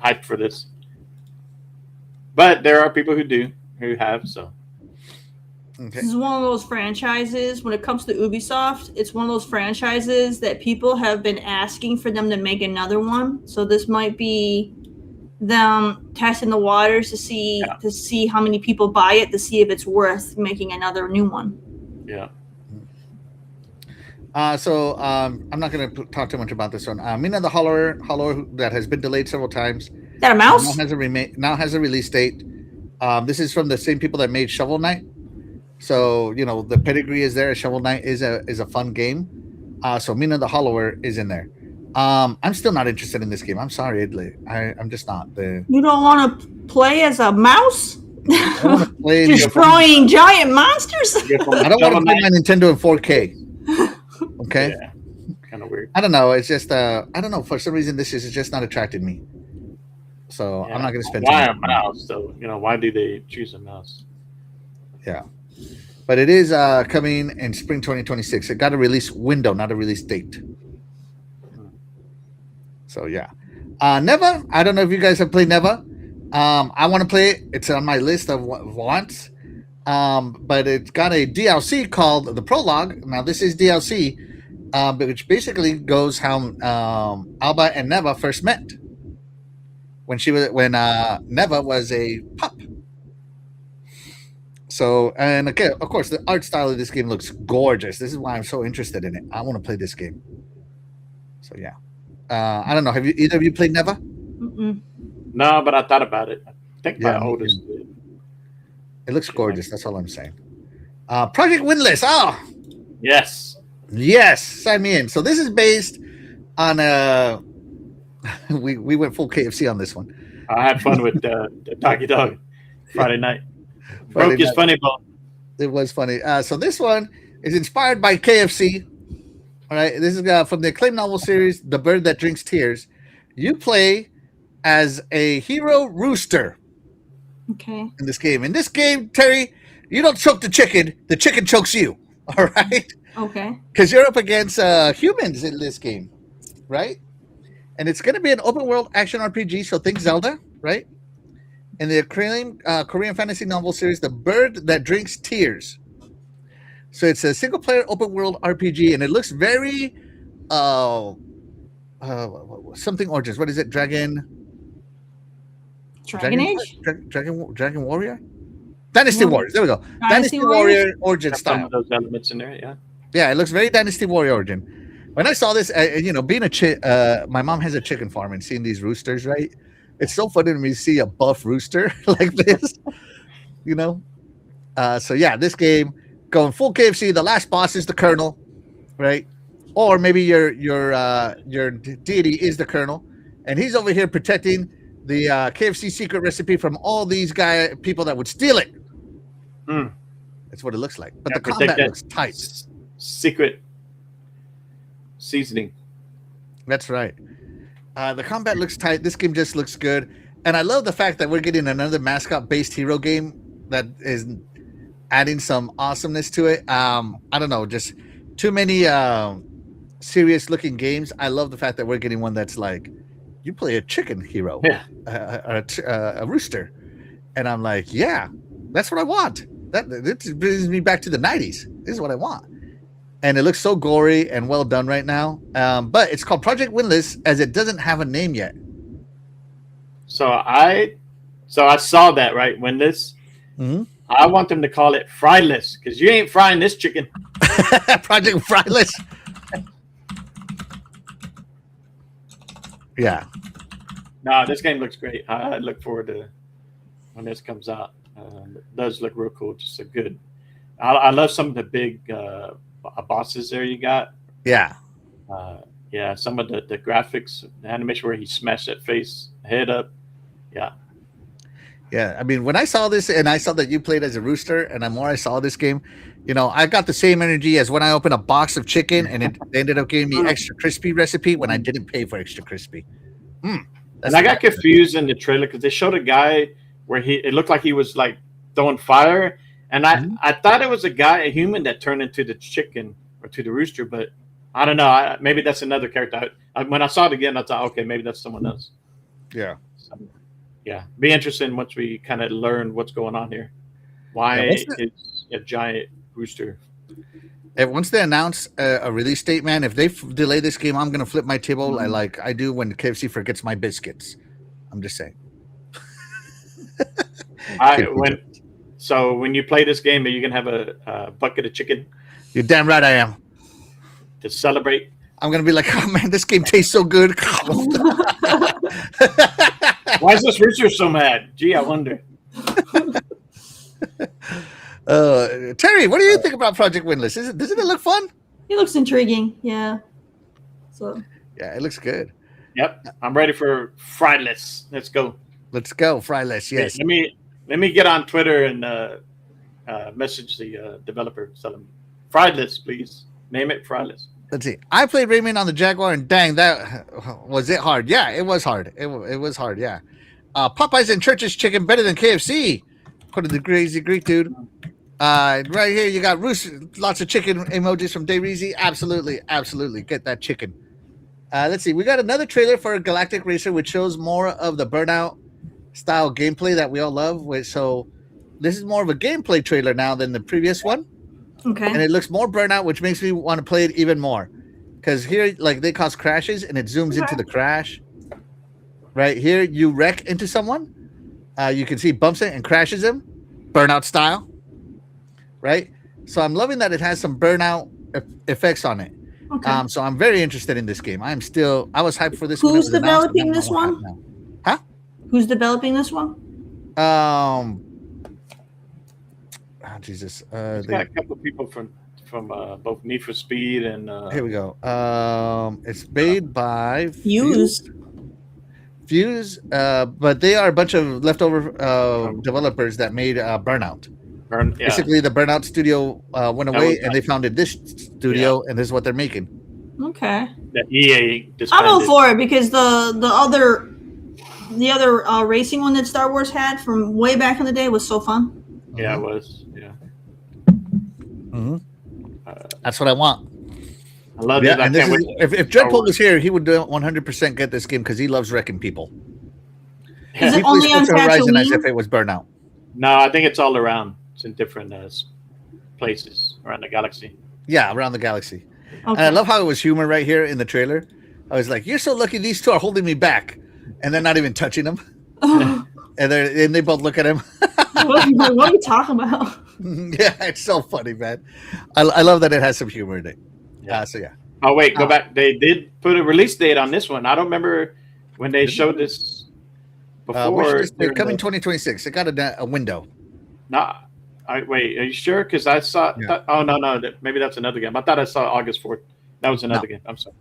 hyped for this. But there are people who do, who have. So Okay. This is one of those franchises. When it comes to Ubisoft, it's one of those franchises that people have been asking for them to make another one. So this might be them testing the waters to see how many people buy it, to see if it's worth making another new one. yeah, I'm not going to talk too much about this one. Mina the Hollower that has been delayed several times. Is that a mouse? Now has a release date. This is from the same people that made Shovel Knight. So the pedigree is there. Shovel Knight is a fun game. So Mina the Hollower is in there. I'm still not interested in this game. I'm sorry, Idley. I'm just not. You don't want to play as a mouse? I don't want to play destroying giant monsters? I don't want to play my Nintendo in 4K. Okay. yeah, kind of weird. I don't know. It's just I don't know. For some reason, this is just not attracting me. So Yeah. I'm not going to spend. Why a mouse? So why do they choose a mouse? Yeah, but it is coming in spring 2026. It got a release window, not a release date. So yeah, Neva. I don't know if you guys have played Neva. I want to play it. It's on my list of wants. But it's got a DLC called the Prologue. Now this is DLC, which basically goes how Alba and Neva first met. When Neva was a pup. So, and again, of course, the art style of this game looks gorgeous. This is why I'm so interested in it. I want to play this game. So yeah, I don't know. Have either of you played Neva? Mm-mm. No, but I thought about it. I think my Yeah, me oldest too. did. It looks gorgeous. That's all I'm saying. Project Windless. Oh, Yes. yes, sign me in. So this is based on we went full KFC on this one. I had fun with the Doggy Dog Friday night. Broke his funny bone. It was funny. So this one is inspired by KFC. All right, this is from the acclaimed novel series, The Bird That Drinks Tears. You play as a hero rooster Okay. in this game. In this game, Terry, you don't choke the chicken chokes you. All right, Okay. because you're up against humans in this game, right? And it's going to be an open world action RPG, so think Zelda, right? In the acclaimed Korean fantasy novel series, The Bird That Drinks Tears. So it's a single player open world RPG, and it looks very something Origins. What is it? Dragon Age? Dragon Warrior? Dynasty No. Warriors. There we go. Dynasty Warrior Origin Got some style. of those elements in there. Yeah. Yeah, it looks very Dynasty Warrior Origin. When I saw this, being my mom has a chicken farm, and seeing these roosters, right? It's so funny to me to see a buff rooster like this, So yeah, this game going full KFC. The last boss is the Colonel, right? Or maybe your deity is the Colonel, and he's over here protecting the KFC secret recipe from all these people that would steal it. Mm. That's what it looks like. But Yeah, the protect combat that looks tight. Secret seasoning. That's right. The combat looks tight. This game just looks good. And I love the fact that we're getting another mascot-based hero game that is adding some awesomeness to it. I don't know, just too many serious-looking games. I love the fact that we're getting one that's like, you play a chicken hero, Yeah. a rooster. And I'm like, yeah, that's what I want. That brings me back to the 90s. This is what I want. And it looks so gory and well done right now. But it's called Project Windless, as it doesn't have a name yet. So I saw that, right? Windless. Mm-hmm. I want them to call it Fryless, because you ain't frying this chicken. Project Fryless. Yeah. No, this game looks great. I look forward to when this comes out. It does look real cool. Just a good. I love some of the big bosses there you got. Yeah. Yeah, some of the graphics, the animation where he smashed that head up. Yeah. Yeah. I mean, when I saw this and I saw that you played as a rooster, and the more I saw this game, I got the same energy as when I opened a box of chicken and they ended up giving me extra crispy recipe when I didn't pay for extra crispy. And I got confused in the trailer because they showed a guy where it looked like he was like throwing fire, and I thought it was a human that turned into the chicken or to the rooster, but I don't know. Maybe that's another character. When I saw it again, I thought, okay, maybe that's someone else. Yeah. So, yeah, be interesting once we kind of learn what's going on here. Why it's a giant rooster? And once they announce a release date, man, if they delay this game, I'm gonna flip my table like I do when KFC forgets my biscuits. I'm just saying. When you play this game, are you gonna have a bucket of chicken? You're damn right I am. To celebrate. I'm gonna be like, oh man, this game tastes so good. Why is this rooster so mad? Gee, I wonder. Terry, what do you think about Project Windless? Doesn't it look fun? It looks intriguing, yeah. So yeah, it looks good. Yep, I'm ready for Frideless. Let's go. Let's go, Frideless. Yes. Let me get on Twitter and message the developer. Tell them Frideless, please. Name it Frideless. Let's see. I played Rayman on the Jaguar, and dang, that was it hard. Yeah, it was hard. It was hard. Yeah. Popeyes and Church's chicken better than KFC. According to the Crazy Greek dude. Right here, you got lots of chicken emojis from Dayreezy. Absolutely. Get that chicken. Let's see. We got another trailer for Galactic Racer, which shows more of the Burnout style gameplay that we all love. So this is more of a gameplay trailer now than the previous one. Okay. And it looks more Burnout, which makes me want to play it even more. Because here, like, they cause crashes, and it zooms into the crash. Right here, you wreck into someone. You can see bumps it and crashes him. Burnout style. Right? So I'm loving that it has some Burnout effects on it. Okay. So I'm very interested in this game. I was hyped for this. Who's developing this one? Huh? Who's developing this one? Jesus. It's got a couple of people from both Need for Speed and here we go. It's made by Fuse, but they are a bunch of leftover developers that made Burnout. Basically, the Burnout studio went away, and they founded this studio, and this is what they're making. Okay. That EA disbanded. I'm all for it because the other racing one that Star Wars had from way back in the day was so fun. Yeah, it was. Yeah. Mm-hmm. That's what I want. I love it. And if Dreadpool was here, he would 100% get this game because he loves wrecking people. Is it only on Horizon as if it was Burnout? No, I think it's all around. It's in different places around the galaxy. Yeah, around the galaxy. Okay. And I love how it was humor right here in the trailer. I was like, "You're so lucky. These two are holding me back, and they're not even touching him." and they both look at him. What are you talking about? Yeah, it's so funny, man. I love that it has some humor in it. Yeah. So yeah. Oh wait, go back. They did put a release date on this one. I don't remember when they showed this before. They're coming 2026. It got a window. Nah. Wait, are you sure? Because I saw. Yeah. Oh no, maybe that's another game. I thought I saw August 4th. That was another game. I'm sorry.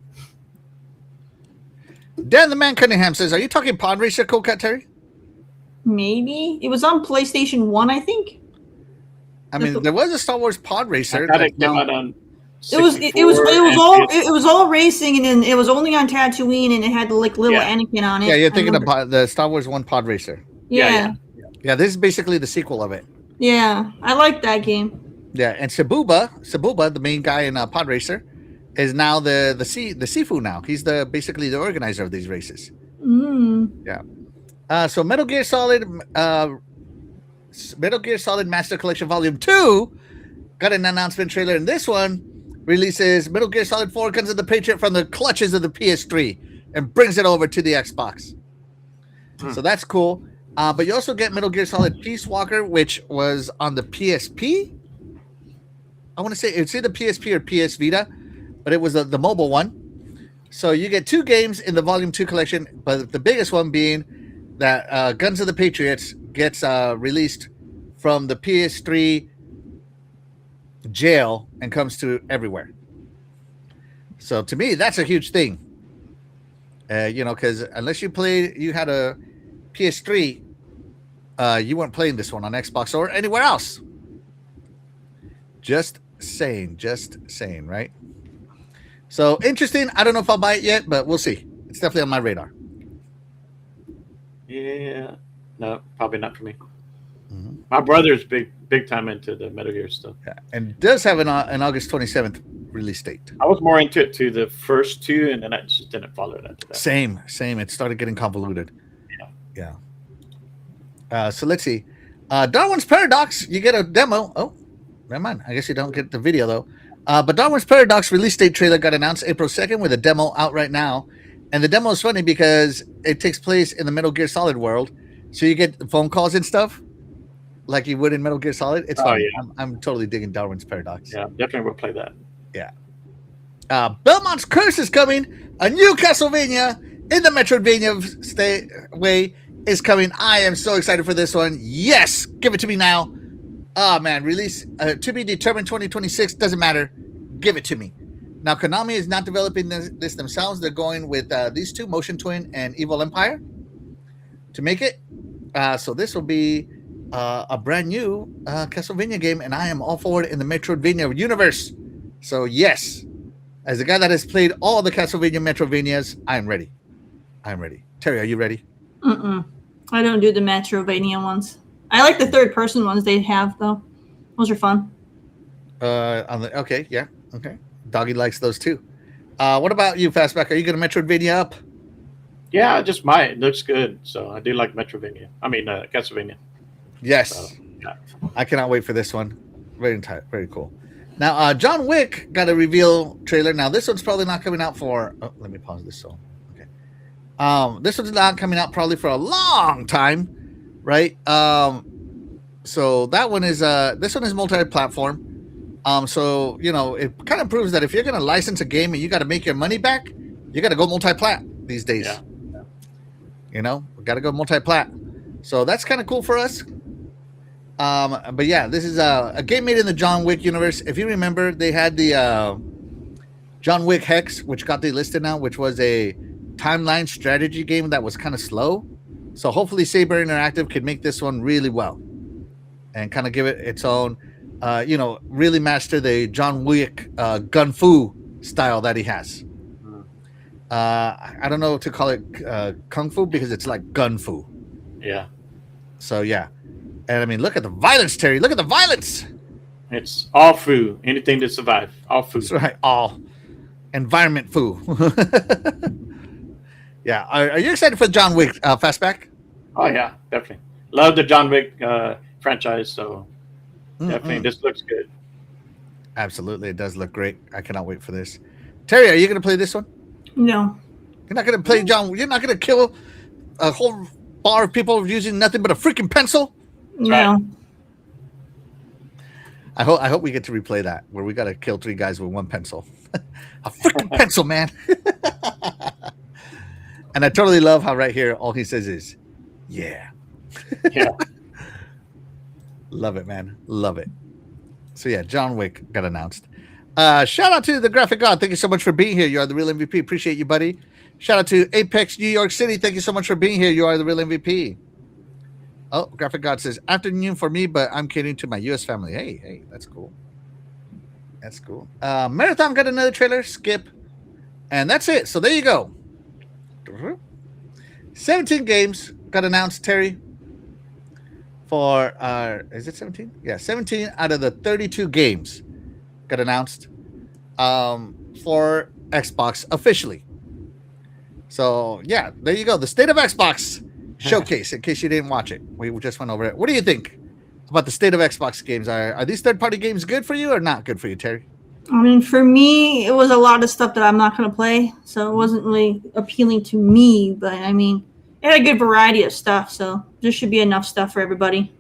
Dan the Man Cunningham says, "Are you talking Pod Racer, Cold Cut Terry?" Maybe it was on PlayStation 1, I think. I mean, there was a Star Wars Pod Racer. I it came out on. It was all racing, and then it was only on Tatooine, and it had like little Anakin on it. Yeah, you're thinking about the Star Wars 1 Pod Racer. Yeah, this is basically the sequel of it. Yeah, I like that game. Yeah, and Sabuba, the main guy in Pod Racer, is now the Sifu now. He's basically the organizer of these races. Yeah. So Metal Gear Solid Master Collection Volume 2 got an announcement trailer, and this one releases Metal Gear Solid 4 Guns of the Patriot from the clutches of the PS3 and brings it over to the Xbox. So that's cool. But you also get Metal Gear Solid Peace Walker, which was on the PSP. I want to say it's either PSP or PS Vita, but it was the mobile one. So you get 2 games in the Volume 2 collection, but the biggest one being that Guns of the Patriots gets released from the PS3 jail and comes to everywhere. So to me, that's a huge thing. Because unless you had a PS3, you weren't playing this one on Xbox or anywhere else. Just saying, right? So interesting. I don't know if I'll buy it yet, but we'll see. It's definitely on my radar. Yeah, no, probably not for me. Mhm. My brother's big time into the Metal Gear stuff. Yeah, and does have an August 27th release date. I was more into it to the first two, and then I just didn't follow it after that. Same. It started getting convoluted. Yeah. So let's see. Darwin's Paradox, you get a demo. Oh, never mind. I guess you don't get the video though. But Darwin's Paradox release date trailer got announced April 2nd with a demo out right now. And the demo is funny because it takes place in the Metal Gear Solid world. So you get phone calls and stuff like you would in Metal Gear Solid. It's fun. Yeah. I'm totally digging Darwin's Paradox. Yeah, definitely will play that. Yeah. Belmont's Curse is coming. A new Castlevania in the Metroidvania way is coming. I am so excited for this one. Yes, give it to me now. Oh man, release to be determined 2026. Doesn't matter. Give it to me. Now, Konami is not developing this themselves. They're going with these two, Motion Twin and Evil Empire, to make it. So this will be a brand new Castlevania game, and I am all for it in the Metroidvania universe. So yes, as a guy that has played all the Castlevania Metrovanias, I'm ready. Terry, are you ready? I don't do the Metrovania ones. I like the third-person ones they have, though. Those are fun. Okay. Doggy likes those too. What about you, Fastback? Are you going to Metroidvania up? Yeah, just might. It looks good. So I do like Metroidvania. I mean, Castlevania. Yes. Yeah. I cannot wait for this one. Very cool. Now, John Wick got a reveal trailer. Now, this one's probably not coming out for... Oh, let me pause this song. Okay. This one's not coming out probably for a long time, right? So that one is... this one is multi-platform. So, you know, it kind of proves that if you're going to license a game and you got to make your money back, you got to go multi-plat these days. Yeah. You know, got to go multi-plat. So that's kind of cool for us. But yeah, this is a game made in the John Wick universe. If you remember, they had the John Wick Hex, which got delisted now, which was a timeline strategy game that was kind of slow. So hopefully Saber Interactive could make this one really well and kind of give it its own, really master the John Wick gun fu style that he has. I don't know what to call it kung fu because it's like gun fu. Yeah. So yeah. And I mean, look at the violence, Terry. Look at the violence. It's all food. Anything to survive. All food. That's right. All environment foo. Yeah. Are you excited for John Wick Fastback? Oh yeah, definitely. Love the John Wick franchise. So definitely, this looks good. Absolutely, it does look great. I cannot wait for this. Terry, are you going to play this one? No. You're not going to play John. You're not going to kill a whole bar of people using nothing but a freaking pencil. No. Right. I hope we get to replay that where we got to kill 3 guys with 1 pencil. A freaking pencil, man. And I totally love how right here all he says is, "Yeah." Yeah. Love it, man. Love it. So yeah, John Wick got announced. Shout out to the Graphic God. Thank you so much for being here. You are the real MVP. Appreciate you, buddy. Shout out to Apex, New York City. Thank you so much for being here. You are the real MVP. Oh, Graphic God says, afternoon for me, but I'm catering to my U.S. family. Hey, that's cool. That's cool. Marathon got another trailer. Skip. And that's it. So there you go. 17 games got announced, Terry. For, is it 17? Yeah, 17 out of the 32 games got announced for Xbox officially. So, yeah, there you go. The State of Xbox showcase, in case you didn't watch it. We just went over it. What do you think about the State of Xbox games? Are these third-party games good for you or not good for you, Terry? I mean, for me, it was a lot of stuff that I'm not going to play, so it wasn't really appealing to me. But, I mean, it had a good variety of stuff, so there should be enough stuff for everybody.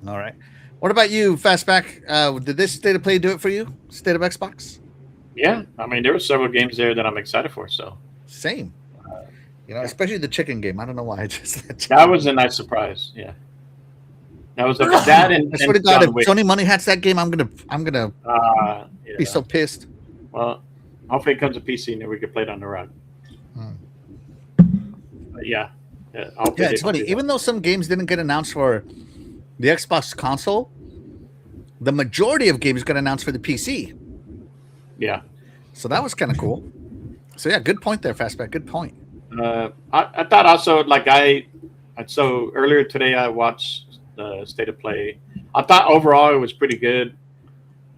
All right. What about you, Fastback? Did this State of Play do it for you? State of Xbox? Yeah. I mean, there were several games there that I'm excited for, so. Same. Especially the chicken game. I don't know why. That was a nice surprise. Yeah. That was that and I swear to God, if Sony Money hats that game, I'm gonna be so pissed. Well, hopefully it comes to PC and then we can play it on the rug. But yeah, it's funny. Even though some games didn't get announced for the Xbox console, the majority of games got announced for the PC. Yeah. So that was kind of cool. So yeah, good point there, Fastback. Good point. I thought also so earlier today I watched the State of Play. I thought overall it was pretty good.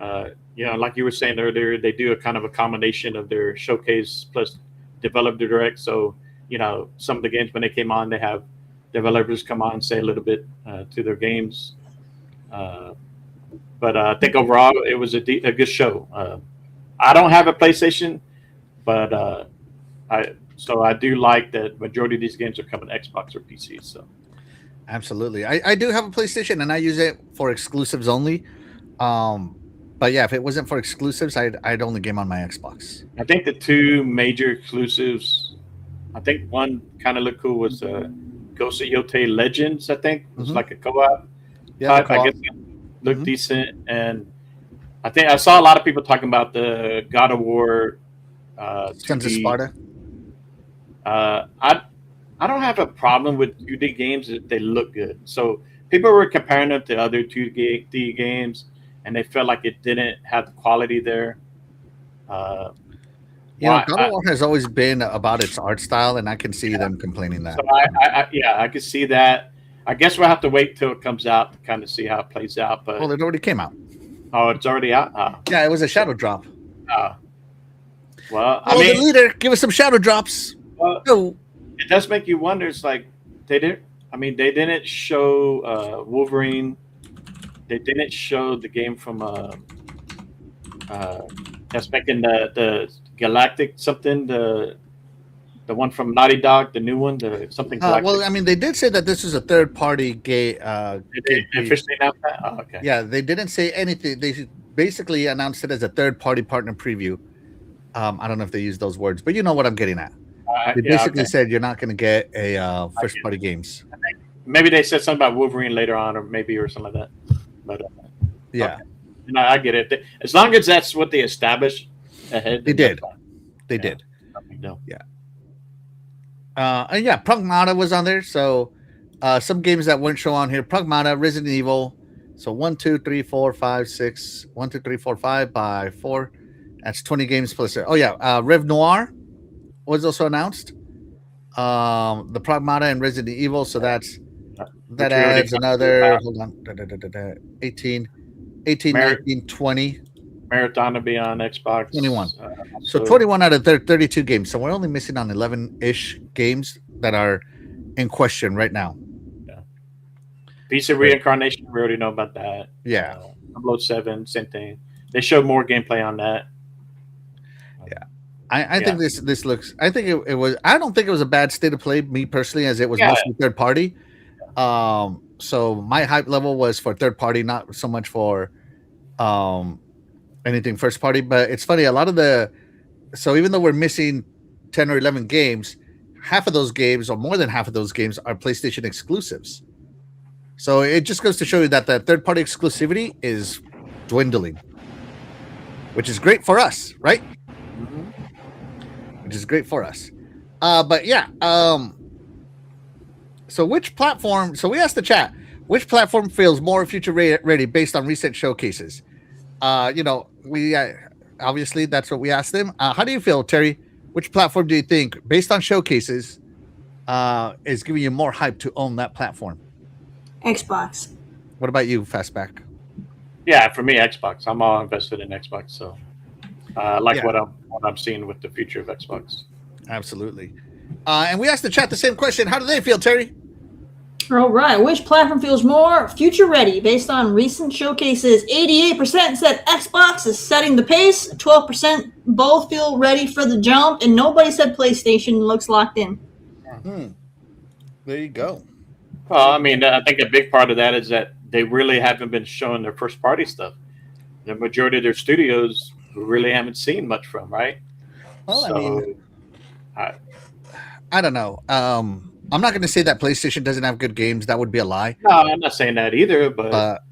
Like you were saying earlier, they do a kind of a combination of their showcase plus developer direct. So, some of the games when they came on, they have developers come on and say a little bit to their games. But I think overall it was a good show. I don't have a PlayStation, but I do like that majority of these games are coming to Xbox or PC. So Absolutely. I do have a PlayStation and I use it for exclusives only. But yeah, if it wasn't for exclusives, I'd only game on my Xbox. I think the two major exclusives, I think one kind of looked cool was Ghost of Yotei Legends. I think it was like a co-op type. I guess it looked decent, and I think I saw a lot of people talking about the God of War. Sons of Sparta. I don't have a problem with 2D games if they look good. So people were comparing them to other 2D games, and they felt like it didn't have the quality there. God of War has always been about its art style, and I can see them complaining that. So I could see that. I guess we'll have to wait till it comes out to kind of see how it plays out. But it already came out. Oh, it's already out. Yeah, it was a shadow drop. The leader, give us some shadow drops. Well, it does make you wonder. It's like they didn't show Wolverine. They didn't show the game from that's making the Galactic something, the one from Naughty Dog, the new one, the something Galactic. They did say that this is a third-party game. Did they officially announce that? Oh, okay. Yeah, they didn't say anything. They basically announced it as a third-party partner preview. I don't know if they used those words, but you know what I'm getting at. They basically said you're not going to get a first-party games. Maybe they said something about Wolverine later on, or something like that. But yeah, okay. I get it. As long as that's what they established ahead, they did. They did. No. Yeah. And yeah, Pragmata was on there. So some games that weren't shown on here: Pragmata, Resident Evil. So 1, 2, 3, 4, 5, 6. 1, 2, 3, 4, 5 by 4. That's 20 games plus. Oh yeah, Rev Noir was also announced. The Pragmata and Resident Evil. So that adds another. Hold on. 18, 19, 20. Marathon to be on Xbox. 21. So 21 out of 32 games. So we're only missing on 11-ish games that are in question right now. Yeah. Piece of Reincarnation, we already know about that. Yeah. Upload 7, same thing. They showed more gameplay on that. Yeah. I think this looks. I think it was. I don't think it was a bad state of play, me personally, as it was mostly third party. So my hype level was for third party, not so much for anything first party. But it's funny, a lot of so even though we're missing 10 or 11 games, half of those games or more than half of those games are PlayStation exclusives. So it just goes to show you that the third party exclusivity is dwindling, which is great for us, right? Which is great for us. But yeah, so which platform? So we asked the chat, which platform feels more future ready based on recent showcases? We obviously that's what we asked them. How do you feel, Terry? Which platform do you think, based on showcases, is giving you more hype to own that platform? Xbox. What about you, Fastback? Yeah, for me, Xbox. I'm all invested in Xbox, so what I'm seeing with the future of Xbox. Absolutely. And we asked the chat the same question. How do they feel, Terry? All right. Which platform feels more future ready based on recent showcases? 88% said Xbox is setting the pace. 12% both feel ready for the jump, and nobody said PlayStation looks locked in. There you go. Well, I think a big part of that is that they really haven't been showing their first party stuff. The majority of their studios we really haven't seen much from, right? Well, I don't know. I'm not going to say that PlayStation doesn't have good games. That would be a lie. No, I'm not saying that either. But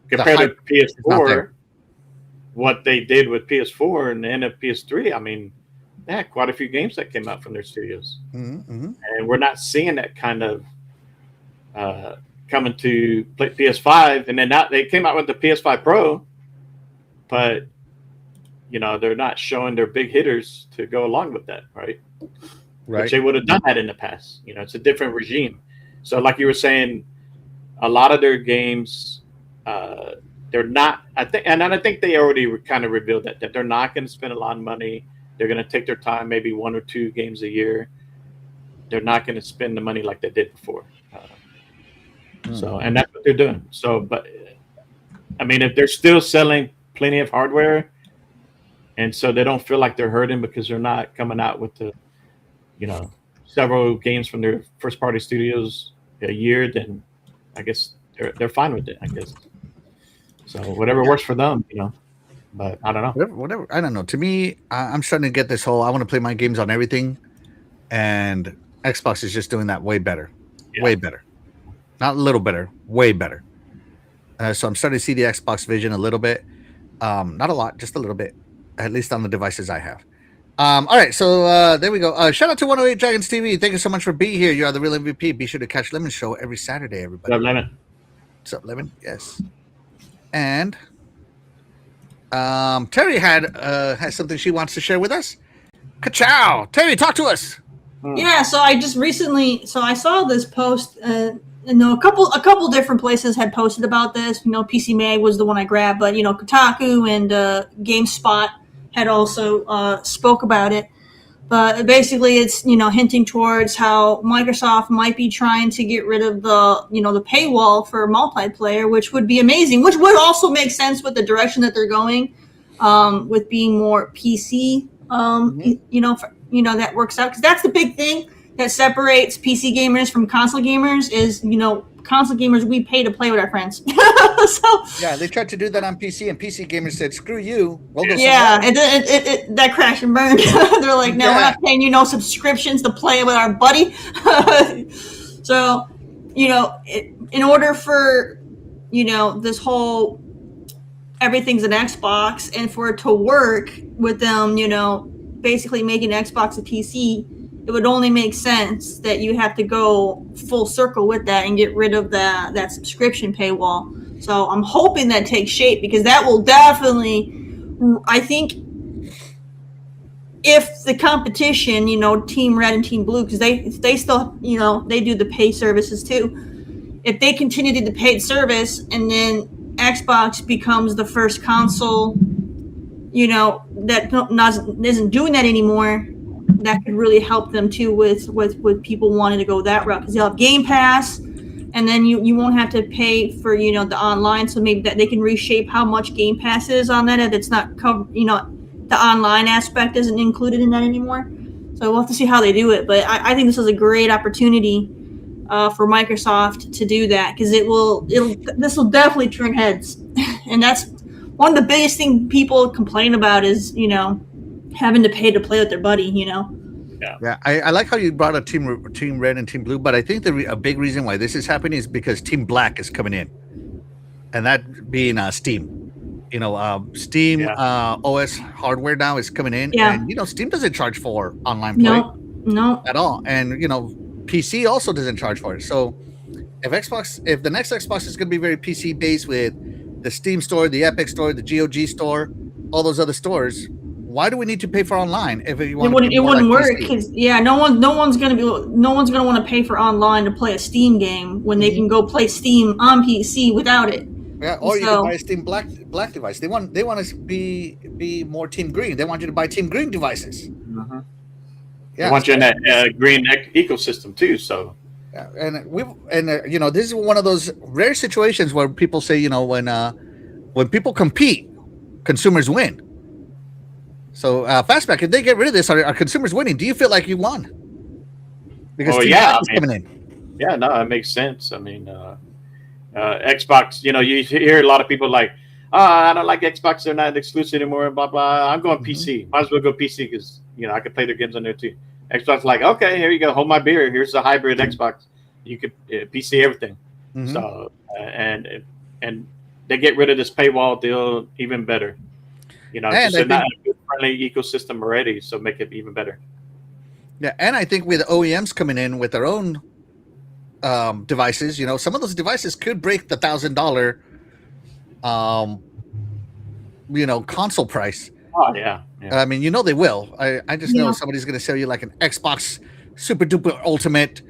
compared to PS4, what they did with PS4 and the end of PS3, they had quite a few games that came out from their studios. Mm-hmm. And we're not seeing that kind of coming to PS5. And then they came out with the PS5 Pro, but they're not showing their big hitters to go along with that, right? Right. which they would have done that in the past. You know, it's a different regime. So, like you were saying, a lot of their games, they're not. I think they already kind of revealed that they're not going to spend a lot of money. They're going to take their time, maybe 1 or 2 games a year. They're not going to spend the money like they did before. So, and that's what they're doing. So, but I mean, if they're still selling plenty of hardware, and so they don't feel like they're hurting because they're not coming out with several games from their first party studios a year, then I guess they're fine with it. I guess. So whatever works for them, But I don't know. Whatever. I don't know. To me, I'm starting to get this whole. I want to play my games on everything, and Xbox is just doing that way better, way better. Not a little better, way better. So I'm starting to see the Xbox vision a little bit. Not a lot, just a little bit, at least on the devices I have. All right, so there we go. Shout out to 108 Dragons TV. Thank you so much for being here. You are the real MVP. Be sure to catch Lemon's show every Saturday, everybody. What's up, Lemon? What's up, Lemon? Yes. And Terry has something she wants to share with us. Ka-chow! Terry, talk to us. Yeah, so I just recently, I saw this post. A couple different places had posted about this. PC Mag was the one I grabbed, but Kotaku and GameSpot had also spoke about it. But basically, it's hinting towards how Microsoft might be trying to get rid of the paywall for multiplayer, which would be amazing. Which would also make sense with the direction that they're going, with being more PC. That works out because that's the big thing that separates PC gamers from console gamers is console gamers we pay to play with our friends. So yeah, they tried to do that on PC, and PC gamers said, "Screw you." We'll go it that crash and burn. They're like, "No, we're not paying you no subscriptions to play with our buddy." So, in order for this whole everything's an Xbox, and for it to work with them, basically making Xbox a PC, it would only make sense that you have to go full circle with that and get rid of that subscription paywall. So I'm hoping that takes shape because that will definitely, I think, if the competition, Team Red and Team Blue, because they still, they do the pay services too. If they continue to do the paid service and then Xbox becomes the first console, that isn't doing that anymore, that could really help them too with people wanting to go that route because they'll have Game Pass, and then you won't have to pay for the online. So maybe that they can reshape how much Game Pass is on that if it's not covered. The online aspect isn't included in that anymore. So we'll have to see how they do it. But I think this is a great opportunity for Microsoft to do that because this will definitely turn heads, and that's one of the biggest things people complain about is having to pay to play with their buddy. Yeah. I like how you brought up Team Red and Team Blue, but I think a big reason why this is happening is because Team Black is coming in, and that being Steam. Steam OS hardware now is coming in, and Steam doesn't charge for online play, no, at all, and PC also doesn't charge for it. So if the next Xbox is going to be very PC based with the Steam store, the Epic store, the GOG store, all those other stores, why do we need to pay for online if you want? It wouldn't work because no one's gonna want to pay for online to play a Steam game when they can go play Steam on PC without it. Yeah, or you can buy a Steam Black device. They want to be more Team Green. They want you to buy Team Green devices. Mm-hmm. Yeah, they want you in that green ecosystem too. So. Yeah, and this is one of those rare situations where people say, when people compete, consumers win. So, Fastback, if they get rid of this, are consumers winning? Do you feel like you won? Because coming in. Yeah, no, it makes sense. I mean, Xbox, you hear a lot of people like, I don't like Xbox, they're not exclusive anymore, blah, blah. I'm going PC. Might as well go PC because, I can play their games on there too. Xbox like, okay, here you go, hold my beer. Here's the hybrid Xbox. You could PC everything. Mm-hmm. So and they get rid of this paywall deal, even better. They're not a friendly ecosystem already, so make it even better. Yeah, and I think with OEMs coming in with their own devices, some of those devices could break the $1,000 console price. Oh yeah. I mean, they will. I just know Yeah. somebody's going to sell you like an Xbox Super Duper Ultimate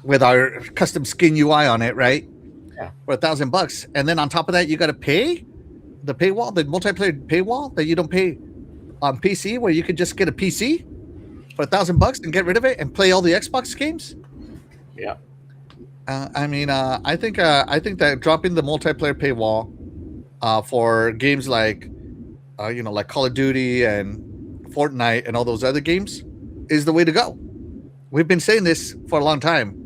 with our custom skin UI on it, right? Yeah. For $1,000, and then on top of that, you got to pay the paywall, the multiplayer paywall that you don't pay on PC, where you could just get a PC for $1,000 and get rid of it and play all the Xbox games. Yeah. I mean, I think that dropping the multiplayer paywall for games like, like Call of Duty and Fortnite and all those other games is the way to go. We've been saying this for a long time.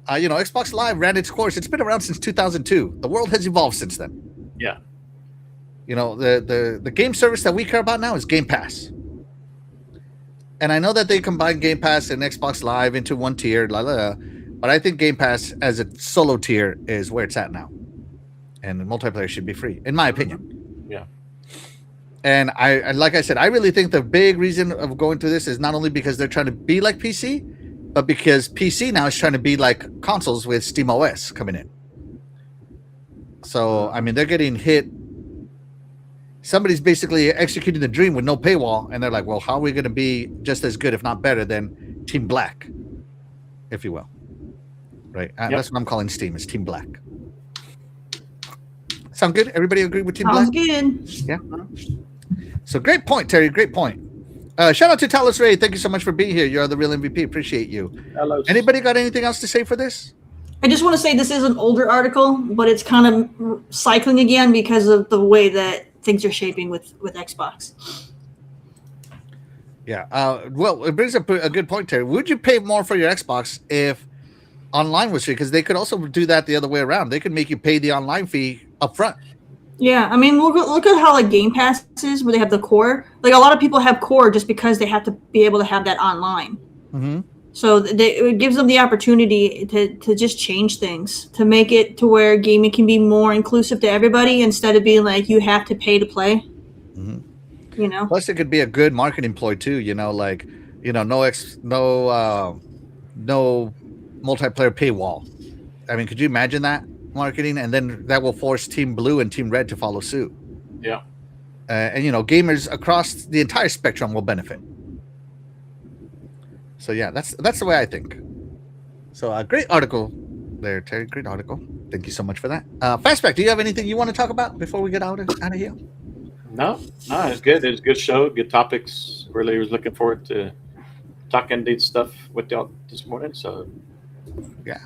Xbox Live ran its course. It's been around since 2002. The world has evolved since then. Yeah. The game service that we care about now is Game Pass. And I know that they combine Game Pass and Xbox Live into one tier, but I think Game Pass as a solo tier is where it's at now. And the multiplayer should be free, in my opinion. Yeah. And like I said, I really think the big reason of going through this is not only because they're trying to be like PC, but because PC now is trying to be like consoles with SteamOS coming in. So, I mean, they're getting hit. Somebody's basically executing the dream with no paywall, and they're like, well, how are we going to be just as good, if not better, than Team Black, if you will? Right? Yep. That's what I'm calling Steam, is Team Black. Sound good? Everybody agree with Team Sounds Black? good. Yeah. So great point, Terry. Great point. Shout out to Talos Ray. Thank you so much for being here. You are the real MVP. Appreciate you. Hello. Anybody got anything else to say for this? I just want to say this is an older article, but it's kind of cycling again because of the way that things are shaping with Xbox. Yeah. Well, it brings up a good point, Terry. Would you pay more for your Xbox if online was free? Because they could also do that the other way around. They could make you pay the online fee up front. Yeah, I mean, look at how like Game Pass is, where they have the core. Like a lot of people have core just because they have to be able to have that online. Mm-hmm. So it gives them the opportunity to just change things, to make it to where gaming can be more inclusive to everybody instead of being like you have to pay to play. Mm-hmm. Plus, it could be a good marketing ploy too. No multiplayer paywall. I mean, could you imagine that marketing? And then that will force Team Blue and Team Red to follow suit. Yeah. And gamers across the entire spectrum will benefit. So yeah, that's the way I think. So a great article there, Terry. Great article. Thank you so much for that. Fastback, do you have anything you want to talk about before we get out of here? No, it's good. It's a good show, good topics. Really was looking forward to talking these stuff with y'all this morning. So yeah,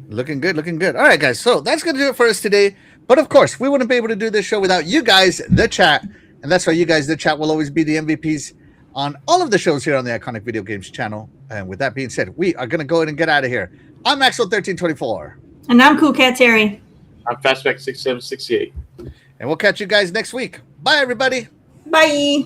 looking good. All right, guys. So that's gonna do it for us today. But of course, we wouldn't be able to do this show without you guys, the chat, and that's why you guys, the chat, will always be the MVPs on all of the shows here on the Iconic Video Games channel. And with that being said, we are gonna go ahead and get out of here. I'm Maxwell1324. And I'm Cool Cat Terry. I'm Fastback 6768. And we'll catch you guys next week. Bye, everybody. Bye.